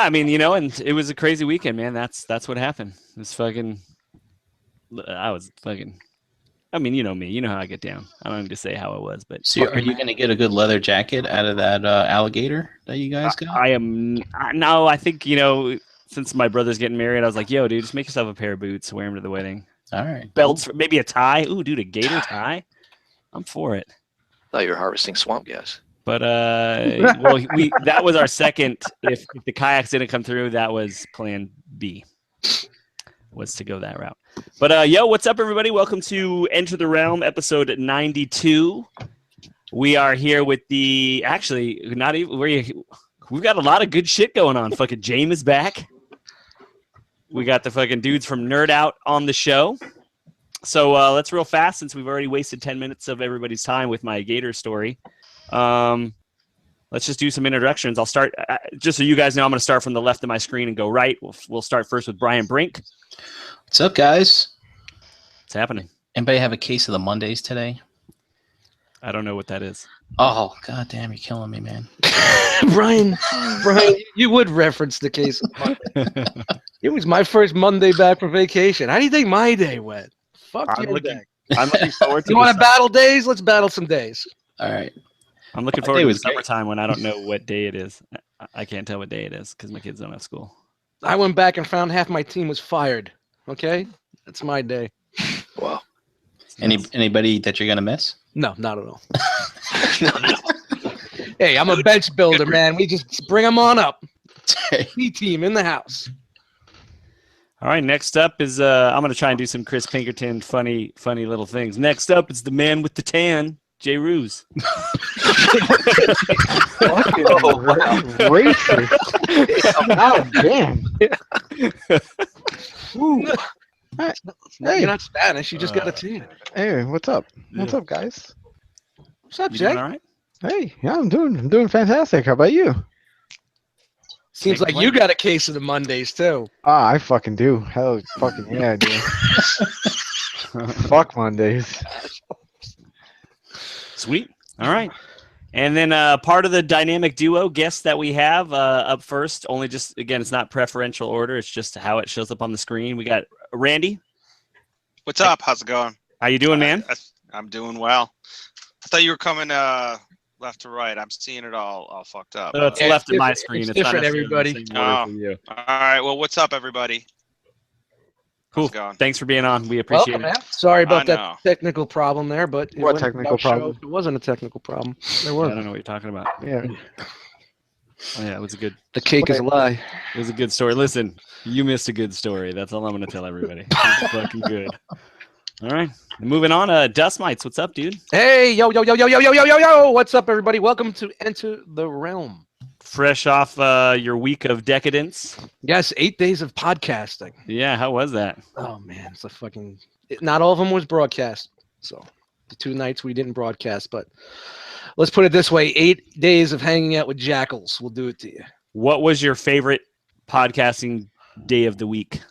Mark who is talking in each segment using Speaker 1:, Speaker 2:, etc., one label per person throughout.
Speaker 1: Yeah, I mean, and it was a crazy weekend, man. That's what happened. I was fucking. I mean, you know me. You know how I get down. I don't need to say how it was, but.
Speaker 2: So, are you going to get a good leather jacket out of that alligator that you guys got?
Speaker 1: I am. No, I think since my brother's getting married, I was like, yo, dude, just make yourself a pair of boots, wear them to the wedding.
Speaker 2: All right.
Speaker 1: Belts, maybe a tie. Ooh, dude, a gator tie. I'm for it.
Speaker 3: I thought you were harvesting swamp gas.
Speaker 1: But that was our second. If the kayaks didn't come through, that was plan B. Was to go that route. But yo, what's up, everybody? Welcome to Enter the Realm, episode 92. We are here with we've got a lot of good shit going on. Fucking Jame is back. We got the fucking dudes from Knerdout on the show. So let's real fast, since we've already wasted 10 minutes of everybody's time with my gator story. Let's just do some introductions. I'll start, just so you guys know, I'm going to start from the left of my screen and go right. We'll start first with Brian Brink.
Speaker 2: What's up, guys?
Speaker 1: What's happening?
Speaker 2: Anybody have a case of the Mondays today?
Speaker 1: I don't know what that is.
Speaker 2: Oh, god damn, you're killing me, man.
Speaker 4: Brian, you would reference the case of Monday. It was my first Monday back from vacation. How do you think my day went? Fuck your day.
Speaker 1: I'm looking forward to
Speaker 4: You want to battle days? Let's battle some days.
Speaker 2: All right.
Speaker 1: I'm looking forward to the summertime when I don't know what day it is. I can't tell what day it is because my kids don't have school.
Speaker 4: I went back and found half my team was fired. Okay? That's my day.
Speaker 3: Wow.
Speaker 2: Anybody that you're going to miss?
Speaker 4: No, not at all. No. Hey, I'm a bench builder, man. We just bring them on up. B-team in the house.
Speaker 1: All right, next up is I'm going to try and do some Chris Pinkerton funny little things. Next up is the man with the tan, Jay Ruse.
Speaker 5: Fucking racist. Oh, damn. Ooh.
Speaker 4: Hey. You're not Spanish. You just got a tan.
Speaker 5: Hey, what's up? What's up, guys?
Speaker 4: What's up,
Speaker 1: You
Speaker 4: Jay?
Speaker 1: doing all right?
Speaker 5: Hey, yeah, I'm doing fantastic. How about you?
Speaker 4: Seems like you got a case of the Mondays, too.
Speaker 5: Ah, I fucking do. Hell, fucking yeah, I do. Fuck Mondays.
Speaker 1: Sweet. All right. And then part of the dynamic duo guest that we have up first, only just, again, it's not preferential order. It's just how it shows up on the screen. We got Randy.
Speaker 6: What's up? How's it going?
Speaker 1: How you doing, man?
Speaker 6: I'm doing well. I thought you were coming left to right. I'm seeing it all fucked up.
Speaker 1: No, it's left of my screen.
Speaker 4: It's different, everybody.
Speaker 6: All right. Well, what's up, everybody?
Speaker 1: Cool.
Speaker 6: How's it going?
Speaker 1: Thanks for being on. We appreciate
Speaker 4: Welcome,
Speaker 1: it.
Speaker 4: man. Sorry about that technical problem there, but
Speaker 5: What technical problem?
Speaker 4: It wasn't a technical problem. There
Speaker 1: I
Speaker 4: was.
Speaker 1: don't know what you're talking about.
Speaker 5: Yeah.
Speaker 1: Oh, yeah, it was a good.
Speaker 4: The cake is a lie.
Speaker 1: It was a good story. Listen, you missed a good story. That's all I'm going to tell everybody. It's fucking good. All right. Moving on. Dust Mites. What's up, dude?
Speaker 4: Hey, yo. What's up, everybody? Welcome to Enter the Realm.
Speaker 1: Fresh off your week of decadence.
Speaker 4: Yes, 8 days of podcasting.
Speaker 1: Yeah, how was that?
Speaker 4: Oh, man. It's a fucking... Not all of them was broadcast. So, the 2 nights we didn't broadcast, but let's put it this way. 8 days of hanging out with jackals will do it to you.
Speaker 1: What was your favorite podcasting day of the week?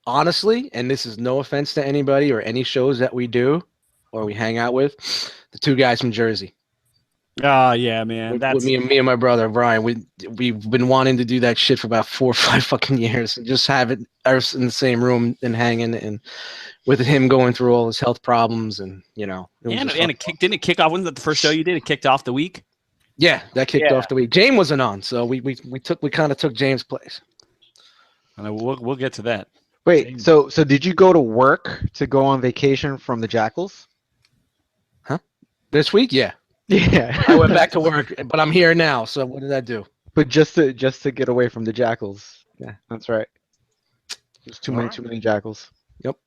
Speaker 4: Honestly, and this is no offense to anybody or any shows that we do or we hang out with, the 2 guys from Jersey.
Speaker 1: Oh, yeah, man.
Speaker 4: With me and my brother, Brian. We've been wanting to do that shit for about 4 or 5 fucking years. And just have it us in the same room and hanging, and with him going through all his health problems, and
Speaker 1: didn't it kick off? Wasn't that the first show you did? It kicked off the week?
Speaker 4: Yeah, that kicked off the week. James wasn't on, so we kind of took James' place.
Speaker 1: And we'll get to that.
Speaker 5: Wait, so did you go to work to go on vacation from the jackals?
Speaker 4: Huh? This week? Yeah.
Speaker 5: Yeah.
Speaker 4: I went back to work, but I'm here now, so what did I do?
Speaker 5: But just to get away from the jackals. Yeah, that's right. There's too many jackals.
Speaker 4: Yep.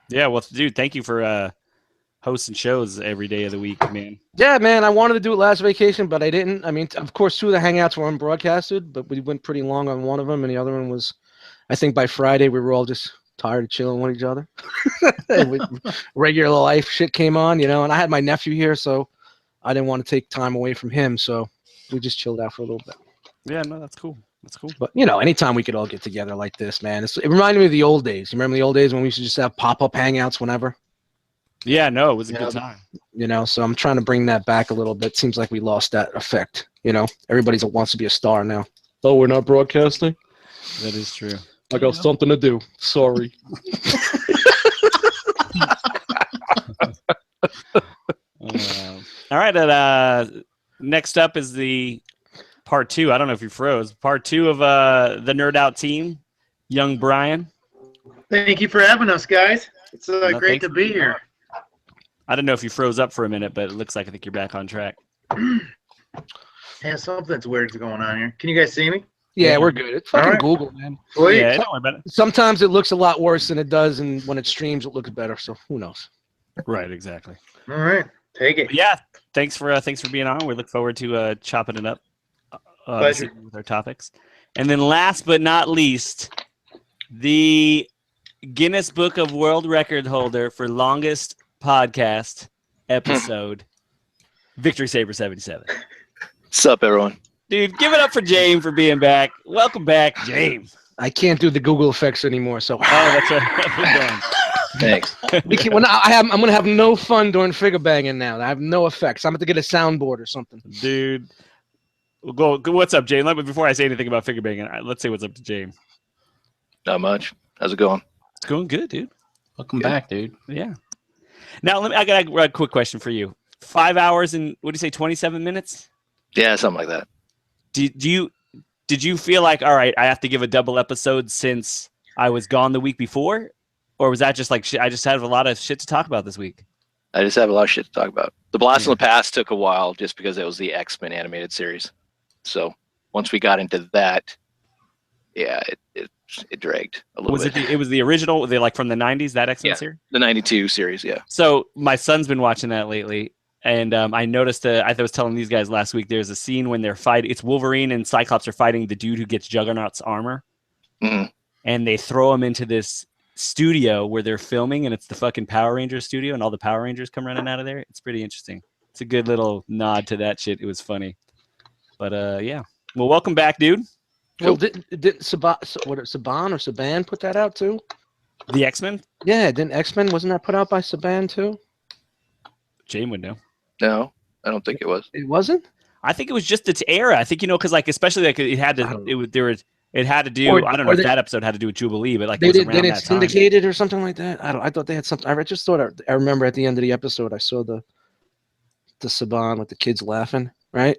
Speaker 1: Yeah, well, dude, thank you for hosting shows every day of the week, man.
Speaker 4: Yeah, man, I wanted to do it last vacation, but I didn't. I mean, of course, 2 of the hangouts were unbroadcasted, but we went pretty long on one of them, and the other one was, I think by Friday we were all just tired of chilling with each other. Regular life shit came on, and I had my nephew here, so I didn't want to take time away from him, so we just chilled out for a little bit.
Speaker 1: Yeah, no, that's cool. That's cool.
Speaker 4: But, anytime we could all get together like this, man. It reminded me of the old days. You remember the old days when we used to just have pop-up hangouts whenever?
Speaker 1: Yeah, no, it was a good time.
Speaker 4: So I'm trying to bring that back a little bit. Seems like we lost that effect. Everybody wants to be a star now. Oh, we're not broadcasting?
Speaker 1: That is true.
Speaker 4: I got something to do. Sorry.
Speaker 1: All right. Next up is the part 2. I don't know if you froze. Part 2 of the Knerdout team. Young Brian.
Speaker 7: Thank you for having us, guys. It's
Speaker 1: No,
Speaker 7: great
Speaker 1: thanks
Speaker 7: to be here.
Speaker 1: I don't know if you froze up for a minute, but it looks like I think you're back on track.
Speaker 7: Yeah, something's weird's going on here. Can you guys see me?
Speaker 4: Yeah, we're good. It's fucking
Speaker 7: All right.
Speaker 4: Google, man.
Speaker 7: Sweet.
Speaker 1: Yeah, don't worry about it.
Speaker 4: Sometimes it looks a lot worse than it does, and when it streams, it looks better. So who knows?
Speaker 1: Right, exactly.
Speaker 7: All right. Take it.
Speaker 1: But yeah, thanks for being on. We look forward to chopping it up this
Speaker 7: Pleasure.
Speaker 1: evening with our topics. And then last but not least, the Guinness Book of World Record holder for longest podcast episode, Victory Saber 77.
Speaker 3: What's up, everyone?
Speaker 1: Dude, give it up for Jame for being back. Welcome back, Jame.
Speaker 4: I can't do the Google effects anymore. So
Speaker 1: Oh, that's right. We're done.
Speaker 3: Thanks.
Speaker 4: I'm gonna have no fun doing figure banging now. I have no effects. I'm going to get a soundboard or something.
Speaker 1: Dude. Go. What's up, Jame? Before I say anything about figure banging, let's say what's up to Jame.
Speaker 3: Not much. How's it going?
Speaker 1: It's going good, dude.
Speaker 2: Welcome back, dude.
Speaker 1: Yeah. Now, I got a quick question for you. 5 hours and, what do you say, 27 minutes?
Speaker 3: Yeah, something like that.
Speaker 1: Did you feel like, all right, I have to give a double episode since I was gone the week before? Or was that just like, I just had a lot of shit to talk about this week?
Speaker 3: I just have a lot of shit to talk about. The Blast from the Past took a while just because it was the X-Men animated series. So once we got into that, yeah, it dragged a little bit.
Speaker 1: It was the original, like from the 90s, that X-Men series?
Speaker 3: The 92 series, yeah.
Speaker 1: So my son's been watching that lately. And I noticed, I was telling these guys last week, there's a scene when they're fighting. It's Wolverine and Cyclops are fighting the dude who gets Juggernaut's armor.
Speaker 3: Mhm.
Speaker 1: And they throw him into this studio where they're filming, and it's the fucking Power Rangers studio, and all the Power Rangers come running out of there. It's pretty interesting. It's a good little nod to that shit. It was funny. But yeah. Well, welcome back, dude.
Speaker 4: Well, didn't Saban or Saban put that out too?
Speaker 1: The X-Men?
Speaker 4: Yeah, didn't X-Men, wasn't that put out by Saban too?
Speaker 1: Jane would know.
Speaker 3: No, I don't think it was.
Speaker 4: It wasn't?
Speaker 1: I think it was just its era. I think, because like, especially like it had to, it had to do,
Speaker 4: Or-
Speaker 1: I don't know
Speaker 4: or
Speaker 1: if
Speaker 4: they-
Speaker 1: that episode had to do with Jubilee, but like
Speaker 4: They
Speaker 1: it was
Speaker 4: did,
Speaker 1: around
Speaker 4: then
Speaker 1: that
Speaker 4: it's
Speaker 1: time.
Speaker 4: syndicated or something like that. I thought they had something. I just thought I remember at the end of the episode I saw the Saban with the kids laughing, right?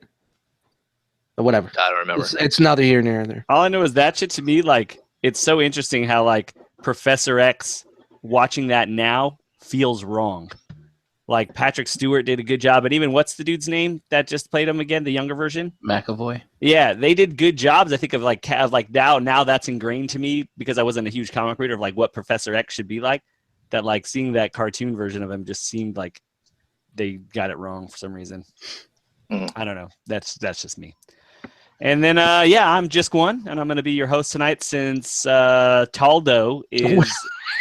Speaker 4: Or whatever.
Speaker 3: I don't remember.
Speaker 4: It's neither here nor there.
Speaker 1: All I know is that shit to me, like, it's so interesting how like Professor X watching that now feels wrong. Like Patrick Stewart did a good job, and even what's the dude's name that just played him again, the younger version?
Speaker 2: McAvoy.
Speaker 1: Yeah, they did good jobs. I think of like now that's ingrained to me because I wasn't a huge comic reader of like what Professor X should be like. That like seeing that cartoon version of him just seemed like they got it wrong for some reason. I don't know. That's just me. And then I'm Just One, and I'm going to be your host tonight since Taldo is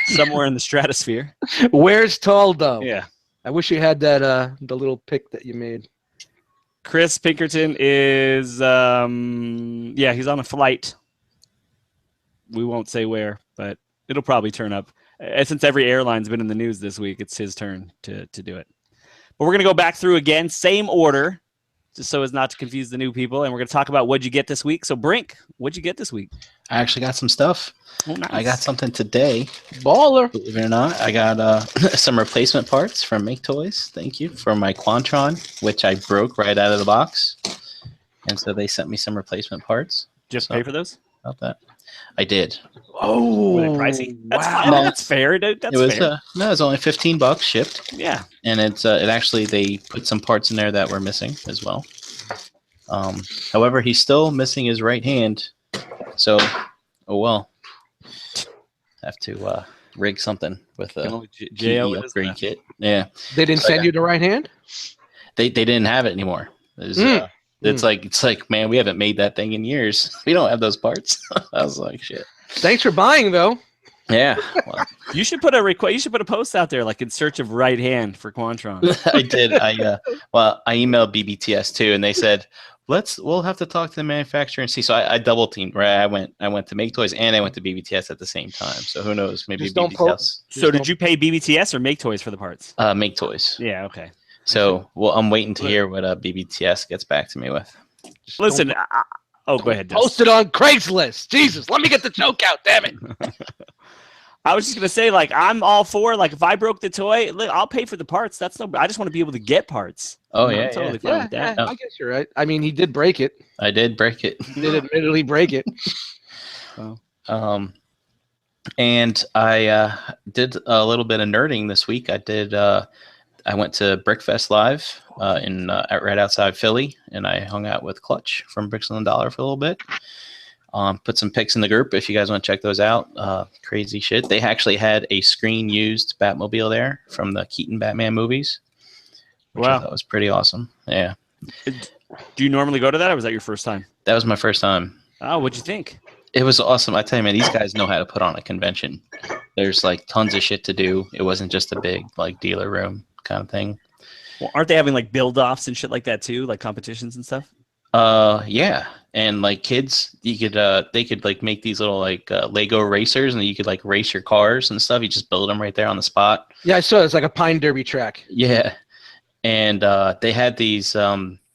Speaker 1: somewhere in the stratosphere.
Speaker 4: Where's Taldo?
Speaker 1: Yeah.
Speaker 4: I wish you had that the little pic that you made.
Speaker 1: Chris Pinkerton is he's on a flight. We won't say where, but it'll probably turn up. Since every airline's been in the news this week, it's his turn to do it. But we're going to go back through again, same order, just so as not to confuse the new people. And we're going to talk about what'd you get this week. So Brink, what'd you get this week?
Speaker 2: I actually got some stuff.
Speaker 1: Oh, nice.
Speaker 2: I got something today.
Speaker 4: Baller.
Speaker 2: Believe it or not, I got some replacement parts from Make Toys. Thank you for my Quantron, which I broke right out of the box, and so they sent me some replacement parts.
Speaker 1: Just
Speaker 2: So,
Speaker 1: pay for those?
Speaker 2: about that. I did.
Speaker 4: Oh,
Speaker 1: Were they pricey? That's
Speaker 4: wow.
Speaker 1: fine. That's fair, dude. That's
Speaker 2: it was
Speaker 1: fair.
Speaker 2: no, it was only $15 shipped,
Speaker 1: Yeah.
Speaker 2: and it actually they put some parts in there that were missing as well. However, he's still missing his right hand, so oh well. Have to rig something with a
Speaker 1: J.O.
Speaker 2: GE upgrade kit. Yeah,
Speaker 4: They didn't send you the right hand?
Speaker 2: they didn't have it anymore. It's like man, we haven't made that thing in years. We don't have those parts. I was like, shit.
Speaker 4: Thanks for buying though.
Speaker 2: Yeah, well,
Speaker 1: You should put a post out there like in search of right hand for Quantron.
Speaker 2: I did. I emailed BBTS too, and they said we'll have to talk to the manufacturer and see. So I double teamed. Right, I went to Make Toys and I went to BBTS at the same time. So who knows? Maybe
Speaker 4: Just don't
Speaker 2: BBTS.
Speaker 1: So did you pay BBTS or Make Toys for the parts?
Speaker 2: Make Toys.
Speaker 1: Yeah, okay.
Speaker 2: So I'm waiting to hear what BBTS gets back to me with.
Speaker 1: Listen, Oh, go ahead. Dust.
Speaker 4: Posted on Craigslist. Jesus, let me get the joke out. Damn it.
Speaker 1: I was just gonna say, like, I'm all for, like, if I broke the toy, look, I'll pay for the parts. That's no. I just want to be able to get parts.
Speaker 2: Oh
Speaker 1: I'm
Speaker 2: yeah,
Speaker 1: totally fine
Speaker 4: Yeah,
Speaker 1: with that.
Speaker 4: I guess you're right. I mean, he did break it.
Speaker 2: I did break it.
Speaker 4: He did admittedly break it.
Speaker 2: And I did a little bit of nerding this week. I went to Brickfest Live right outside Philly, and I hung out with Clutch from Bricks on the Dollar for a little bit. Put some pics in the group if you guys want to check those out. Crazy shit. They actually had a screen used Batmobile there from the Keaton Batman movies, which I thought was pretty awesome. Yeah.
Speaker 1: Do you normally go to that, or was that your first time?
Speaker 2: That was my first time.
Speaker 1: Oh, what'd you think?
Speaker 2: It was awesome. I tell you, man, these guys know how to put on a convention. There's like tons of shit to do. It wasn't just a big like dealer room kind of thing.
Speaker 1: Well, aren't they having like build-offs and shit like that too, like competitions and stuff?
Speaker 2: Yeah, and like kids, they could like make these little like Lego racers, and you could like race your cars and stuff. You just build them right there on the spot.
Speaker 4: Yeah, I saw it. It's like a Pine Derby track.
Speaker 2: Yeah, and they had these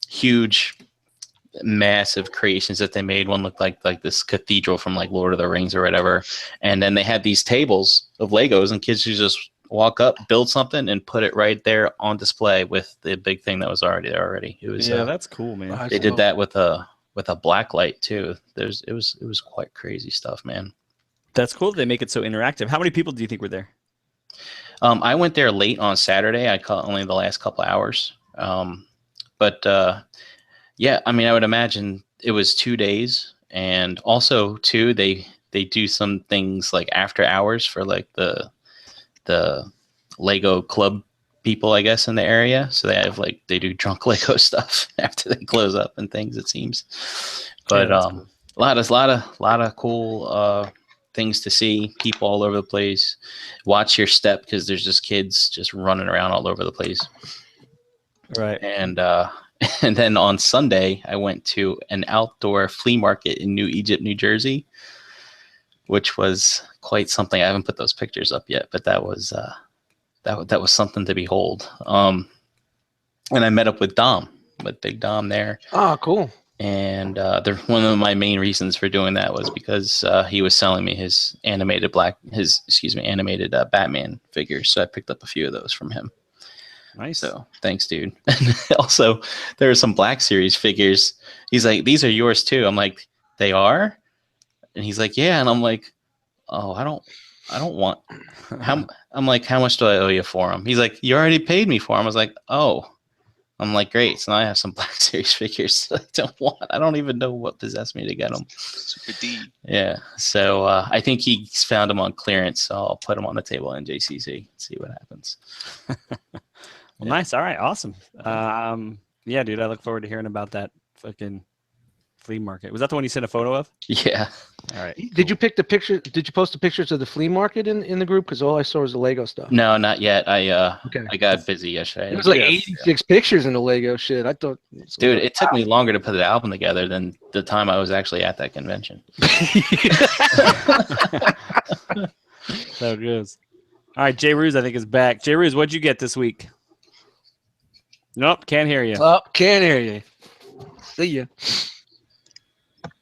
Speaker 2: huge, massive creations that they made. One looked like this cathedral from like Lord of the Rings or whatever, and then they had these tables of Legos, and kids could just walk up, build something, and put it right there on display with the big thing that was already there already. It was
Speaker 1: that's cool, man.
Speaker 2: They did that with a black light too. It was quite crazy stuff, man.
Speaker 1: That's cool. They make it so interactive. How many people do you think were there?
Speaker 2: I went there late on Saturday. I caught only the last couple hours. But yeah, I mean, I would imagine it was 2 days, and also too, they do some things like after hours for like the Lego club people, I guess, in the area. So they do drunk Lego stuff after they close up and things, it seems. But cool. a lot of cool things to see. People all over the place. Watch your step, because there's just kids just running around all over the place.
Speaker 1: Right.
Speaker 2: And then on Sunday, I went to an outdoor flea market in New Egypt, New Jersey, which was quite something. I haven't put those pictures up yet, but that was something to behold. And I met up with Big Dom there.
Speaker 4: Oh, cool.
Speaker 2: And one of my main reasons for doing that was because he was selling me his animated Batman figures. So I picked up a few of those from him.
Speaker 1: Nice.
Speaker 2: So thanks, dude. And also, there are some Black Series figures. He's like, "These are yours too." I'm like, "They are?" And he's like, "Yeah." And I'm like, "Oh, I don't want." I'm like, "How much do I owe you for them?" He's like, "You already paid me for them." I was like, "Oh." I'm like, "Great." So now I have some Black Series figures that I don't want. I don't even know what possessed me to get them.
Speaker 6: Super D.
Speaker 2: Yeah. So I think he's found them on clearance. So I'll put them on the table in JCC. See what happens.
Speaker 1: Well, nice. All right. Awesome. Yeah, dude, I look forward to hearing about that fucking flea market. Was that the one you sent a photo of?
Speaker 2: Yeah.
Speaker 1: All right.
Speaker 4: Did you pick the picture? Did you post the pictures of the flea market in the group? Because all I saw was the Lego stuff.
Speaker 2: No, not yet. I
Speaker 4: Okay.
Speaker 2: got busy yesterday.
Speaker 4: It was like 86 pictures in the Lego shit. I thought,
Speaker 2: Dude, it took me longer to put the album together than the time I was actually at that convention.
Speaker 1: So it goes. All right, Jay Ruse, I think, is back. Jay Ruse, what'd you get this week? Nope, can't hear you.
Speaker 4: Oh, can't hear you. See ya.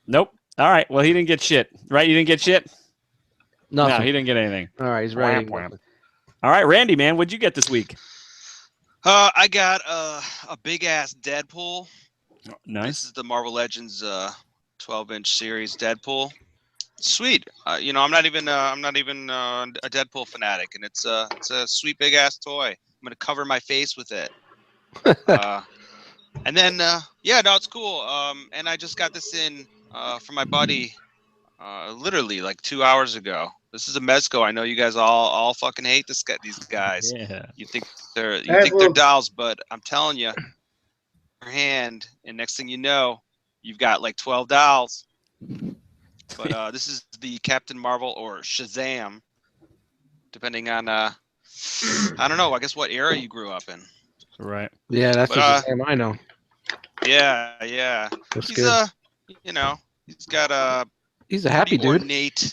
Speaker 1: Nope. All right. Well, he didn't get shit, right? You didn't get shit?
Speaker 4: Nothing.
Speaker 1: No, he didn't get anything.
Speaker 4: All right, he's ready.
Speaker 1: All right, Randy, man, what'd you get this week?
Speaker 6: I got a big ass Deadpool.
Speaker 1: Nice.
Speaker 6: This is the Marvel Legends 12-inch series Deadpool. Sweet. I'm not even a Deadpool fanatic, and it's a sweet big ass toy. I'm gonna cover my face with it. And then it's cool. And I just got this in from my buddy literally like 2 hours ago. This is a Mezco. I know you guys all fucking hate these guys.
Speaker 1: Yeah.
Speaker 6: You think they're dolls, but I'm telling you, your hand, and next thing you know, you've got like 12 dolls. But this is the Captain Marvel or Shazam, depending on I don't know. I guess what era you grew up in.
Speaker 1: Right.
Speaker 4: Yeah, that's the name I know.
Speaker 6: Yeah.
Speaker 4: That's
Speaker 6: He's
Speaker 4: good.
Speaker 6: he's got a.
Speaker 4: He's a happy dude.
Speaker 6: Ornate.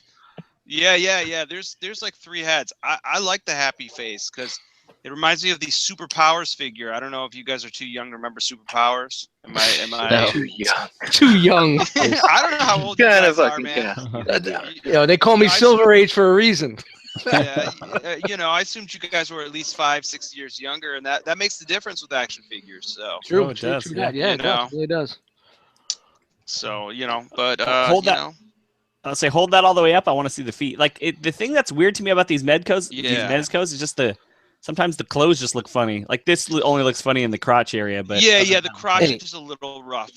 Speaker 6: Yeah. There's like 3 heads. I like the happy face because It reminds me of the Superpowers figure. I don't know if you guys are too young to remember Superpowers. Am I?
Speaker 2: No.
Speaker 3: Too young.
Speaker 4: Too young.
Speaker 6: I don't know how old you
Speaker 3: Kinda
Speaker 6: guys are,
Speaker 3: fucking,
Speaker 6: man.
Speaker 4: You know, they call me
Speaker 6: I
Speaker 4: Silver Age for a reason.
Speaker 6: Yeah, you know, I assumed you guys were at least 5-6 years younger, and that makes the difference with action figures. So,
Speaker 4: True,
Speaker 1: Oh, it
Speaker 4: true,
Speaker 1: does,
Speaker 4: true
Speaker 1: yeah.
Speaker 4: that. Yeah,
Speaker 6: You
Speaker 4: it does.
Speaker 6: know.
Speaker 4: It really does.
Speaker 6: so you know, but
Speaker 1: Hold
Speaker 6: you
Speaker 1: that.
Speaker 6: know,
Speaker 1: I'll say hold that all the way up. I want to see the feet. Like the thing that's weird to me about these Medcos, these
Speaker 6: Yeah.
Speaker 1: Mezcos, is just sometimes the clothes just look funny. Like this only looks funny in the crotch area, but
Speaker 6: yeah, the crotch
Speaker 4: Any-
Speaker 6: is just a little rough.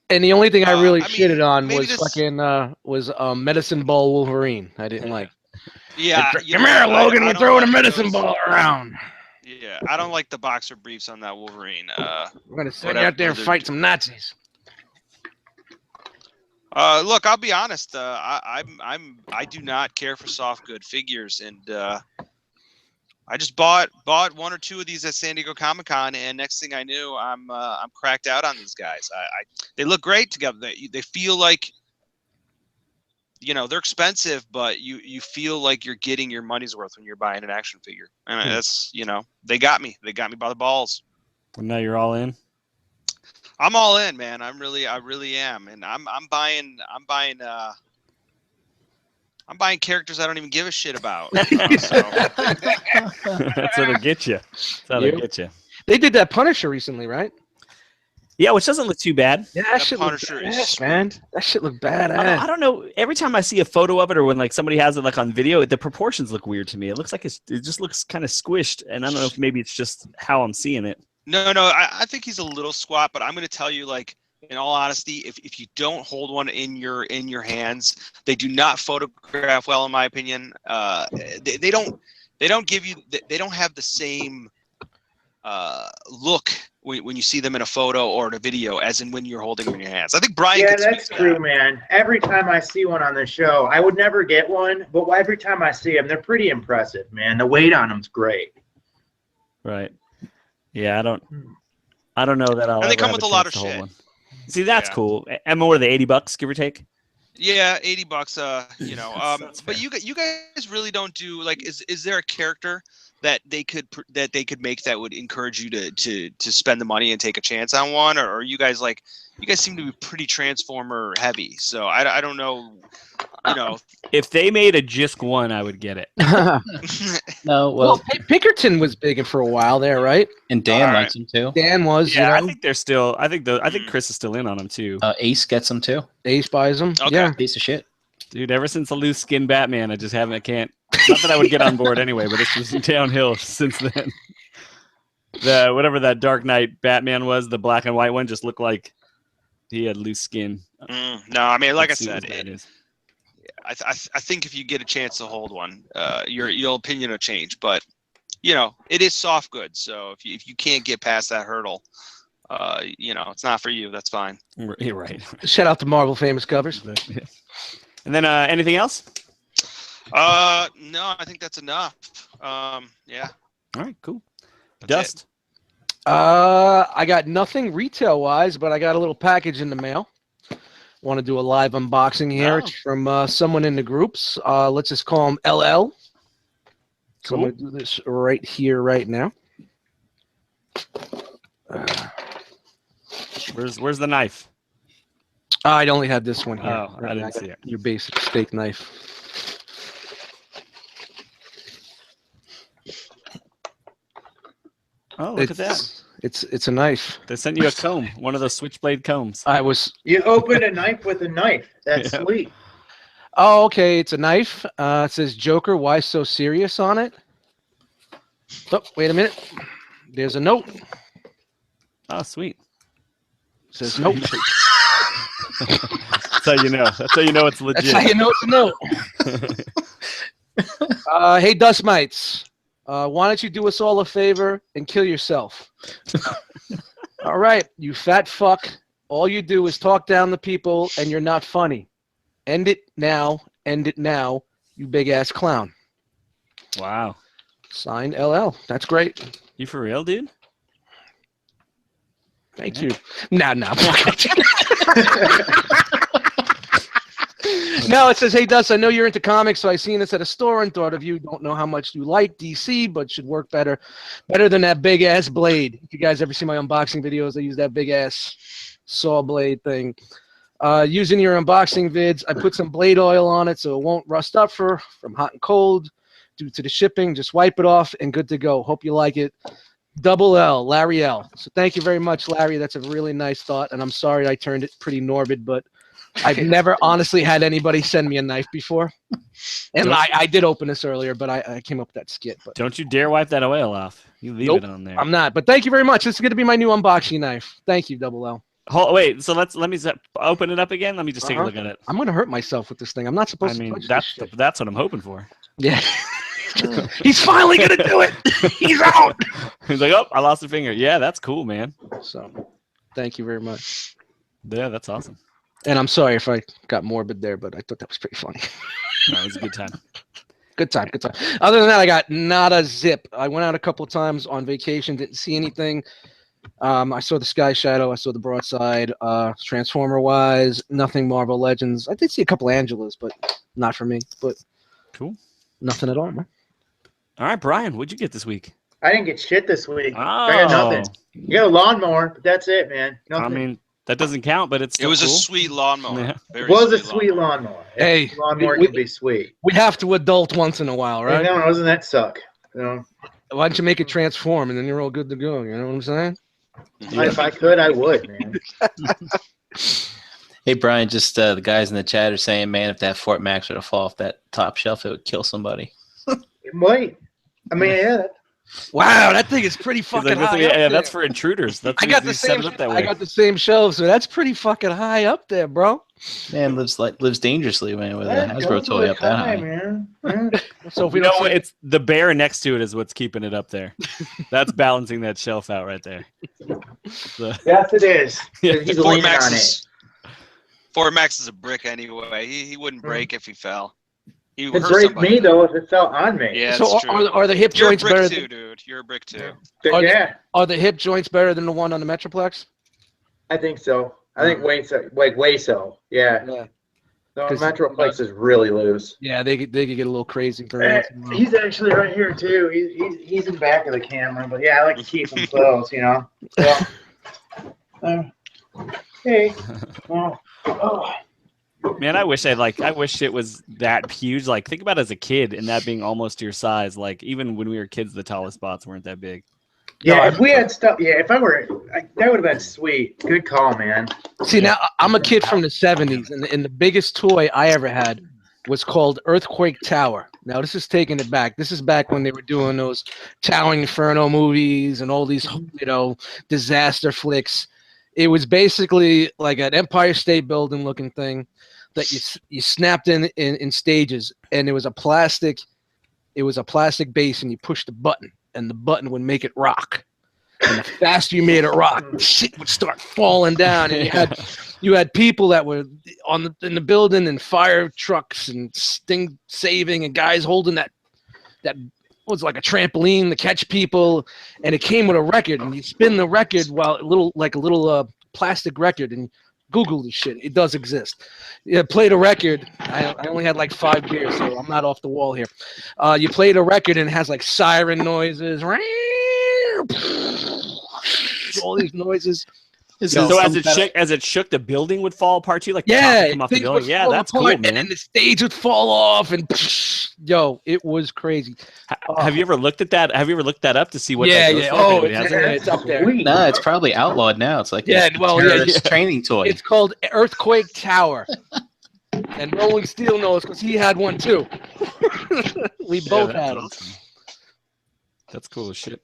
Speaker 4: And the only thing I really
Speaker 6: I mean,
Speaker 4: shitted on
Speaker 6: maybe
Speaker 4: was
Speaker 6: this-
Speaker 4: fucking Medicine Ball Wolverine. I didn't like.
Speaker 6: Yeah,
Speaker 4: Come
Speaker 6: you
Speaker 4: here,
Speaker 6: know,
Speaker 4: Logan.
Speaker 6: I
Speaker 4: We're
Speaker 6: don't
Speaker 4: throwing a
Speaker 6: like
Speaker 4: medicine
Speaker 6: those.
Speaker 4: ball around.
Speaker 6: Yeah, I don't like the boxer briefs on that Wolverine.
Speaker 4: We're gonna send you
Speaker 6: Whatever
Speaker 4: out there and
Speaker 6: they're
Speaker 4: fight some Nazis.
Speaker 6: Look, I'll be honest. I do not care for soft good figures, and I just bought one or two of these at San Diego Comic-Con, and next thing I knew, I'm cracked out on these guys. They look great together. They feel like, you know, they're expensive, but you feel like you're getting your money's worth when you're buying an action figure. And that's, you know, they got me by the balls.
Speaker 1: well, now you're all in.
Speaker 6: I'm all in, man. I really am, and I'm buying characters I don't even give a shit about. So,
Speaker 1: That's how they get you. That's how they
Speaker 4: Yep.
Speaker 1: get you.
Speaker 4: They did that Punisher recently, right?
Speaker 1: Yeah, which doesn't look too bad.
Speaker 4: Yeah,
Speaker 6: That
Speaker 4: that shit looked
Speaker 6: Punisher is
Speaker 4: badass, man. That shit looked
Speaker 1: I
Speaker 4: badass.
Speaker 1: don't know. Every time I see a photo of it, or when like somebody has it like on video, the proportions look weird to me. It looks like it just looks kind of squished, and I don't know if maybe it's just how I'm seeing it.
Speaker 6: no, I think he's a little squat, but I'm going to tell you, like, in all honesty, if you don't hold one in your hands, they do not photograph well, in my opinion. They don't give you, they don't have the same look when you see them in a photo or in a video as in when you're holding them in your hands. I think Brian
Speaker 7: Yeah,
Speaker 6: could speak
Speaker 7: that's
Speaker 6: to
Speaker 7: true,
Speaker 6: that.
Speaker 7: man. Every time I see one on the show, I would never get one, but every time I see them, they're pretty impressive, man. The weight on them's great.
Speaker 1: Right. Yeah, I don't know that I'll.
Speaker 6: And they
Speaker 1: ever
Speaker 6: come
Speaker 1: have
Speaker 6: with
Speaker 1: a
Speaker 6: a lot
Speaker 1: chance
Speaker 6: of
Speaker 1: to hold
Speaker 6: shit.
Speaker 1: one. See, that's
Speaker 6: Yeah.
Speaker 1: cool. Emma, what are they? $80, give or take.
Speaker 6: Yeah, $80. You know,
Speaker 1: That's
Speaker 6: but
Speaker 1: fair.
Speaker 6: you guys really don't do, like, is there a character that they could make that would encourage you to spend the money and take a chance on one, or are you guys like, you guys seem to be pretty Transformer heavy, so I don't know, you know.
Speaker 1: If they made a Jisk one, I would get it.
Speaker 2: No,
Speaker 4: well,
Speaker 2: well,
Speaker 4: Pinkerton was big for a while there, right?
Speaker 2: and Dan
Speaker 6: All right.
Speaker 2: likes them too.
Speaker 4: Dan was,
Speaker 1: Yeah, I
Speaker 4: you know,
Speaker 1: think they're still. I think Chris is still in on them too.
Speaker 2: Ace gets them too.
Speaker 4: Ace buys them.
Speaker 6: Okay.
Speaker 4: Yeah.
Speaker 2: Piece of shit.
Speaker 1: Dude, ever since the loose skin Batman, I can't. Not that I would get on board anyway, but it's just downhill since then. Whatever that Dark Knight Batman was, the black and white one, just looked like he had loose skin.
Speaker 6: No, I mean, like I
Speaker 1: Let's see what
Speaker 6: said,
Speaker 1: that is.
Speaker 6: I think if you get a chance to hold one, your opinion will change. But you know, it is soft goods, so if you can't get past that hurdle, you know, it's not for you. That's fine.
Speaker 1: You're right.
Speaker 4: Shout out to Marvel Famous Covers.
Speaker 1: And then anything else?
Speaker 6: No, I think that's enough. Yeah.
Speaker 1: All right, cool.
Speaker 6: That's
Speaker 1: Dust.
Speaker 4: I got nothing retail wise, but I got a little package in the mail. Want to do a live unboxing here.
Speaker 1: Oh.
Speaker 4: It's from someone in the groups. Let's just call him LL. So I'm
Speaker 1: Cool.
Speaker 4: going to do this right here, right now.
Speaker 1: Where's the knife?
Speaker 4: I'd only had this one here.
Speaker 1: Oh, I didn't
Speaker 4: got
Speaker 1: see it.
Speaker 4: Your basic steak knife.
Speaker 1: Oh, look at that.
Speaker 4: It's a knife.
Speaker 1: They sent you a comb, one of those switchblade combs.
Speaker 4: I was.
Speaker 7: You open a knife with a knife. That's
Speaker 1: Yeah.
Speaker 7: sweet.
Speaker 4: Oh, okay. It's a knife. It says Joker. Why so serious on it? Oh, wait a minute. There's a note. It
Speaker 1: Oh, sweet.
Speaker 4: says nope.
Speaker 1: That's how you know. That's how you know it's legit.
Speaker 4: That's how you know it's a note. Hey, Dust Mites. Why don't you do us all a favor and kill yourself? All right, you fat fuck. All you do is talk down to people and you're not funny. End it now. End it now, you big ass clown.
Speaker 1: Wow.
Speaker 4: Signed LL. That's great.
Speaker 1: You for real, dude?
Speaker 4: Thank you. Nah. No, it says, hey, Dust, I know you're into comics, so I seen this at a store and thought of you. Don't know how much you like DC, but should work better than that big-ass blade. If you guys ever see my unboxing videos, I use that big-ass saw blade thing. Using your unboxing vids, I put some blade oil on it so it won't rust up from hot and cold due to the shipping. Just wipe it off and good to go. Hope you like it. Double L, Larry L. So thank you very much, Larry. That's a really nice thought, and I'm sorry I turned it pretty morbid, but I've never honestly had anybody send me a knife before. And I did open this earlier, but I came up with that skit. But
Speaker 1: Don't you dare wipe that oil off. You leave it on there.
Speaker 4: I'm not. But thank you very much. This is going to be my new unboxing knife. Thank you, Double L.
Speaker 1: Wait, so let me open it up again. Let me just take a look at it.
Speaker 4: I'm going to hurt myself with this thing. I'm not supposed to touch this shit.
Speaker 1: That's what I'm hoping for.
Speaker 4: Yeah. He's finally going to do it. He's out.
Speaker 1: He's like, oh, I lost a finger. Yeah, that's cool, man.
Speaker 4: So thank you very much.
Speaker 1: Yeah, that's awesome.
Speaker 4: And I'm sorry if I got morbid there, but I thought that was pretty funny.
Speaker 1: No, it was a good time.
Speaker 4: Good time. Other than that, I got not a zip. I went out a couple of times on vacation, didn't see anything. I saw the Sky Shadow. I saw the Broadside. Transformer-wise, nothing Marvel Legends. I did see a couple Angelas, but not for me. But
Speaker 1: cool.
Speaker 4: Nothing at all, man.
Speaker 1: All right, Brian, what'd you get this week?
Speaker 7: I didn't get shit this week.
Speaker 1: Oh.
Speaker 7: I got nothing. You got a lawnmower, but that's it, man. Nothing.
Speaker 1: I mean, that doesn't count, but it
Speaker 6: was
Speaker 1: cool.
Speaker 6: a sweet lawnmower.
Speaker 1: Yeah.
Speaker 7: It was a sweet lawnmower.
Speaker 4: Hey,
Speaker 7: lawnmower can be sweet.
Speaker 4: We have to adult once in a while, right?
Speaker 7: No, doesn't that suck? You know?
Speaker 4: Why don't you make it transform and then you're all good to go? You know what I'm saying?
Speaker 7: Yeah. If I could, I would, man.
Speaker 2: Hey, Brian, just the guys in the chat are saying, man, if that Fort Max were to fall off that top shelf, it would kill somebody.
Speaker 7: It might. I mean, yeah.
Speaker 4: Wow, that thing is pretty fucking high.
Speaker 1: Yeah, that's for intruders. That's
Speaker 4: I got the same shelves, so that's pretty fucking high up there, bro.
Speaker 2: Man lives dangerously, man, with a Hasbro toy up that high.
Speaker 7: Man.
Speaker 4: So if we
Speaker 1: it's the bear next to it is what's keeping it up there. That's balancing that shelf out right there. So,
Speaker 7: yes, it is.
Speaker 1: Yeah.
Speaker 7: He's leaning on it.
Speaker 6: Fort Max is a brick anyway. He wouldn't break if he fell. He
Speaker 7: would break me though if it fell on me.
Speaker 6: Yeah,
Speaker 4: so are the hip joints better?
Speaker 6: You're a brick too, dude. You're a brick too.
Speaker 7: Yeah.
Speaker 4: Are the hip joints better than the one on the Metroplex?
Speaker 7: I think so. I think way so. Yeah. The Metroplex is really loose.
Speaker 4: Yeah, they could get a little crazy.
Speaker 7: He's actually right here too. He's in the back of the camera, but yeah, I like to keep him close, you know. So, hey. Oh.
Speaker 1: Man, I wish it was that huge. Like, think about it as a kid and that being almost your size. Like, even when we were kids, the tallest spots weren't that big.
Speaker 7: Yeah, if we had stuff, if I were, that would have been sweet. Good call, man.
Speaker 4: See, now I'm a kid from the 70s, and the biggest toy I ever had was called Earthquake Tower. Now, this is taking it back. This is back when they were doing those Towering Inferno movies and all these, disaster flicks. It was basically like an Empire State Building looking thing that you snapped in stages, and it was a plastic base, and you pushed the button, and the button would make it rock. And the faster you made it rock, shit would start falling down, and you had people that were in the building, and fire trucks and sting saving, and guys holding that was like a trampoline to catch people, and it came with a record, and you spin the record while a little plastic record, and Google this shit. It does exist. You played a record. I only had like 5 beers, so I'm not off the wall here. You played a record and it has like siren noises, all these noises.
Speaker 1: So as it shook, the building would fall apart too, like the top would come off the building. Yeah, that's cool, man.
Speaker 4: And then the stage would fall off, and it was crazy.
Speaker 1: Have you ever looked at that? Have you ever looked that up to see what?
Speaker 4: Yeah. Oh, it's up there.
Speaker 2: No, it's probably outlawed now. It's like a training toy.
Speaker 4: It's called Earthquake Tower, and Rolling Steel knows because he had one too. We both had them.
Speaker 1: Awesome. That's cool as shit.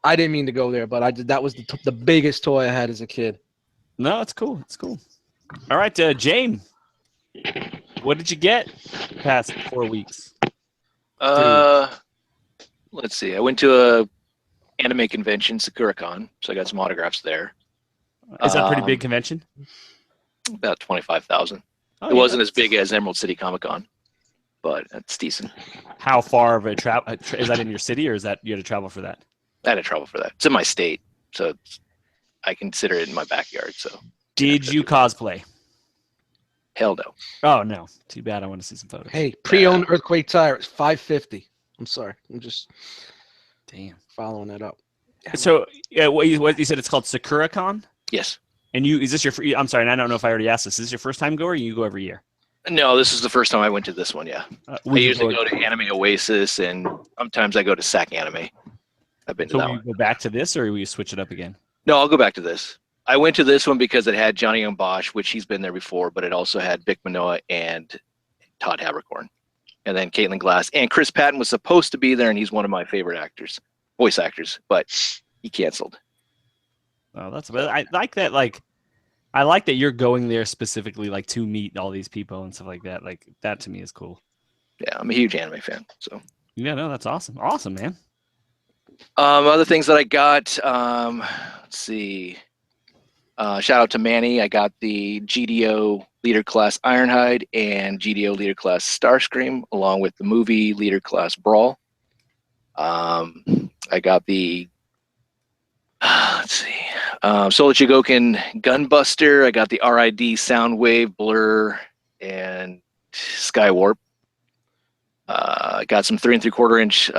Speaker 4: I didn't mean to go there, but I did. That was the biggest toy I had as a kid.
Speaker 1: No, it's cool. It's cool. All right, Jame, what did you get past 4 weeks?
Speaker 3: Let's see. I went to a anime convention, SakuraCon, so I got some autographs there.
Speaker 1: Is that a pretty big convention?
Speaker 3: About 25,000.
Speaker 1: Oh,
Speaker 3: it wasn't as big as Emerald City Comic Con, but it's decent.
Speaker 1: How far of a travel is that in your city, or is that you had to travel for that?
Speaker 3: I had to travel for that. It's in my state, so I consider it in my backyard. So,
Speaker 1: did you cosplay?
Speaker 3: Hell no.
Speaker 1: Oh no, too bad. I want to see some photos.
Speaker 4: Hey, pre-owned Earthquake tire is $550. I'm sorry. I'm just
Speaker 1: Damn.
Speaker 4: following that up.
Speaker 1: So what you said, it's called SakuraCon?
Speaker 3: Yes.
Speaker 1: And is this your? I'm sorry, and I don't know if I already asked this. Is this your first time go, or you go every year?
Speaker 3: No, this is the first time I went to this one. Yeah. I usually go to Anime Oasis, and sometimes I go to SAC Anime. I've been to that
Speaker 1: one. So will you go back to this, or will you switch it up again?
Speaker 3: No, I'll go back to this. I went to this one because it had Johnny Young Bosch, which he's been there before, but it also had Vic Manoa and Todd Haberkorn. And then Caitlin Glass. And Chris Patton was supposed to be there, and he's one of my favorite voice actors, but he canceled.
Speaker 1: Oh, I like that. Like, I like that you're going there specifically, like, to meet all these people and stuff like that. Like, that to me is cool.
Speaker 3: Yeah, I'm a huge anime fan. So.
Speaker 1: Yeah, no, that's awesome. Awesome, man.
Speaker 3: Other things that I got, let's see. Shout out to Manny. I got the GDO Leader Class Ironhide and GDO Leader Class Starscream, along with the movie Leader Class Brawl. I got the Solar Chigoken Gunbuster. I got the RID Soundwave, Blur, and Skywarp. I got some 3 3/4 inch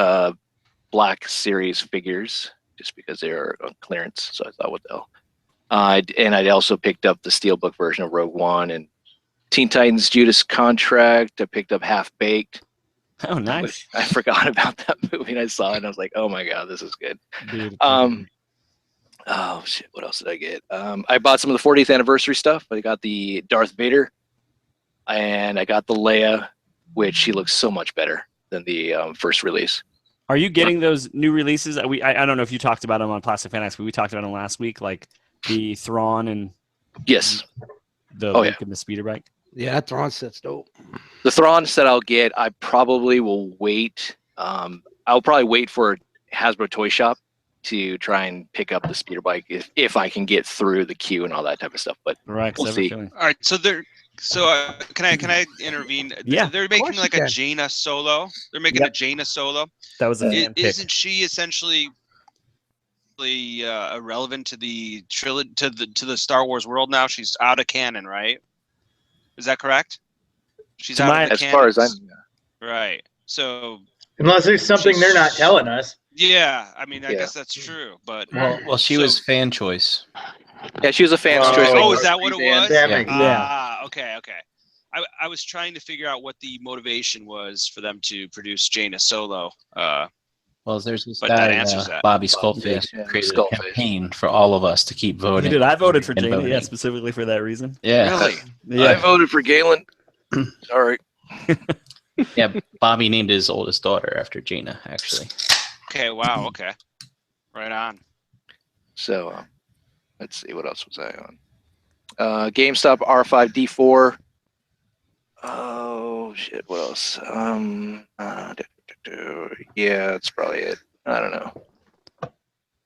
Speaker 3: Black Series figures just because they are on clearance. So I thought, what the hell? And I also picked up the Steelbook version of Rogue One and Teen Titans Judas Contract. I picked up Half Baked.
Speaker 1: Oh, nice.
Speaker 3: I forgot about that movie and I saw it and I was like, oh my God, this is good.
Speaker 1: Dude,
Speaker 3: oh shit, what else did I get? I bought some of the 40th anniversary stuff. I got the Darth Vader and I got the Leia, which she looks so much better than the first release.
Speaker 1: Are you getting those new releases? I don't know if you talked about them on Plastic Fanatics, but we talked about them last week, like the Thrawn and
Speaker 3: yes,
Speaker 1: the Luke and the speeder bike.
Speaker 4: Yeah, that Thrawn set's dope.
Speaker 3: The Thrawn set I'll get. I probably will wait. I'll probably wait for Hasbro Toy Shop to try and pick up the speeder bike if I can get through the queue and all that type of stuff. But
Speaker 1: right,
Speaker 3: we'll see.
Speaker 6: All right, so can I intervene?
Speaker 1: Yeah,
Speaker 6: they're making like a Jaina solo. They're making a Jaina solo.
Speaker 1: That was
Speaker 6: isn't she essentially irrelevant to the trilogy to the Star Wars world now? She's out of canon, right? Is that correct? She's out of the
Speaker 3: as
Speaker 6: canon.
Speaker 3: far as I'm
Speaker 6: right. So
Speaker 7: unless there's something they're not telling us.
Speaker 6: Yeah, I mean, I guess that's true, but
Speaker 2: well, she was fan choice.
Speaker 3: Yeah, she was a fan's choice.
Speaker 6: Oh, is that what it was?
Speaker 7: Yeah.
Speaker 6: Okay. I was trying to figure out what the motivation was for them to produce Jaina solo.
Speaker 2: Well, there's this
Speaker 6: But
Speaker 2: guy,
Speaker 6: that answers that.
Speaker 2: Bobby Skullface, created a campaign for all of us to keep voting.
Speaker 1: Dude, I voted for
Speaker 2: and
Speaker 1: Jaina,
Speaker 2: voting.
Speaker 1: specifically for that reason.
Speaker 2: Yeah.
Speaker 3: Really?
Speaker 1: Yeah.
Speaker 3: I voted for Galen. Sorry.
Speaker 2: Yeah, Bobby named his oldest daughter after Jaina, actually.
Speaker 6: Okay, wow, okay. Right on.
Speaker 3: So, let's see, what else was I on? GameStop R5D4. Oh, shit, what else? Yeah, that's probably it. I don't know.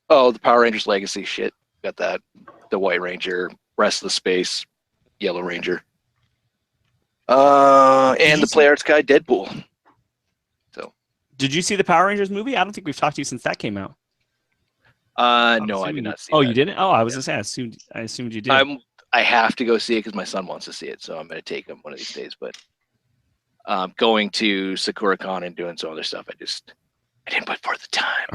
Speaker 3: Oh, the Power Rangers Legacy shit. Got that. The White Ranger, Rest of the Space, Yellow Ranger. And the Play Arts Guy, Deadpool. So.
Speaker 1: Did you see the Power Rangers movie? I don't think we've talked to you since that came out.
Speaker 3: No, I did not see
Speaker 1: that. Oh,
Speaker 3: you
Speaker 1: didn't? Oh, I was gonna say I assumed you did.
Speaker 3: I have to go see it because my son wants to see it, so I'm gonna take him one of these days. But going to SakuraCon and doing some other stuff, I didn't put forth the time.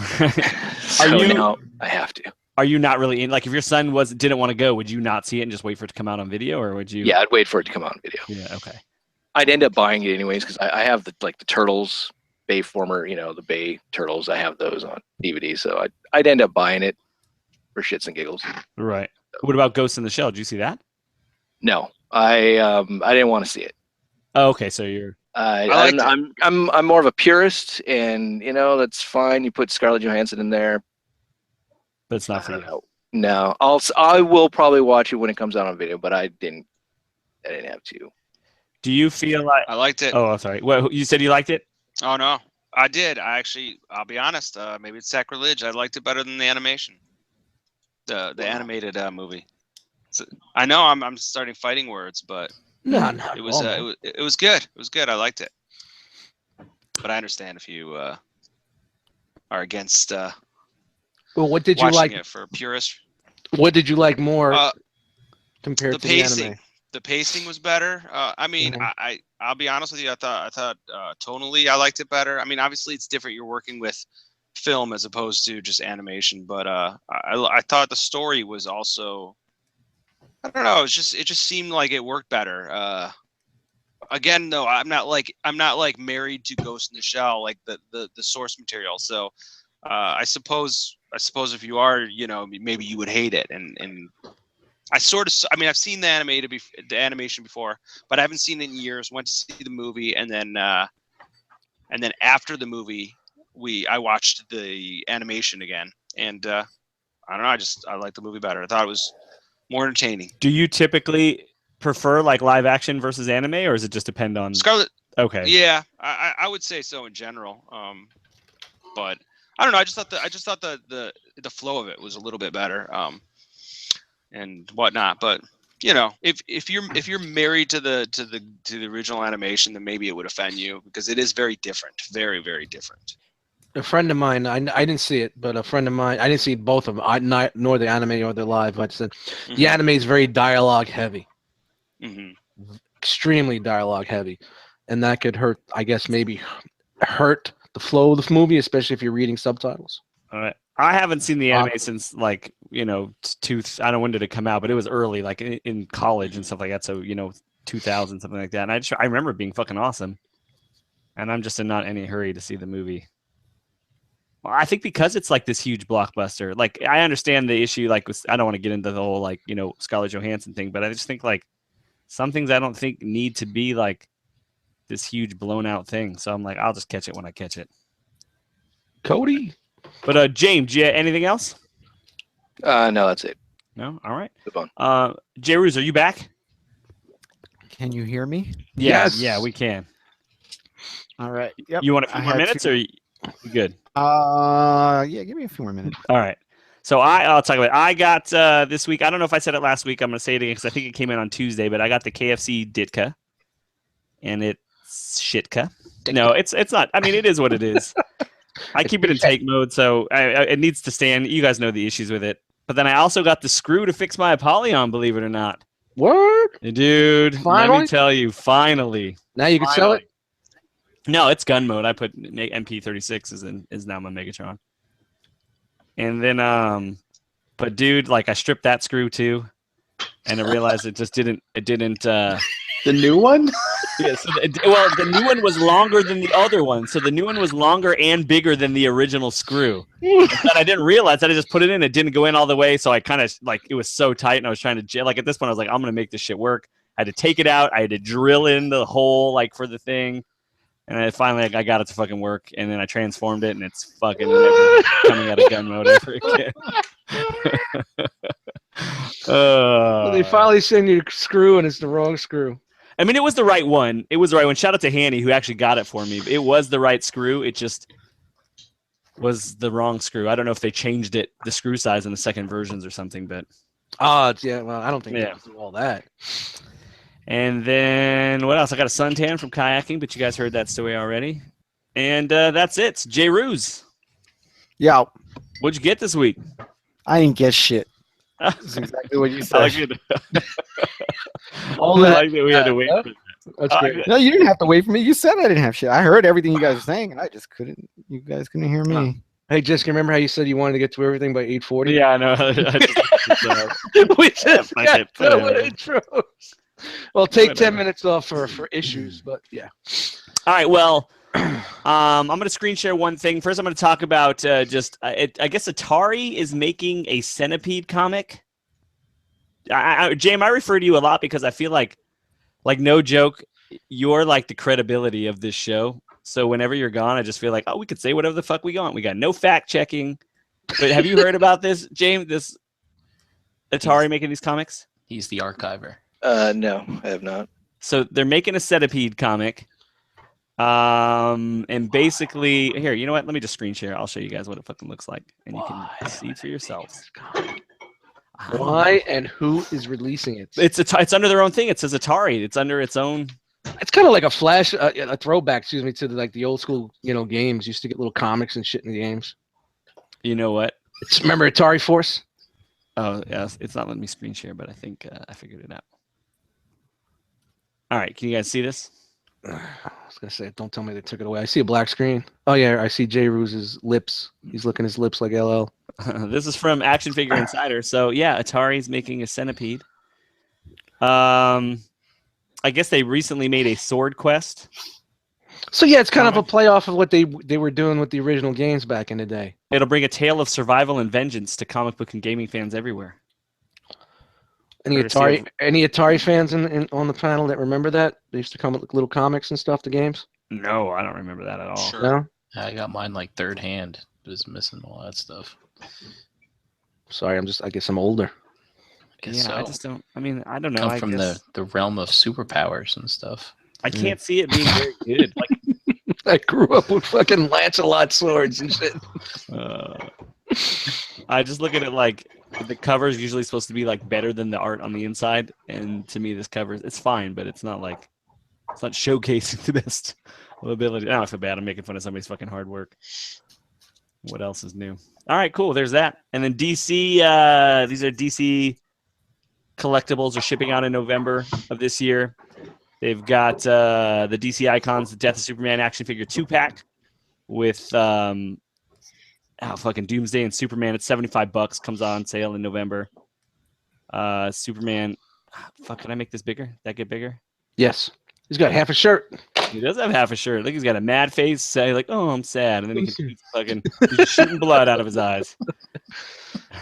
Speaker 3: So now I have to.
Speaker 1: Are you not really in? Like, if your son didn't want to go, would you not see it and just wait for it to come out on video, or would you?
Speaker 3: Yeah, I'd wait for it to come out on video.
Speaker 1: Yeah, okay.
Speaker 3: I'd end up buying it anyways because I have the Turtles, the Bay Turtles. I have those on DVD, so I'd end up buying it for shits and giggles.
Speaker 1: Right. What about Ghost in the Shell? Did you see that?
Speaker 3: No, I didn't want to see it.
Speaker 1: Oh, okay, so you're.
Speaker 3: I'm more of a purist, and that's fine. You put Scarlett Johansson in there,
Speaker 1: but it's not for you.
Speaker 3: No, I will probably watch it when it comes out on video, but I didn't have to.
Speaker 1: Do you feel like
Speaker 6: I liked it?
Speaker 1: Oh, I'm sorry. What you said? You liked it?
Speaker 6: Oh no, I did. I'll be honest. Maybe it's sacrilege. I liked it better than the animation, the animated movie. So, I know I'm starting fighting words, but it was good. It was good. I liked it. But I understand if you are against.
Speaker 4: Well, what did you like
Speaker 6: it for purists?
Speaker 4: What did you like more compared to
Speaker 6: pacing.
Speaker 4: the anime?
Speaker 6: the pacing was better. I mean, I'll be honest with you. I thought tonally I liked it better. I mean, obviously it's different. You're working with film as opposed to just animation, but I thought the story was also, I don't know, it just seemed like it worked better. Again, though, I'm not like married to Ghost in the Shell, like the source material. So I suppose if you are, maybe you would hate it. And I I've seen the animation before, but I haven't seen it in years. Went to see the movie, and then after the movie, I watched the animation again, and I don't know. I liked the movie better. I thought it was more entertaining.
Speaker 1: Do you typically prefer like live action versus anime, or does it just depend on
Speaker 6: Scarlet?
Speaker 1: Okay.
Speaker 6: Yeah, I would say so in general. But I don't know. I just thought the flow of it was a little bit better. And whatnot. But if you're married to the original animation, then maybe it would offend you because it is very different, very, very different.
Speaker 4: A friend of mine, I didn't see it, but a friend of mine, I didn't see both of them, nor the anime or the live. I said the anime is very dialogue heavy, extremely dialogue heavy, and that could hurt. I guess maybe hurt the flow of the movie, especially if you're reading subtitles.
Speaker 1: All right. I haven't seen the anime since like I don't know when did it come out, but it was early, like in college and stuff like that. So 2000 something like that. And I remember it being fucking awesome. And I'm just in not any hurry to see the movie. Well, I think because it's like this huge blockbuster. Like I understand the issue. Like I don't want to get into the whole like Scarlett Johansson thing, but I just think like some things I don't think need to be like this huge blown out thing. So I'm like, I'll just catch it when I catch it.
Speaker 4: Cody.
Speaker 1: But James, anything else?
Speaker 3: No, that's it.
Speaker 1: No? All right.
Speaker 3: Good one.
Speaker 1: J. Ruse, are you back?
Speaker 8: Can you hear me?
Speaker 1: Yes. Yeah, we can.
Speaker 8: All right. Yep.
Speaker 1: You want a few more minutes or you good?
Speaker 8: Yeah, give me a few more minutes.
Speaker 1: All right. So I'll talk about it. I got this week, I don't know if I said it last week. I'm going to say it again because I think it came in on Tuesday, but I got the KFC Ditka. And it's shitka. No, it's not. I mean, it is what it is. I keep it in take mode, so it needs to stand. You guys know the issues with it. But then I also got the screw to fix my Apollyon, believe it or not.
Speaker 4: What?
Speaker 1: Dude,
Speaker 4: finally?
Speaker 1: Let me tell you, finally.
Speaker 4: Now you can sell it?
Speaker 1: No, it's gun mode. I put MP36 is now my Megatron. And then, but dude, like I stripped that screw too, and I realized it didn't.
Speaker 2: The new one?
Speaker 1: Yeah, so the new one was longer than the other one. So the new one was longer and bigger than the original screw. And I didn't realize that. I just put it in. It didn't go in all the way. So I kind of like it was so tight, and I was trying to like at this point I was like, I'm gonna make this shit work. I had to take it out. I had to drill in the hole like for the thing, and I finally I got it to fucking work. And then I transformed it, and it's fucking never coming out of gun mode ever again.
Speaker 4: Well, they finally send you a screw, and it's the wrong screw.
Speaker 1: I mean, it was the right one. It was the right one. Shout out to Hanny, who actually got it for me. It was the right screw. It just was the wrong screw. I don't know if they changed it, the screw size in the second versions or something, but...
Speaker 4: yeah, well, I don't think they do all that.
Speaker 1: And then, what else? I got a suntan from kayaking, but you guys heard that story already. And that's it. J. Ruse.
Speaker 8: Yeah.
Speaker 1: What'd you get this week?
Speaker 8: I didn't get shit. That's exactly what you said.
Speaker 1: I like it.
Speaker 4: All that.
Speaker 1: I like that we had to wait for that.
Speaker 4: That's great.
Speaker 8: No, you didn't have to wait for me. You said I didn't have shit. I heard everything you guys were saying, and I just couldn't. You guys couldn't hear me.
Speaker 4: Hey, Jessica, remember how you said you wanted to get to everything by 8:40?
Speaker 1: Yeah, I know.
Speaker 4: We just got intros. Well, take 10 minutes off for issues, but yeah.
Speaker 1: All right, well, I'm going to screen share one thing. First, I'm going to talk about I guess Atari is making a Centipede comic. Jame, I refer to you a lot because I feel like no joke, you're like the credibility of this show. So whenever you're gone, I just feel like, we could say whatever the fuck we want. We got no fact checking. But have you heard about this, Jame? This Atari making these comics?
Speaker 2: He's the archiver.
Speaker 3: No, I have not.
Speaker 1: So they're making a Centipede comic. And basically, here, you know what? Let me just screen share. I'll show you guys what it fucking looks like, and you can see for yourselves.
Speaker 4: Why and who is releasing it?
Speaker 1: It's under their own thing. It says Atari. It's under its own.
Speaker 4: It's kind of like a throwback, excuse me, to the old school, games. Used to get little comics and shit in the games.
Speaker 1: You know what?
Speaker 4: Remember Atari Force?
Speaker 1: Oh yes, it's not letting me screen share, but I think I figured it out. All right, can you guys see this?
Speaker 4: I was gonna say, don't tell me they took it away. I see a black screen. Oh yeah, I see J. Ruse's lips. He's licking his lips like LL.
Speaker 1: This is from Action Figure Insider. So yeah, Atari's making a Centipede. I guess they recently made a Sword Quest.
Speaker 4: So yeah, it's kind of a playoff of what they were doing with the original games back in the day.
Speaker 1: It'll bring a tale of survival and vengeance to comic book and gaming fans everywhere.
Speaker 4: Any Atari fans on the panel that remember that? They used to come with little comics and stuff to games.
Speaker 1: No, I don't remember that at all.
Speaker 6: Sure.
Speaker 4: No?
Speaker 2: I got mine like third hand. It was missing all that stuff.
Speaker 4: Sorry, I guess I'm older.
Speaker 2: I guess
Speaker 1: Yeah,
Speaker 2: so.
Speaker 1: I just don't. I mean, I don't know.
Speaker 2: Come
Speaker 1: I
Speaker 2: from
Speaker 1: guess,
Speaker 2: the realm of superpowers and stuff.
Speaker 1: I can't see it being very good. Like,
Speaker 4: I grew up with fucking Lancelot swords and shit.
Speaker 1: I just look at it like the cover is usually supposed to be like better than the art on the inside, and to me, this cover it's fine, but it's not showcasing the best ability. I feel bad. I'm making fun of somebody's fucking hard work. What else is new? All right, cool. There's that, and then DC. These are DC collectibles are shipping out in November of this year. They've got the DC Icons, the Death of Superman action figure 2-pack with fucking Doomsday and Superman. It's $75. Comes on sale in November. Superman. Fuck, can I make this bigger? That get bigger?
Speaker 4: Yes. He's got half a shirt.
Speaker 1: He does have half a shirt. I think he's got a mad face. Say like, oh, I'm sad, and then he's just shooting blood out of his eyes.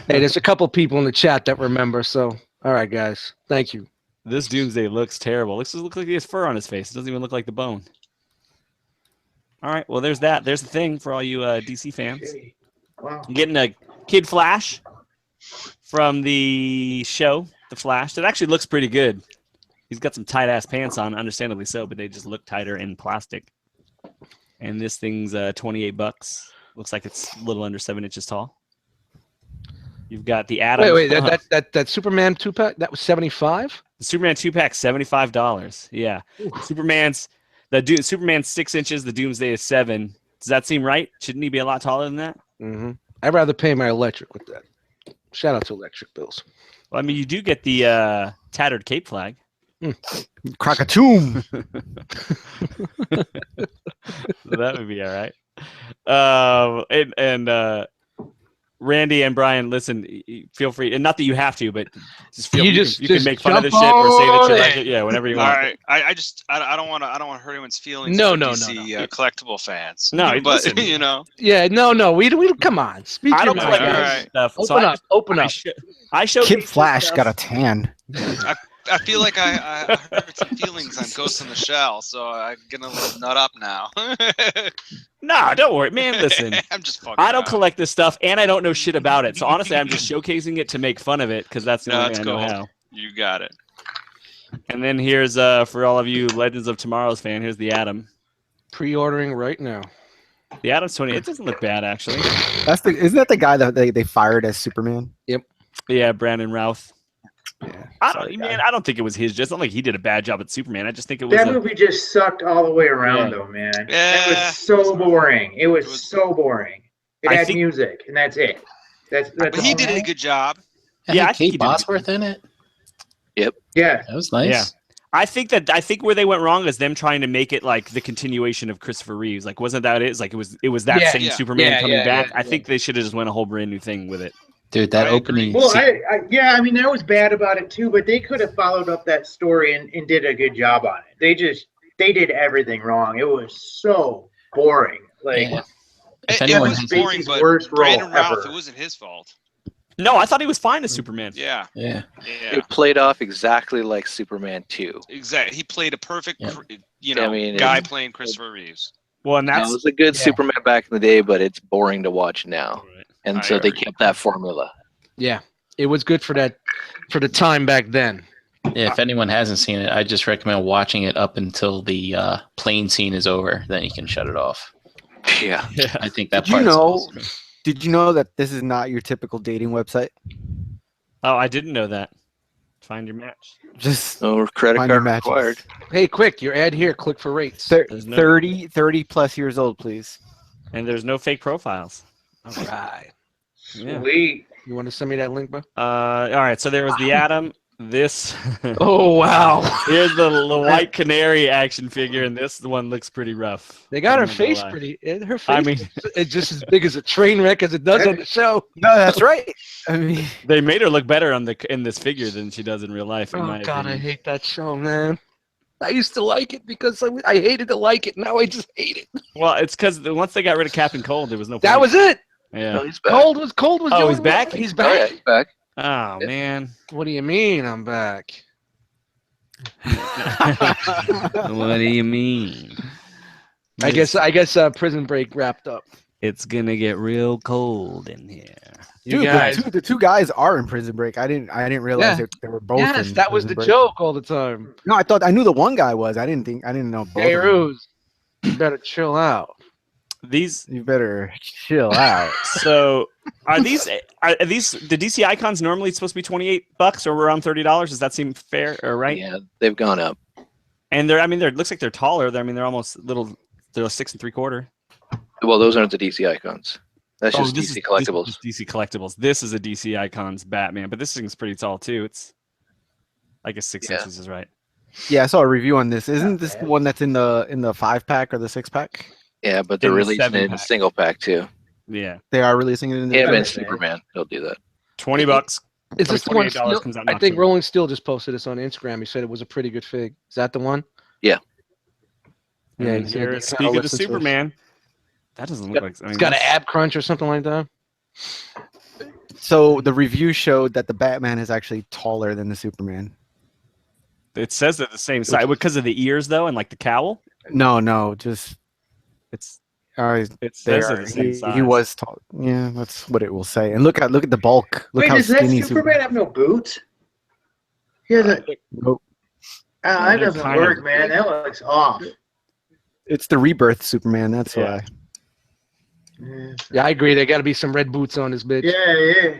Speaker 4: Hey, there's a couple people in the chat that remember. So, all right, guys, thank you.
Speaker 1: This Doomsday looks terrible. Looks like he has fur on his face. It doesn't even look like the bone. All right, well, there's that. There's the thing for all you DC fans.
Speaker 7: Wow.
Speaker 1: I'm getting a Kid Flash from the show, The Flash. That actually looks pretty good. He's got some tight-ass pants on, understandably so, but they just look tighter in plastic. And this thing's $28. Looks like it's a little under 7 inches tall. You've got the Atom.
Speaker 4: Wait, that Superman 2-pack, that was $75?
Speaker 1: The Superman 2-pack, $75. Yeah. Superman's 6 inches, the Doomsday is 7. Does that seem right? Shouldn't he be a lot taller than that?
Speaker 4: Mm-hmm. I'd rather pay my electric with that. Shout out to electric bills.
Speaker 1: Well, I mean, you do get the tattered cape flag.
Speaker 8: Krakatoom.
Speaker 1: So that would be all right. And Randy and Brian, listen, feel free, and not that you have to, but just feel you can make fun of this shit or say that you like it. Yeah, whenever you want.
Speaker 6: All right, I don't want to hurt anyone's feelings.
Speaker 4: No,
Speaker 6: DC collectible fans.
Speaker 1: No,
Speaker 6: but
Speaker 1: listen.
Speaker 6: you know.
Speaker 4: Yeah, no. We come on. Speak.
Speaker 1: I don't
Speaker 4: your
Speaker 1: like
Speaker 4: mind.
Speaker 1: that stuff.
Speaker 4: Open up.
Speaker 1: I show
Speaker 8: Kid Flash got a tan.
Speaker 6: I feel like I hurt some feelings on Ghost in the Shell, so I'm gonna nut up now.
Speaker 1: No, don't worry, man. Listen,
Speaker 6: I'm just fucking.
Speaker 1: I don't collect this stuff, and I don't know shit about it. So honestly, I'm just showcasing it to make fun of it because that's the only thing I know how.
Speaker 6: You got it.
Speaker 1: And then here's for all of you Legends of Tomorrow's fan. Here's the Atom.
Speaker 4: Pre-ordering right now.
Speaker 1: The Atom's 20. It doesn't look bad actually.
Speaker 8: Isn't that the guy that they fired as Superman?
Speaker 4: Yep.
Speaker 1: Yeah, Brandon Routh.
Speaker 8: Yeah.
Speaker 1: I don't think it was his. Just not like he did a bad job at Superman. I just think it was.
Speaker 7: That movie just sucked all the way around, though, man.
Speaker 6: Yeah.
Speaker 7: It was so boring. It was so boring. It had music, and that's it. That's
Speaker 6: But he did a good job.
Speaker 1: Yeah,
Speaker 2: I think Kate Bosworth in it.
Speaker 7: Yeah.
Speaker 2: That was nice.
Speaker 1: Yeah. I think where they went wrong is them trying to make it like the continuation of Christopher Reeves. Like, wasn't that it? It's like it was that same Superman coming back. I think they should have just went a whole brand new thing with it.
Speaker 2: Dude, that opening.
Speaker 7: Well, I mean, that was bad about it too, but they could have followed up that story and did a good job on it. They did everything wrong. It was so boring. Like,
Speaker 6: it was boring, but Brandon Routh, it wasn't his fault.
Speaker 1: No, I thought he was fine as Superman.
Speaker 2: Yeah.
Speaker 3: It played off exactly like Superman 2.
Speaker 6: Exactly. He played a perfect,
Speaker 3: guy
Speaker 6: playing Christopher Reeves.
Speaker 1: Well, and
Speaker 3: it was a good Superman back in the day, but it's boring to watch now.
Speaker 1: Right.
Speaker 3: And so they kept that formula.
Speaker 4: Yeah, it was good for the time back then.
Speaker 2: Yeah, if anyone hasn't seen it, I just recommend watching it up until the plane scene is over. Then you can shut it off.
Speaker 3: Yeah.
Speaker 2: I think that.
Speaker 8: Did you know that this is not your typical dating website?
Speaker 1: Oh, I didn't know that. Find your match.
Speaker 8: Just
Speaker 3: no credit card required.
Speaker 4: Hey, quick! Your ad here. Click for rates.
Speaker 8: 30 plus years old, please.
Speaker 1: And there's no fake profiles.
Speaker 4: All right.
Speaker 1: Yeah.
Speaker 7: Sweet.
Speaker 4: You want to send me that link, bro?
Speaker 1: All right. So there was the Atom. This.
Speaker 4: Oh wow!
Speaker 1: Here's the white canary action figure, and this one looks pretty rough.
Speaker 4: They got
Speaker 1: I'm
Speaker 4: her
Speaker 1: not gonna
Speaker 4: face
Speaker 1: lie.
Speaker 4: pretty. Her face
Speaker 1: I mean,
Speaker 4: is just as big as a train wreck as it does on the show.
Speaker 8: No, that's right. I mean,
Speaker 1: they made her look better in this figure than she does in real life. In
Speaker 4: Oh
Speaker 1: my
Speaker 4: God, I
Speaker 1: opinion.
Speaker 4: hate that show, man. I used to like it because I hated to like it. Now I just hate it.
Speaker 1: Well, it's because once they got rid of Captain Cold, there was no.
Speaker 4: That
Speaker 1: point.
Speaker 4: was it.
Speaker 1: Yeah.
Speaker 3: No, he's back.
Speaker 4: Cold was
Speaker 1: Oh, he's
Speaker 4: doing
Speaker 1: back?
Speaker 4: well. He's
Speaker 3: Oh, yeah,
Speaker 4: back.
Speaker 3: he's back.
Speaker 1: Oh man.
Speaker 4: What do you mean I'm back?
Speaker 1: What do you mean?
Speaker 4: I guess Prison Break wrapped up.
Speaker 1: It's gonna get real cold in here.
Speaker 4: You
Speaker 8: dude,
Speaker 4: guys.
Speaker 8: the two guys are in Prison Break. I didn't realize
Speaker 4: Yeah.
Speaker 8: they were both.
Speaker 4: Yes,
Speaker 8: in
Speaker 4: that was
Speaker 8: Prison
Speaker 4: the
Speaker 8: Break.
Speaker 4: joke all the time.
Speaker 8: No, I knew the one guy was. I didn't know both.
Speaker 4: Hey,
Speaker 8: of them.
Speaker 4: Ruse, you better chill out.
Speaker 1: These.
Speaker 8: You better chill out.
Speaker 1: So are these the DC icons normally supposed to be $28 or around $30? Does that seem fair or right?
Speaker 3: Yeah, they've gone up.
Speaker 1: And they're looks like they're taller. They're almost little. They're 6 3/4.
Speaker 3: Well, those aren't the DC icons. That's just
Speaker 1: this
Speaker 3: DC
Speaker 1: is-
Speaker 3: collectibles.
Speaker 1: This is DC collectibles. This is a DC icons Batman, but this thing's pretty tall too. It's I guess 6
Speaker 3: Yeah.
Speaker 1: inches is right.
Speaker 8: Yeah, I saw a review on this. Isn't this the one that's in the 5-pack or the 6-pack?
Speaker 3: Yeah, but they're
Speaker 1: In the
Speaker 3: releasing it in a
Speaker 1: 7-pack.
Speaker 3: single pack too.
Speaker 1: Yeah,
Speaker 8: They are releasing it in the
Speaker 3: Him and
Speaker 8: pack?
Speaker 3: Superman, they'll do that.
Speaker 1: $20.
Speaker 4: Is this the one?
Speaker 1: $28
Speaker 4: Steel-
Speaker 1: comes out
Speaker 4: I
Speaker 1: in
Speaker 4: think
Speaker 1: October.
Speaker 4: Rolling Steel just posted this on Instagram. He said it was a pretty good fig. Is that the one?
Speaker 3: Yeah.
Speaker 4: Yeah.
Speaker 1: And
Speaker 4: he said
Speaker 1: here,
Speaker 4: they
Speaker 1: speaking
Speaker 4: kinda
Speaker 1: of
Speaker 4: listened to us.
Speaker 1: Superman, that doesn't look like. I mean,
Speaker 4: It's got an
Speaker 1: that's-
Speaker 4: ab crunch or something like that.
Speaker 8: So the review showed that the Batman is actually taller than the Superman.
Speaker 1: It says they're the same size because of the ears though, and like the cowl.
Speaker 8: No, just
Speaker 1: It's
Speaker 8: it
Speaker 1: it
Speaker 8: they
Speaker 1: says they're
Speaker 8: are,
Speaker 1: the same size.
Speaker 8: he was tall. Yeah, that's what it will say. And look at the bulk. Look
Speaker 7: Wait,
Speaker 8: how
Speaker 7: does that
Speaker 8: skinny
Speaker 7: Superman have no boots? He has a.
Speaker 8: Nope.
Speaker 7: That
Speaker 1: they're
Speaker 7: doesn't
Speaker 1: kind
Speaker 7: work,
Speaker 1: of-
Speaker 7: man. That looks off.
Speaker 8: It's the rebirth Superman. That's
Speaker 1: Yeah.
Speaker 8: why.
Speaker 4: Yeah, I agree. There got to be some red boots on this bitch.
Speaker 7: Yeah.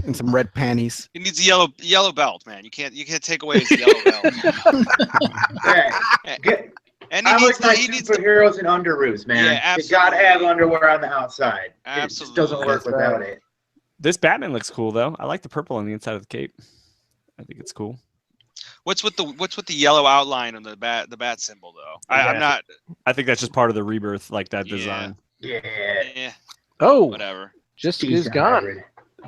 Speaker 8: And some red panties.
Speaker 6: He needs a yellow belt, man. You can't take away his yellow belt.
Speaker 7: Yeah. Get-
Speaker 6: And
Speaker 7: I
Speaker 6: he
Speaker 7: like my
Speaker 6: needs to
Speaker 7: superheroes in underoos, man.
Speaker 6: Yeah,
Speaker 7: You gotta
Speaker 6: absolutely.
Speaker 7: have underwear on the outside. It just
Speaker 6: Absolutely.
Speaker 7: doesn't work
Speaker 8: That's
Speaker 7: without
Speaker 8: right.
Speaker 7: it.
Speaker 1: This Batman looks cool though. I like the purple on the inside of the cape. I think it's cool.
Speaker 6: What's with the yellow outline on the bat symbol though? I'm
Speaker 1: Yeah.
Speaker 6: not.
Speaker 1: I think that's just part of the rebirth, like that
Speaker 6: Yeah.
Speaker 1: design.
Speaker 7: Yeah.
Speaker 6: Eh,
Speaker 4: Oh,
Speaker 6: whatever.
Speaker 4: just
Speaker 7: He's
Speaker 4: is gone.
Speaker 7: hybrid.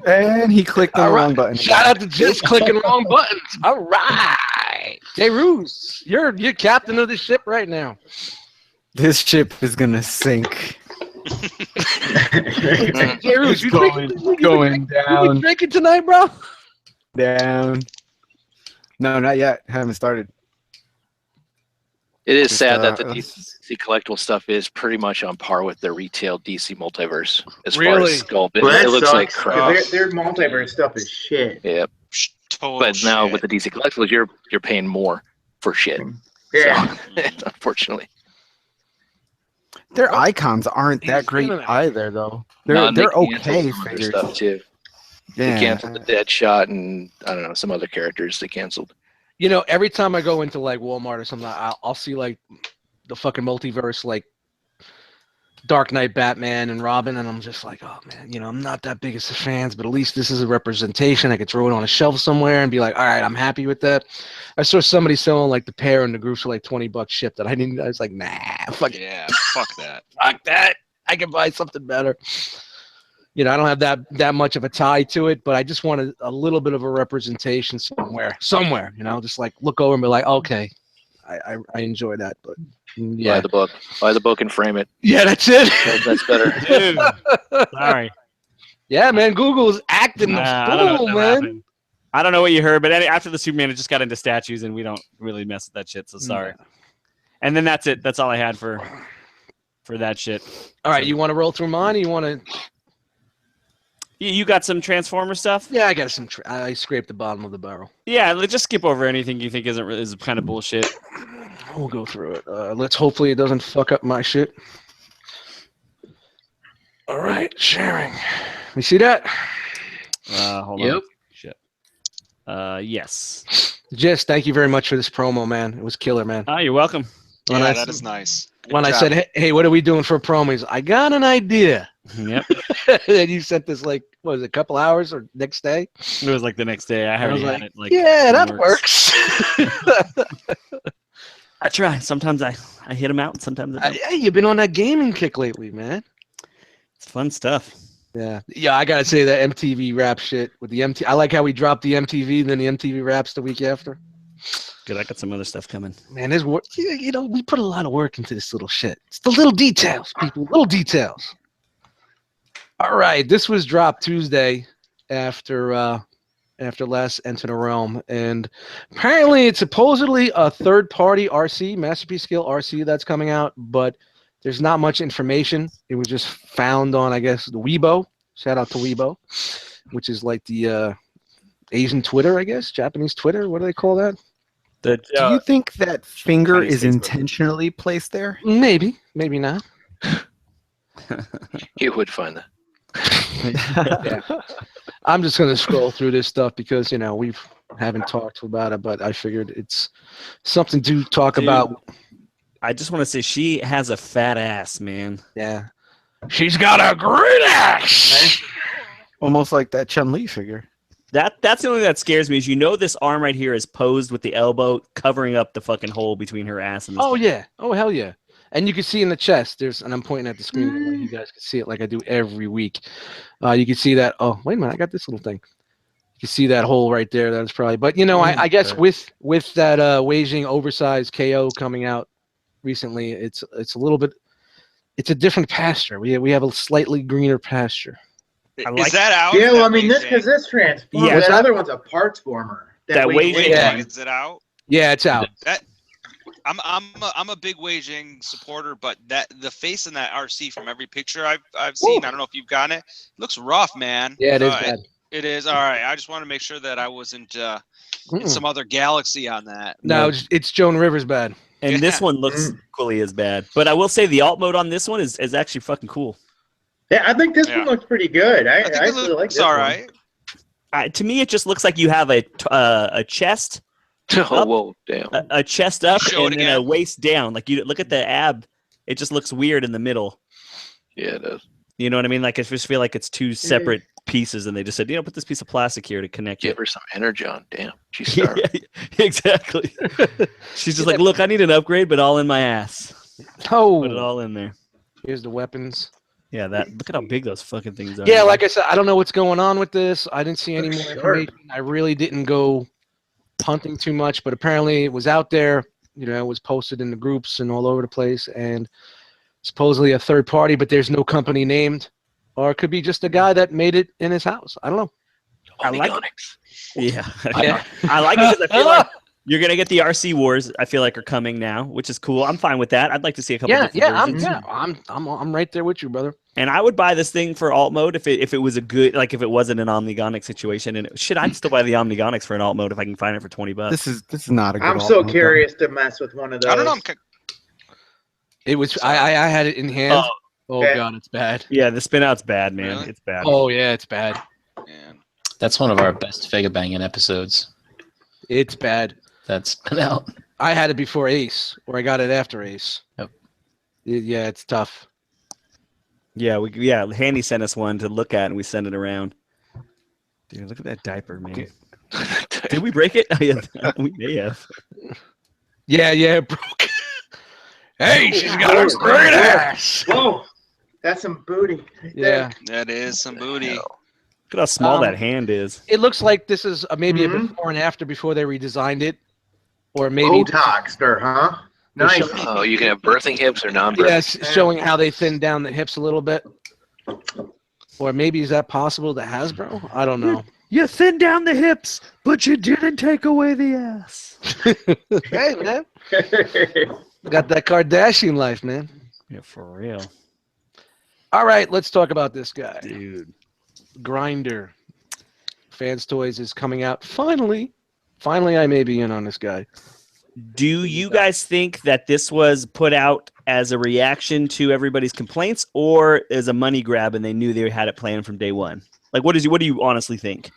Speaker 8: And he clicked on the
Speaker 4: All right.
Speaker 8: wrong button.
Speaker 4: Shout out to just clicking wrong buttons. All right. Jay Ruse, you're captain of the ship right now.
Speaker 8: This ship is gonna sink.
Speaker 4: Jay Ruse, you
Speaker 8: Going
Speaker 4: You
Speaker 8: down,
Speaker 4: been drinking tonight, bro?
Speaker 8: down. No, not yet. Haven't started.
Speaker 3: It is
Speaker 8: Just,
Speaker 3: sad that the
Speaker 8: let's-
Speaker 3: DC collectible stuff is pretty much on par with the retail DC multiverse as far
Speaker 4: Really?
Speaker 3: as sculpt. It,
Speaker 7: Well, that
Speaker 3: it looks like
Speaker 7: sucks,
Speaker 3: crap.
Speaker 7: 'cause their multiverse stuff is shit.
Speaker 3: Yeah,
Speaker 6: Total
Speaker 3: but now
Speaker 6: shit.
Speaker 3: with the DC collectibles, you're paying more for shit.
Speaker 7: Yeah.
Speaker 3: So, unfortunately,
Speaker 8: Their icons aren't that
Speaker 4: He's
Speaker 8: great
Speaker 4: doing it.
Speaker 8: either, though.
Speaker 3: No, and they
Speaker 8: They're
Speaker 3: canceled
Speaker 8: okay
Speaker 3: some other
Speaker 8: figures.
Speaker 3: stuff too. They
Speaker 8: Yeah.
Speaker 3: canceled the Deadshot and I don't know some other characters they canceled.
Speaker 4: You know, every time I go into like Walmart or something, I'll see like the fucking multiverse, like Dark Knight, Batman, and Robin, and I'm just like, oh man, I'm not that big as a fans, but at least this is a representation. I could throw it on a shelf somewhere and be like, all right, I'm happy with that. I saw somebody selling like the pair and the groups for like $20 shipped, and I was like, nah, fuck it.
Speaker 6: Yeah, fuck that.
Speaker 4: Fuck that. I can buy something better. I don't have that much of a tie to it, but I just want a little bit of a representation somewhere, just like look over and be like, okay, I enjoy that, but yeah,
Speaker 3: Buy the book and frame it.
Speaker 4: yeah, that's it.
Speaker 3: That's better.
Speaker 1: Dude, sorry.
Speaker 4: Yeah, man, Google's acting the
Speaker 1: I don't know
Speaker 4: fool,
Speaker 1: what
Speaker 4: man.
Speaker 1: happened. I don't know what you heard, but after the Superman, it just got into statues, and we don't really mess with that shit. So sorry. And then that's it. That's all I had for that shit.
Speaker 4: All right, you want to roll through mine? Or you want to?
Speaker 1: You got some Transformer stuff?
Speaker 4: Yeah, I got some. I scraped the bottom of the barrel.
Speaker 1: Yeah, let's just skip over anything you think is kind of bullshit.
Speaker 4: We'll go through it. Let's hopefully it doesn't fuck up my shit. All right, sharing. You see that?
Speaker 1: Hold
Speaker 3: Yep.
Speaker 1: on. Shit. Yes.
Speaker 4: Jess, thank you very much for this promo, man. It was killer, man.
Speaker 1: You're welcome.
Speaker 6: Yeah, that is nice. Good
Speaker 4: When I
Speaker 6: job.
Speaker 4: said, hey, what are we doing for promos? I got an idea.
Speaker 1: Yep.
Speaker 4: And you sent this like, what was it, a couple hours or next day?
Speaker 1: It was like the next day. I already had it. Like,
Speaker 4: yeah,
Speaker 1: in
Speaker 4: that
Speaker 1: works.
Speaker 4: works.
Speaker 1: I try. Sometimes I hit them out, and sometimes I don't.
Speaker 4: Hey, you've been on that gaming kick lately, man.
Speaker 1: It's fun stuff.
Speaker 4: Yeah, I gotta say that MTV rap shit with the MTV. I like how we dropped the MTV, then the MTV raps the week after.
Speaker 1: Good. I got some other stuff coming.
Speaker 4: Man, there's work. You know, we put a lot of work into this little shit. It's the little details, people. Little details. All right, this was dropped Tuesday after last Enter the Realm, and apparently it's supposedly a third-party R.O.C. Masterpiece Scale R.O.C. that's coming out, but there's not much information. It was just found on, I guess, the Weibo. Shout out to Weibo, which is like the Asian Twitter, I guess, Japanese Twitter. What do they call that?
Speaker 8: Do you think that finger is intentionally placed there?
Speaker 4: Maybe, maybe not.
Speaker 3: You would find that.
Speaker 4: Yeah. I'm just gonna scroll through this stuff because we haven't talked about it, but I figured it's something to talk about.
Speaker 1: I just want to say she has a fat ass, man.
Speaker 4: Yeah, she's got a great ass.
Speaker 8: Almost like that Chun-Li figure.
Speaker 1: That's the only thing that scares me is this arm right here is posed with the elbow covering up the fucking hole between her ass and.
Speaker 4: Oh yeah, oh hell yeah. And you can see in the chest, and I'm pointing at the screen, you guys can see it like I do every week. You can see that, oh, wait a minute, I got this little thing. You can see that hole right there, that's probably, but I guess with that Weijing oversized KO coming out recently, it's a little bit, it's a different pasture. We have a slightly greener pasture.
Speaker 6: Is that out?
Speaker 7: Yeah, well, I mean, because this transformer,
Speaker 1: Yeah,
Speaker 7: that other one's a parts former.
Speaker 1: That Weijing
Speaker 6: Is it out?
Speaker 4: Yeah, it's out.
Speaker 6: I'm a big Weijing supporter, but the face in that R.O.C. from every picture I've seen, I don't know if you've gotten it. Looks rough, man.
Speaker 4: Yeah, it is bad.
Speaker 6: It is. All right. I just want to make sure that I wasn't in some other galaxy on that.
Speaker 4: No, it's Joan Rivers bad.
Speaker 1: And this one looks equally as bad. But I will say the alt mode on this one is actually fucking cool.
Speaker 7: Yeah, I think this one looks pretty good. I think it looks
Speaker 6: all right.
Speaker 1: To me, it just looks like you have a chest.
Speaker 3: Oh, whoa, damn.
Speaker 1: A chest up
Speaker 6: Show
Speaker 1: and
Speaker 6: it
Speaker 1: then
Speaker 6: again.
Speaker 1: a waist down. Like you look at the ab, it just looks weird in the middle.
Speaker 3: Yeah, it does.
Speaker 1: You know what I mean? Like I just feel like it's two separate pieces, and they just said, put this piece of plastic here to connect
Speaker 3: Give
Speaker 1: it.
Speaker 3: her some energon. Damn, she's starving.
Speaker 1: Yeah, exactly. She's just like, look, I need an upgrade, but all in my ass.
Speaker 4: Oh,
Speaker 1: Put it all in there.
Speaker 4: here's the weapons.
Speaker 1: Yeah, look at how big those fucking things are.
Speaker 4: Yeah, like I said, I don't know what's going on with this. I didn't see any more information. I really didn't go hunting too much, but apparently it was out there. It was posted in the groups and all over the place, and supposedly a third party, but there's no company named, or it could be just a guy that made it in his house. I don't know.
Speaker 1: I like it. Yeah, I like it because I feel like you're gonna get the R.O.C. wars. I feel like are coming now, which is cool. I'm fine with that. I'd like to see a couple. Versions.
Speaker 4: I'm right there with you, brother.
Speaker 1: And I would buy this thing for alt mode if it was a good, like if it wasn't an Omnigonic situation. And I'd still buy the Omnigonics for an alt mode if I can find it for $20.
Speaker 8: This is not a good
Speaker 7: I'm so curious to mess with one of those.
Speaker 6: I don't know.
Speaker 4: It was. I had it in hand. Oh
Speaker 7: okay.
Speaker 4: God, it's bad.
Speaker 1: Yeah, the spin out's bad, man.
Speaker 6: Really?
Speaker 1: It's bad.
Speaker 4: Oh yeah, it's bad.
Speaker 6: Man.
Speaker 2: That's one of our best Fega banging episodes.
Speaker 4: It's bad.
Speaker 2: That's been out.
Speaker 4: I had it before Ace, or I got it after Ace.
Speaker 2: Yep.
Speaker 4: Yeah, it's tough.
Speaker 1: Yeah, Handy sent us one to look at, and we sent it around. Dude, look at that diaper, man. Did we break it? Oh, yeah, we may have.
Speaker 4: Yeah, it broke. Hey, she's got a great ass.
Speaker 7: Whoa, that's some booty. Right
Speaker 4: Yeah,
Speaker 6: That is some booty.
Speaker 1: Look at how small that hand is.
Speaker 4: it looks like this is maybe a before and after before they redesigned it, or maybe
Speaker 7: Botoxed her, huh? Nice.
Speaker 3: Oh, you can have birthing hips or non-birthing.
Speaker 4: yes, showing how they thinned down the hips a little bit. Or maybe is that possible to Hasbro? I don't know.
Speaker 1: You thinned down the hips, but you didn't take away the ass.
Speaker 4: Hey man, got that Kardashian life, man.
Speaker 1: Yeah, for real.
Speaker 4: All right, let's talk about this guy.
Speaker 1: Dude.
Speaker 4: Grinder. Fans Toys is coming out. Finally, I may be in on this guy.
Speaker 1: Do you guys think that this was put out as a reaction to everybody's complaints, or as a money grab and they knew they had it planned from day one? Like, what do you honestly think?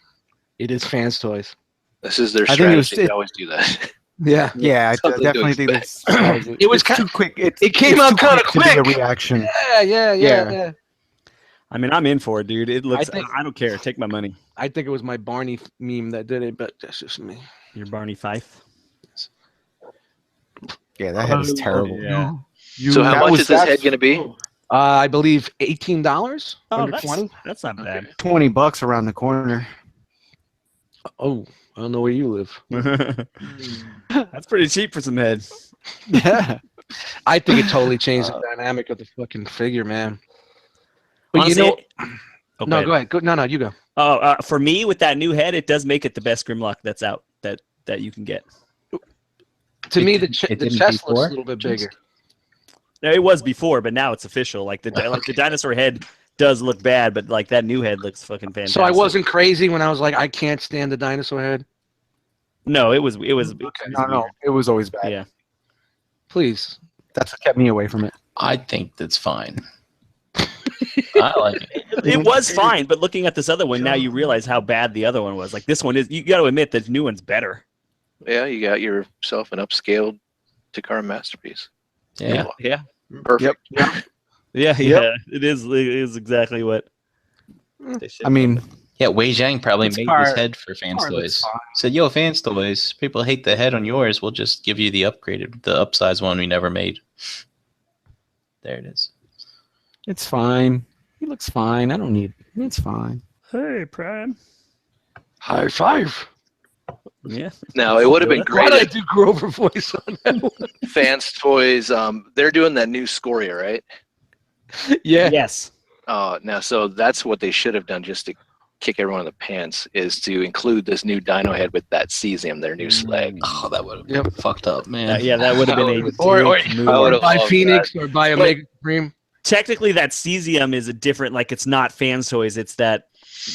Speaker 4: It is Fans Toys.
Speaker 3: This is their
Speaker 8: I think
Speaker 3: strategy. They always do that.
Speaker 4: Yeah.
Speaker 8: Yeah, I
Speaker 3: Something to
Speaker 8: definitely think
Speaker 3: expect.
Speaker 8: that's.
Speaker 4: It was
Speaker 8: it's too quick.
Speaker 4: it came out kind of
Speaker 8: to be a
Speaker 4: quick.
Speaker 8: reaction.
Speaker 4: Yeah.
Speaker 1: I mean, I'm in for it, dude. It looks.
Speaker 4: think-
Speaker 1: I don't care. Take my money.
Speaker 4: I think it was my Barney meme that did it, but that's just me.
Speaker 1: Your Barney Fife.
Speaker 8: Yeah, that head is terrible.
Speaker 1: Yeah.
Speaker 3: So how
Speaker 8: that
Speaker 3: much
Speaker 8: was-
Speaker 3: is this head
Speaker 8: that's-
Speaker 3: going to be?
Speaker 4: I believe $18.
Speaker 1: Oh,
Speaker 4: Under
Speaker 1: that's
Speaker 4: 20.
Speaker 1: That's not bad.
Speaker 8: $20 around the corner.
Speaker 4: Oh, I don't know where you live.
Speaker 1: That's pretty cheap for some heads.
Speaker 8: Yeah.
Speaker 4: I think it totally changed the dynamic of the fucking figure, man. But
Speaker 1: Honestly,
Speaker 4: you know,
Speaker 1: oh,
Speaker 4: no, go ahead. No, you go.
Speaker 1: Oh, for me, with that new head, it does make it the best Grimlock that's out that you can get.
Speaker 4: To
Speaker 2: It
Speaker 4: me, the
Speaker 2: didn't
Speaker 4: chest
Speaker 2: before?
Speaker 4: looks a little bit bigger.
Speaker 1: No, it was before, but now it's official. Like the dinosaur head does look bad, but like that new head looks fucking fantastic.
Speaker 4: So I wasn't crazy when I was like, I can't stand the dinosaur head.
Speaker 1: No, it was. Okay.
Speaker 8: No, it was always bad.
Speaker 1: Yeah.
Speaker 4: Please.
Speaker 8: That's what kept me away from it.
Speaker 2: I think that's fine. I like it.
Speaker 1: It was fine, but looking at this other one now, you realize how bad the other one was. Like this one is. You got to admit that the new one's better.
Speaker 3: Yeah, you got yourself an upscaled Takara masterpiece.
Speaker 2: Yeah.
Speaker 1: Yeah.
Speaker 3: Perfect.
Speaker 1: Yeah. It is exactly what. They should
Speaker 8: I mean,
Speaker 2: Yeah, Wei Zhang probably
Speaker 8: It's
Speaker 2: made
Speaker 8: part-
Speaker 2: this head for Fans
Speaker 8: part of it's
Speaker 2: Toys.
Speaker 8: fine.
Speaker 2: Said, yo, Fans Toys, people hate the head on yours. We'll just give you the upsized one we never made. There it is.
Speaker 8: it's fine. He looks fine. I don't need. It's fine.
Speaker 1: Hey, Prime.
Speaker 4: High five.
Speaker 1: Yeah.
Speaker 3: Now it would have been
Speaker 4: Why
Speaker 3: great
Speaker 4: did I
Speaker 3: if
Speaker 4: do Grover voice on that one?
Speaker 3: Fans Toys. They're doing that new Scoria, right?
Speaker 4: Yeah.
Speaker 1: Yes.
Speaker 3: Now, so that's what they should have done just to kick everyone in the pants is to include this new dino head with that cesium, their new slag.
Speaker 2: Oh, that would have been fucked up, man.
Speaker 1: Yeah, that would have been a
Speaker 4: Or
Speaker 1: dick move.
Speaker 3: I would've
Speaker 4: by
Speaker 3: loved
Speaker 4: Phoenix or by Omega Supreme.
Speaker 1: Technically, that cesium is a different. Like, it's not Fans Toys. It's that.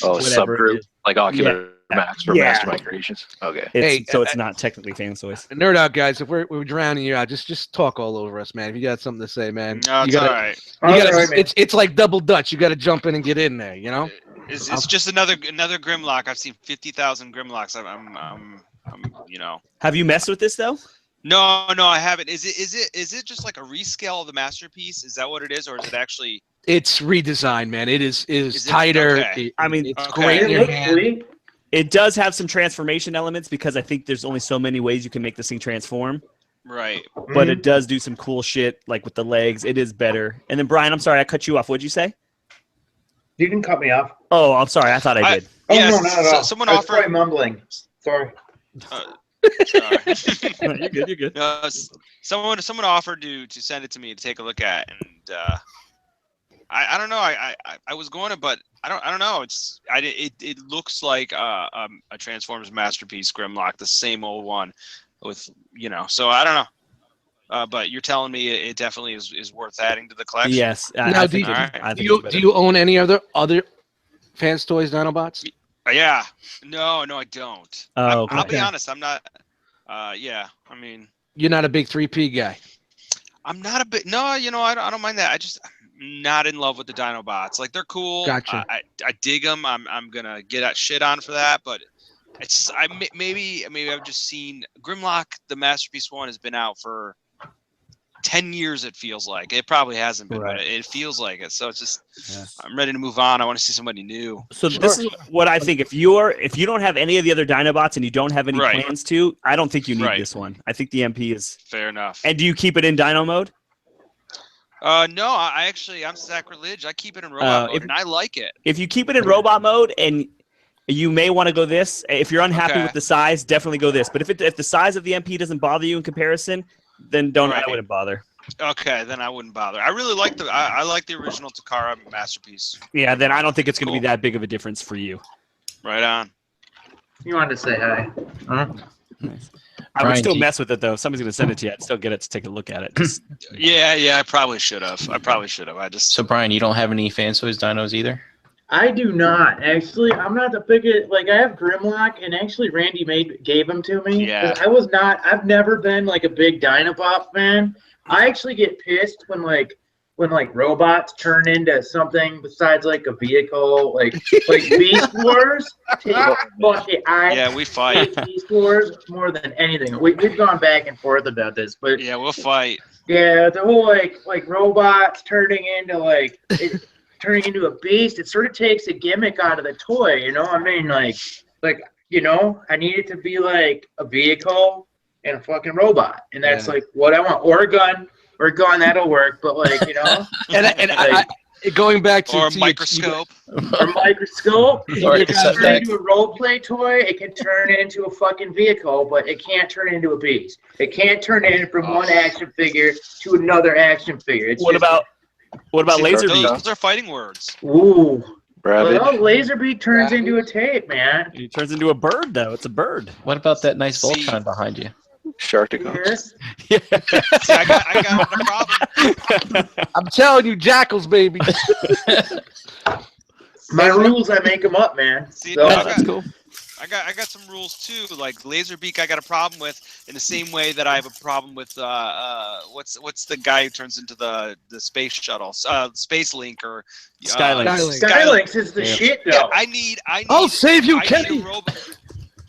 Speaker 3: Oh,
Speaker 1: whatever it
Speaker 3: subgroup
Speaker 1: is.
Speaker 3: like Ocular Max or
Speaker 1: Yeah.
Speaker 3: Mastermind Creations. Okay.
Speaker 1: So it's not technically Fans Toys.
Speaker 4: Nerd out, guys. If we're drowning you out, just talk all over us, man. If you got something to say, man,
Speaker 6: No,
Speaker 4: you
Speaker 6: it's
Speaker 4: gotta,
Speaker 6: all right.
Speaker 4: you gotta,
Speaker 7: Alright, man.
Speaker 4: it's like double Dutch. You got to jump in and get in there. You know.
Speaker 6: It's just another Grimlock. I've seen 50,000 Grimlocks. I'm you know.
Speaker 1: Have you messed with this though?
Speaker 6: No, I haven't. Is it just like a rescale of the masterpiece? Is that what it is, or is it actually?
Speaker 4: It's redesigned, man. It is
Speaker 6: Is it?
Speaker 4: tighter.
Speaker 6: Okay.
Speaker 1: I mean,
Speaker 4: it's
Speaker 6: okay.
Speaker 4: great in
Speaker 7: It
Speaker 4: your
Speaker 7: looks
Speaker 4: hand.
Speaker 7: sweet.
Speaker 1: It does have some transformation elements because I think there's only so many ways you can make this thing transform.
Speaker 6: Right.
Speaker 1: But it does do some cool shit, like with the legs. It is better. And then Brian, I'm sorry I cut you off. What'd you say?
Speaker 7: You didn't cut me off.
Speaker 1: Oh, I'm sorry. I thought I did.
Speaker 7: Oh,
Speaker 6: Yes,
Speaker 7: no, not at all.
Speaker 6: someone
Speaker 7: I was
Speaker 6: offered-
Speaker 7: probably mumbling. Sorry.
Speaker 6: Sorry.
Speaker 1: You're good. You're good.
Speaker 6: No, someone offered to send it to me to take a look at, and I don't know. I was going to, but I don't know. It looks like a Transformers masterpiece Grimlock, the same old one, with So I don't know. But you're telling me it definitely is worth adding to the collection.
Speaker 1: Yes.
Speaker 4: Now,
Speaker 1: think
Speaker 6: do you-
Speaker 1: it- I think
Speaker 4: Do
Speaker 1: it's better.
Speaker 4: you own any other Fans Toys Dinobots?
Speaker 6: Yeah. No, I don't.
Speaker 1: Oh,
Speaker 6: I'll be
Speaker 1: okay.
Speaker 6: honest. I'm not. Yeah. I mean,
Speaker 4: You're not a big 3P guy.
Speaker 6: I'm not a bit. No, I don't mind that. I'm not in love with the Dinobots. Like they're cool.
Speaker 4: Gotcha.
Speaker 6: I dig them. I'm gonna get at shit on for that, but it's maybe I've just seen Grimlock. The masterpiece one has been out for 10 years. It feels like it probably hasn't been,
Speaker 1: Right.
Speaker 6: but it feels like it. So it's just
Speaker 1: Yeah.
Speaker 6: I'm ready to move on. I want to see somebody new.
Speaker 1: So this is what I think. If you don't have any of the other Dinobots and you don't have any
Speaker 6: Right.
Speaker 1: plans to, I don't think you need
Speaker 6: Right.
Speaker 1: this one. I think the MP is.
Speaker 6: Fair enough.
Speaker 1: And do you keep it in Dino mode?
Speaker 6: No, I'm sacrilege. I keep it in robot mode, and I like it.
Speaker 1: If you keep it in robot mode, and you may want to go this. If you're unhappy
Speaker 6: Okay.
Speaker 1: with the size, definitely go this. But if the size of the MP doesn't bother you in comparison, then don't.
Speaker 6: Right.
Speaker 1: I wouldn't bother.
Speaker 6: Okay, then I wouldn't bother. I really like I like the original Takara masterpiece.
Speaker 1: Yeah, then I don't think it's going to
Speaker 6: Cool.
Speaker 1: be that big of a difference for you.
Speaker 6: Right on.
Speaker 7: You wanted to say hi. Huh?
Speaker 1: Nice. I would
Speaker 2: Brian,
Speaker 1: still
Speaker 2: do you-
Speaker 1: mess with it though. If somebody's going to send it to you, I'd still get it to take a look at it. Just-
Speaker 6: Yeah, I probably should have. I just
Speaker 2: So, Brian, you don't have any Fans Toys dinos either?
Speaker 7: I do not actually. I'm not the biggest. Like I have Grimlock, and actually Randy gave them to me.
Speaker 6: Yeah.
Speaker 7: 'Cause I was not. I've never been like a big Dinobot fan. I actually get pissed when robots turn into something besides like a vehicle, like Beast Wars.
Speaker 6: yeah, we fight.
Speaker 7: hate Beast Wars more than anything. We've gone back and forth about this, but
Speaker 6: Yeah, we'll fight.
Speaker 7: yeah, the whole like robots turning into turning into a beast, it sort of takes a gimmick out of the toy, you know? I mean, like, you know, I need it to be like a vehicle and a fucking robot. And that's like what I want. Or a gun, that'll work, but like, you know.
Speaker 4: and
Speaker 7: like,
Speaker 4: going back to
Speaker 6: Or a
Speaker 4: to
Speaker 6: microscope.
Speaker 7: or microscope.
Speaker 2: Or
Speaker 7: It
Speaker 2: a
Speaker 7: can
Speaker 2: cassette
Speaker 7: turn
Speaker 2: deck.
Speaker 7: into a role play toy. It can turn into a fucking vehicle, but it can't turn into a beast. It can't turn in from one action figure to another action figure. It's
Speaker 1: What
Speaker 7: just,
Speaker 1: about Laserbeak?
Speaker 6: Those are fighting words.
Speaker 7: Ooh.
Speaker 3: Rabbit.
Speaker 7: Well, Laserbeak turns into a tape, man.
Speaker 1: It turns into a bird, though. It's a bird.
Speaker 2: What about that nice
Speaker 6: See.
Speaker 2: Voltron behind you?
Speaker 3: Sharkticons.
Speaker 7: Yeah.
Speaker 6: See, I got a problem.
Speaker 4: I'm telling you, jackals, baby.
Speaker 7: My rules, I make them up, man.
Speaker 6: See,
Speaker 7: So,
Speaker 1: That's cool.
Speaker 6: I got some rules too. Like Laserbeak, I got a problem with in the same way that I have a problem with what's the guy who turns into the space shuttle, Space Link or
Speaker 1: Skylynx.
Speaker 7: Skylynx is the shit, though.
Speaker 6: Yeah, I need.
Speaker 4: I'll save you,
Speaker 6: I
Speaker 4: Kenny.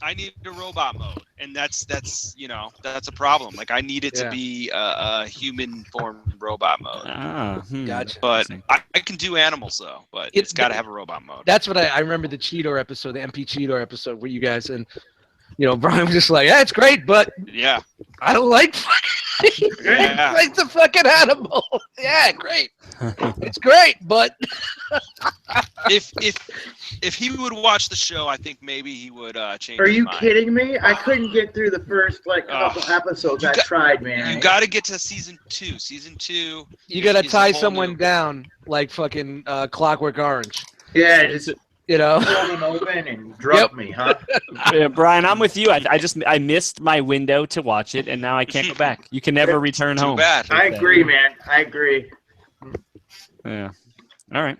Speaker 6: I need a robot mode, and that's you know that's a problem. Like I need it to be a human formed robot mode.
Speaker 4: Gotcha.
Speaker 6: But I can do animals though. But it's got to have a robot mode.
Speaker 4: That's what I remember the Cheetor episode, the MP Cheetor episode, where you guys and Brian was just like, "Yeah, it's great, but
Speaker 6: Yeah.
Speaker 4: I don't like
Speaker 6: Yeah.
Speaker 4: like the fucking animal." Yeah, great. It's great, but
Speaker 6: If he would watch the show, I think maybe he would change.
Speaker 7: Are
Speaker 6: his
Speaker 7: you
Speaker 6: mind.
Speaker 7: kidding me? I couldn't get through the first couple episodes. I tried, man.
Speaker 6: You got to get to season 2. Season 2.
Speaker 4: you gotta
Speaker 6: is a
Speaker 4: tie
Speaker 6: whole
Speaker 4: someone
Speaker 6: new-
Speaker 4: down like fucking Clockwork Orange.
Speaker 7: Yeah, just
Speaker 4: Hold
Speaker 7: them open and drug me, huh?
Speaker 1: Yeah, Brian, I'm with you. I missed my window to watch it, and now I can't go back. You can never return
Speaker 6: Too
Speaker 1: home.
Speaker 6: bad.
Speaker 7: I agree, man. I agree.
Speaker 1: Yeah. All right.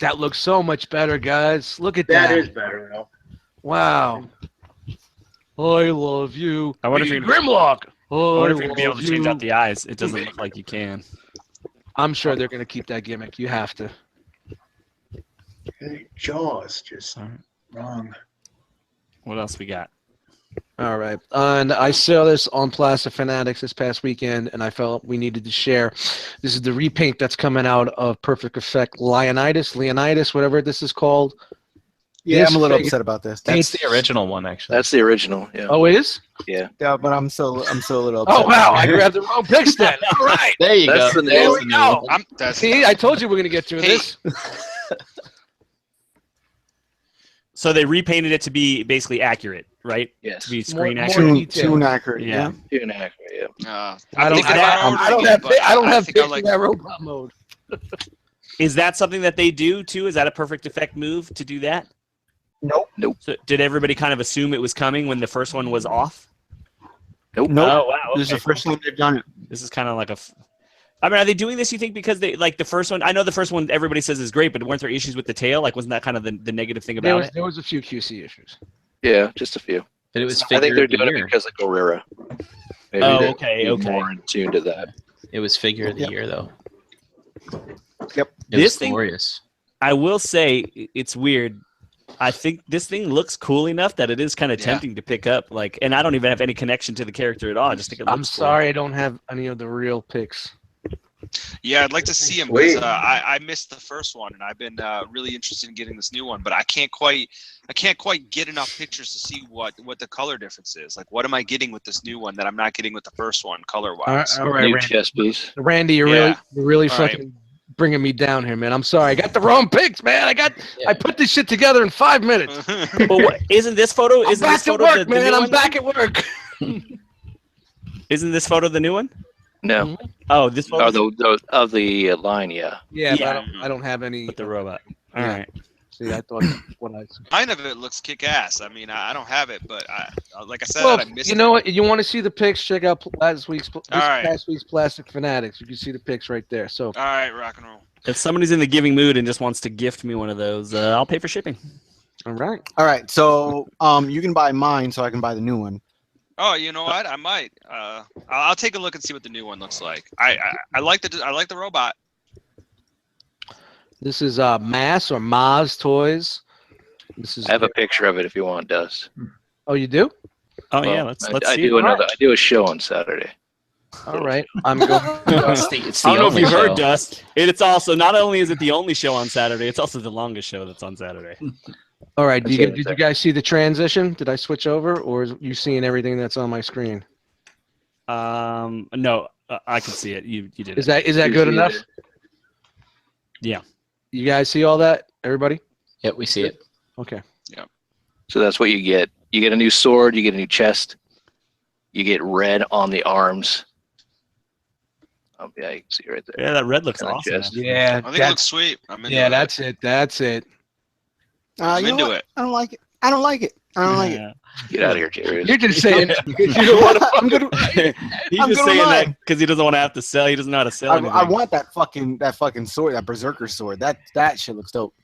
Speaker 4: That looks so much better, guys. Look at that.
Speaker 7: That is better, though.
Speaker 4: Wow. I love you.
Speaker 1: I wonder if you're
Speaker 4: Grimlock.
Speaker 1: I wonder if you're gonna be able to change out the eyes. It doesn't look like you can.
Speaker 4: I'm sure they're gonna keep that gimmick. You have to.
Speaker 7: Jaws just
Speaker 1: All right.
Speaker 7: wrong.
Speaker 1: What else we got?
Speaker 4: All right. And I saw this on Plastic Fanatics this past weekend, and I felt we needed to share. This is the repaint that's coming out of Perfect Effect Leonidas, whatever this is called.
Speaker 8: Yeah,
Speaker 4: This
Speaker 8: I'm a little
Speaker 4: figure-
Speaker 8: upset about this.
Speaker 2: That's the original one, actually.
Speaker 3: That's the original. Yeah.
Speaker 4: Oh, it is?
Speaker 3: Yeah.
Speaker 8: Yeah, but I'm still a little upset.
Speaker 4: Oh, wow. I grabbed the wrong picks then. All right.
Speaker 2: There you
Speaker 3: That's
Speaker 2: go.
Speaker 3: the
Speaker 2: There's
Speaker 3: new
Speaker 2: the new
Speaker 4: go.
Speaker 2: one.
Speaker 4: See, I told you we're going to get through
Speaker 6: Hey.
Speaker 4: this.
Speaker 1: So they repainted it to be basically accurate, right?
Speaker 3: Yes.
Speaker 1: To be screen
Speaker 4: More
Speaker 1: accurate.
Speaker 4: detail.
Speaker 8: Too inaccurate.
Speaker 1: Yeah.
Speaker 8: Yeah.
Speaker 3: Too inaccurate. Yeah.
Speaker 4: I don't
Speaker 6: think
Speaker 4: have
Speaker 6: about
Speaker 4: I don't
Speaker 6: ordering
Speaker 4: have
Speaker 6: it, but
Speaker 4: I don't have
Speaker 6: think I
Speaker 4: picks
Speaker 6: like
Speaker 4: in that robot mode.
Speaker 1: Is that something that they do too? Is that a Perfect Effect move to do that?
Speaker 3: Nope.
Speaker 1: So did everybody kind of assume it was coming when the first one was off?
Speaker 3: Nope.
Speaker 8: Nope.
Speaker 1: Oh wow.
Speaker 8: This is
Speaker 1: okay.
Speaker 8: the first time they've done it.
Speaker 1: This is kind of like I mean, are they doing this, you think, because they like the first one? I know the first one everybody says is great, but weren't there issues with the tail? Like, wasn't that kind of the negative thing about it?
Speaker 4: There was a few QC issues.
Speaker 3: Yeah, just a few.
Speaker 2: But it was
Speaker 3: I think
Speaker 2: figure
Speaker 3: they're
Speaker 2: of the
Speaker 3: doing it
Speaker 2: year.
Speaker 3: because of Guerrera. Maybe
Speaker 1: Oh,
Speaker 3: they're
Speaker 1: okay,
Speaker 3: being
Speaker 1: okay.
Speaker 3: more in tune to that.
Speaker 2: It was figure of the
Speaker 8: Yep.
Speaker 2: year, though.
Speaker 8: Yep.
Speaker 2: It
Speaker 1: This
Speaker 2: was
Speaker 1: thing-
Speaker 2: glorious.
Speaker 1: I will say it's weird. I think this thing looks cool enough that it is kind of
Speaker 6: Yeah.
Speaker 1: tempting to pick up. Like, and I don't even have any connection to the character at all. I just think it looks
Speaker 4: I'm
Speaker 1: cool.
Speaker 4: sorry I don't have any of the real picks.
Speaker 6: Yeah, I'd like to see him because
Speaker 7: Sweet.
Speaker 6: I missed the first one, and I've been really interested in getting this new one, but I can't quite get enough pictures to see what the color difference is. Like, what am I getting with this new one that I'm not getting with the first one color wise?
Speaker 4: All right,
Speaker 3: New
Speaker 4: Randy.
Speaker 3: chess piece.
Speaker 4: Randy, you're
Speaker 6: Yeah.
Speaker 4: really
Speaker 6: All right.
Speaker 4: fucking bringing me down here, man. I'm sorry. I got the wrong picks, man.
Speaker 2: Yeah.
Speaker 4: I put this shit together in 5 minutes.
Speaker 1: But isn't this photo?
Speaker 4: I'm
Speaker 1: Isn't
Speaker 4: back
Speaker 1: this
Speaker 4: to
Speaker 1: photo
Speaker 4: work,
Speaker 1: the
Speaker 4: man.
Speaker 1: new
Speaker 4: I'm
Speaker 1: one?
Speaker 4: back at work.
Speaker 1: Isn't this photo the new one?
Speaker 3: No.
Speaker 1: Oh, this photo
Speaker 3: Of the line, yeah.
Speaker 4: Yeah,
Speaker 1: Yeah.
Speaker 4: but I don't have any.
Speaker 1: with the robot. All
Speaker 4: Yeah.
Speaker 1: right.
Speaker 4: See, I thought what I.
Speaker 6: Kind of it looks kick ass. I mean, I don't have it, but like I said,
Speaker 4: Well,
Speaker 6: I missed
Speaker 4: you
Speaker 6: it.
Speaker 4: know what? You want to see the pics? Check out last week's,
Speaker 6: right.
Speaker 4: past week's Plastic Fanatics. You can see the pics right there. So,
Speaker 6: All right, rock and roll.
Speaker 1: If somebody's in the giving mood and just wants to gift me one of those, I'll pay for shipping.
Speaker 4: all right.
Speaker 8: All right. So you can buy mine, so I can buy the new one.
Speaker 6: Oh, you know what? I might. I'll take a look and see what the new one looks like. I like the robot.
Speaker 4: This is Mass or Maz Toys. This is.
Speaker 3: I have a picture of it if you want, Dust.
Speaker 4: Oh, you do?
Speaker 1: Oh yeah,
Speaker 3: Well,
Speaker 1: let's
Speaker 3: I
Speaker 1: see.
Speaker 3: do
Speaker 1: it.
Speaker 3: I do a show on Saturday.
Speaker 4: All right, I'm going.
Speaker 2: It's the
Speaker 1: I don't know if
Speaker 2: only
Speaker 1: you heard,
Speaker 2: show.
Speaker 1: Dust. It's also not only is it the only show on Saturday, it's also the longest show that's on Saturday.
Speaker 4: All right,
Speaker 3: That's
Speaker 4: did you guys see the transition? Did I switch over, or is you seeing everything that's on my screen?
Speaker 1: No, I can see it. You did.
Speaker 4: Is that good enough?
Speaker 1: Yeah.
Speaker 4: You guys see all that? Everybody?
Speaker 2: Yep, we see it.
Speaker 4: Okay.
Speaker 3: So that's what you get. You get a new sword. You get a new chest. You get red on the arms. Yeah, you can see it right there.
Speaker 1: Yeah, that red looks
Speaker 3: And the
Speaker 1: awesome.
Speaker 3: chest.
Speaker 1: actually.
Speaker 4: Yeah,
Speaker 6: I think it looks sweet. I'm into
Speaker 4: yeah,
Speaker 6: it.
Speaker 4: that's it. That's it.
Speaker 6: I'm
Speaker 8: You know
Speaker 6: into
Speaker 8: what?
Speaker 6: it.
Speaker 8: I don't like it. I don't like it. I don't like it.
Speaker 1: Yeah.
Speaker 3: Get out of here, Jerry.
Speaker 4: You're just saying because you don't want to.
Speaker 8: I'm good.
Speaker 1: He's
Speaker 8: I'm
Speaker 1: just
Speaker 8: good with
Speaker 1: saying that
Speaker 8: mine.
Speaker 1: because he doesn't want to have to sell. He doesn't know how to sell anything.
Speaker 8: I want that fucking sword, that berserker sword. That shit looks dope.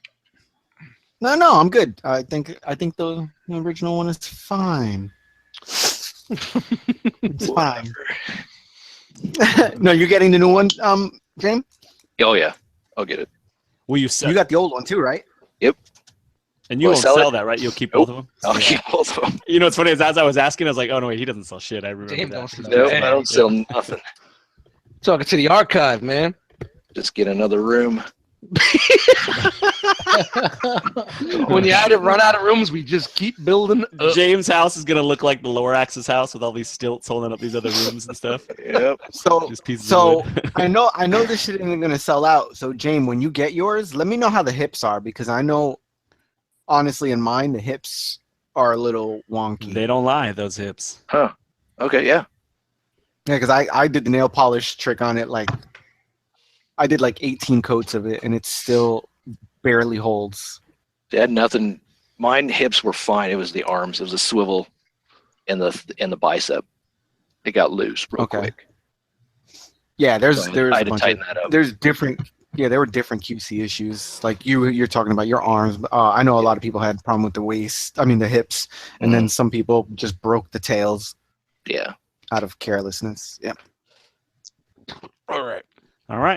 Speaker 8: No, I'm good. I think the original one is fine. It's fine. No, you're getting the new one, James?
Speaker 3: Oh yeah, I'll get it.
Speaker 1: Will you sell?
Speaker 8: You got the old one too, right?
Speaker 1: And you
Speaker 3: Will I
Speaker 1: won't
Speaker 3: sell
Speaker 1: sell
Speaker 3: it?
Speaker 1: that, right? You'll keep
Speaker 3: Nope.
Speaker 1: both of them.
Speaker 3: I'll
Speaker 1: Yeah.
Speaker 3: keep both of them.
Speaker 1: You know what's funny is as I was asking, I was like, "Oh no, wait, he doesn't sell shit." I remember
Speaker 4: Damn,
Speaker 1: that.
Speaker 4: don't sell
Speaker 3: Nope,
Speaker 4: Yeah.
Speaker 3: I don't sell nothing.
Speaker 4: Talking to the archive, man.
Speaker 3: Just get another room.
Speaker 4: When you run out of rooms, we just keep building up.
Speaker 1: James' house is gonna look like the Lorax's house with all these stilts holding up these other rooms and stuff.
Speaker 3: Yep.
Speaker 8: So
Speaker 1: Just pieces of
Speaker 8: So
Speaker 1: wood.
Speaker 8: I know this shit isn't gonna sell out. So James, when you get yours, let me know how the hips are because I know, honestly, in mine the hips are a little wonky.
Speaker 1: They don't lie, those hips.
Speaker 3: Huh. Okay. Yeah.
Speaker 8: Yeah, because I did the nail polish trick on it. Like I did like 18 coats of it, and it still barely holds.
Speaker 3: They had nothing. Mine hips were fine. It was the arms. It was a swivel in the bicep. It got loose real
Speaker 8: Okay.
Speaker 3: quick.
Speaker 8: Yeah, there's
Speaker 3: So I
Speaker 8: a
Speaker 3: had to
Speaker 8: bunch
Speaker 3: tighten
Speaker 8: of
Speaker 3: that up.
Speaker 8: there's different. Yeah, there were different QC issues. Like you're talking about your arms. I know a lot of people had a problem with the waist. I mean the hips, and then some people just broke the tails
Speaker 3: Yeah.
Speaker 8: out of carelessness. Yeah.
Speaker 1: All right.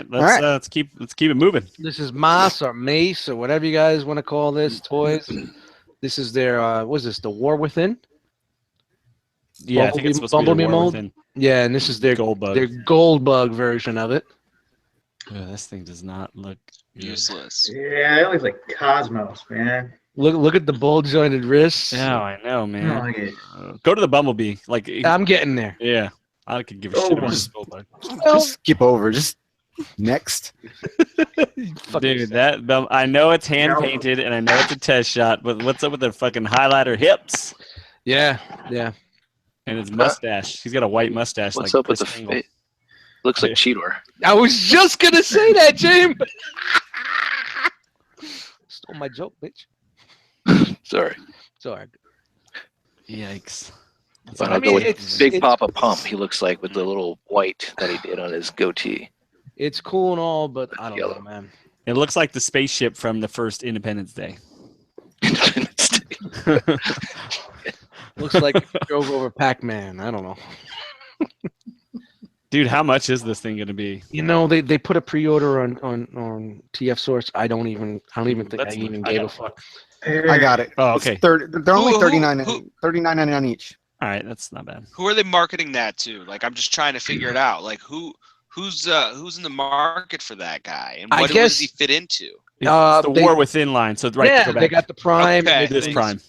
Speaker 1: Let's keep it moving.
Speaker 4: This is Mas or Mace or whatever you guys want to call this toys. This is their what is this? The War Within?
Speaker 1: Yeah, I think it's supposed to be
Speaker 4: Bumblebee
Speaker 1: the War
Speaker 4: mold?
Speaker 1: Within.
Speaker 4: Yeah, and this is their
Speaker 1: Gold bug.
Speaker 4: gold bug version of it.
Speaker 1: This thing does not look good.
Speaker 6: Useless.
Speaker 7: Yeah, it looks like Cosmos, man.
Speaker 4: Look at the ball jointed wrists.
Speaker 1: Yeah, I know,
Speaker 7: I don't
Speaker 1: man.
Speaker 7: like it.
Speaker 1: Go to the Bumblebee. Like,
Speaker 4: I'm getting there.
Speaker 1: yeah, I could give a
Speaker 7: Oh,
Speaker 1: shit about
Speaker 8: just-
Speaker 1: this gold bug.
Speaker 8: Just skip over. Just next.
Speaker 1: Dude, I know it's hand painted and I know it's a test shot, but what's up with the fucking highlighter hips
Speaker 4: Yeah.
Speaker 1: and his mustache? He's got a white mustache.
Speaker 3: What's
Speaker 1: like
Speaker 3: up with
Speaker 1: Chris
Speaker 3: the
Speaker 1: Angle.
Speaker 3: face? Looks like Cheetor.
Speaker 4: I was just gonna say that, James. Stole my joke, bitch.
Speaker 3: Sorry.
Speaker 4: Sorry.
Speaker 1: Yikes.
Speaker 3: But
Speaker 4: I
Speaker 3: I'll
Speaker 4: mean,
Speaker 3: go with
Speaker 4: it's-
Speaker 3: Big
Speaker 4: it's-
Speaker 3: Papa Pump. He looks like with the little white that he did on his goatee.
Speaker 4: It's cool and all, but I don't know,
Speaker 3: Yellow.
Speaker 4: man.
Speaker 1: It looks like the spaceship from the first Independence Day.
Speaker 4: Looks like it drove over Pac-Man. I don't know.
Speaker 1: Dude, how much is this thing going to be?
Speaker 4: You know, they put a pre-order on TF Source. I don't even think
Speaker 1: That's-
Speaker 4: I even
Speaker 1: I
Speaker 4: gave
Speaker 1: got
Speaker 4: a fuck.
Speaker 8: I got it.
Speaker 1: Oh,
Speaker 8: It's
Speaker 1: okay.
Speaker 8: they're only
Speaker 6: Who-
Speaker 8: 39.99 each.
Speaker 1: All right, that's not bad.
Speaker 6: Who are they marketing that to? Like, I'm just trying to figure it out. Like, who's in the market for that guy, and
Speaker 4: I
Speaker 6: what
Speaker 4: guess-
Speaker 6: does he fit into?
Speaker 1: It's the
Speaker 4: they-
Speaker 1: War Within line. So right,
Speaker 4: Yeah,
Speaker 1: go back.
Speaker 4: they got the Prime.
Speaker 6: Okay.
Speaker 4: and
Speaker 1: This Prime.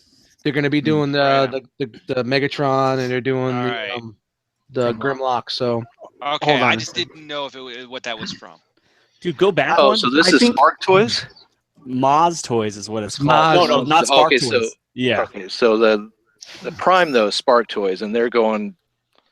Speaker 4: They're going to be doing the Megatron, and they're doing
Speaker 6: All
Speaker 4: the
Speaker 6: right.
Speaker 4: the Grimlock. So
Speaker 6: Okay,
Speaker 8: Hold on
Speaker 6: I
Speaker 8: a
Speaker 6: just didn't know if what that was from.
Speaker 1: Dude, go back
Speaker 3: Oh,
Speaker 1: one.
Speaker 3: so this
Speaker 8: I
Speaker 3: is
Speaker 8: think-
Speaker 3: Spark Toys?
Speaker 1: Moz Toys is what it's called.
Speaker 4: Moz.
Speaker 1: No, not Spark
Speaker 3: Okay,
Speaker 1: Toys.
Speaker 3: so-
Speaker 1: Yeah.
Speaker 3: Okay, so the Prime though is Spark Toys, and they're going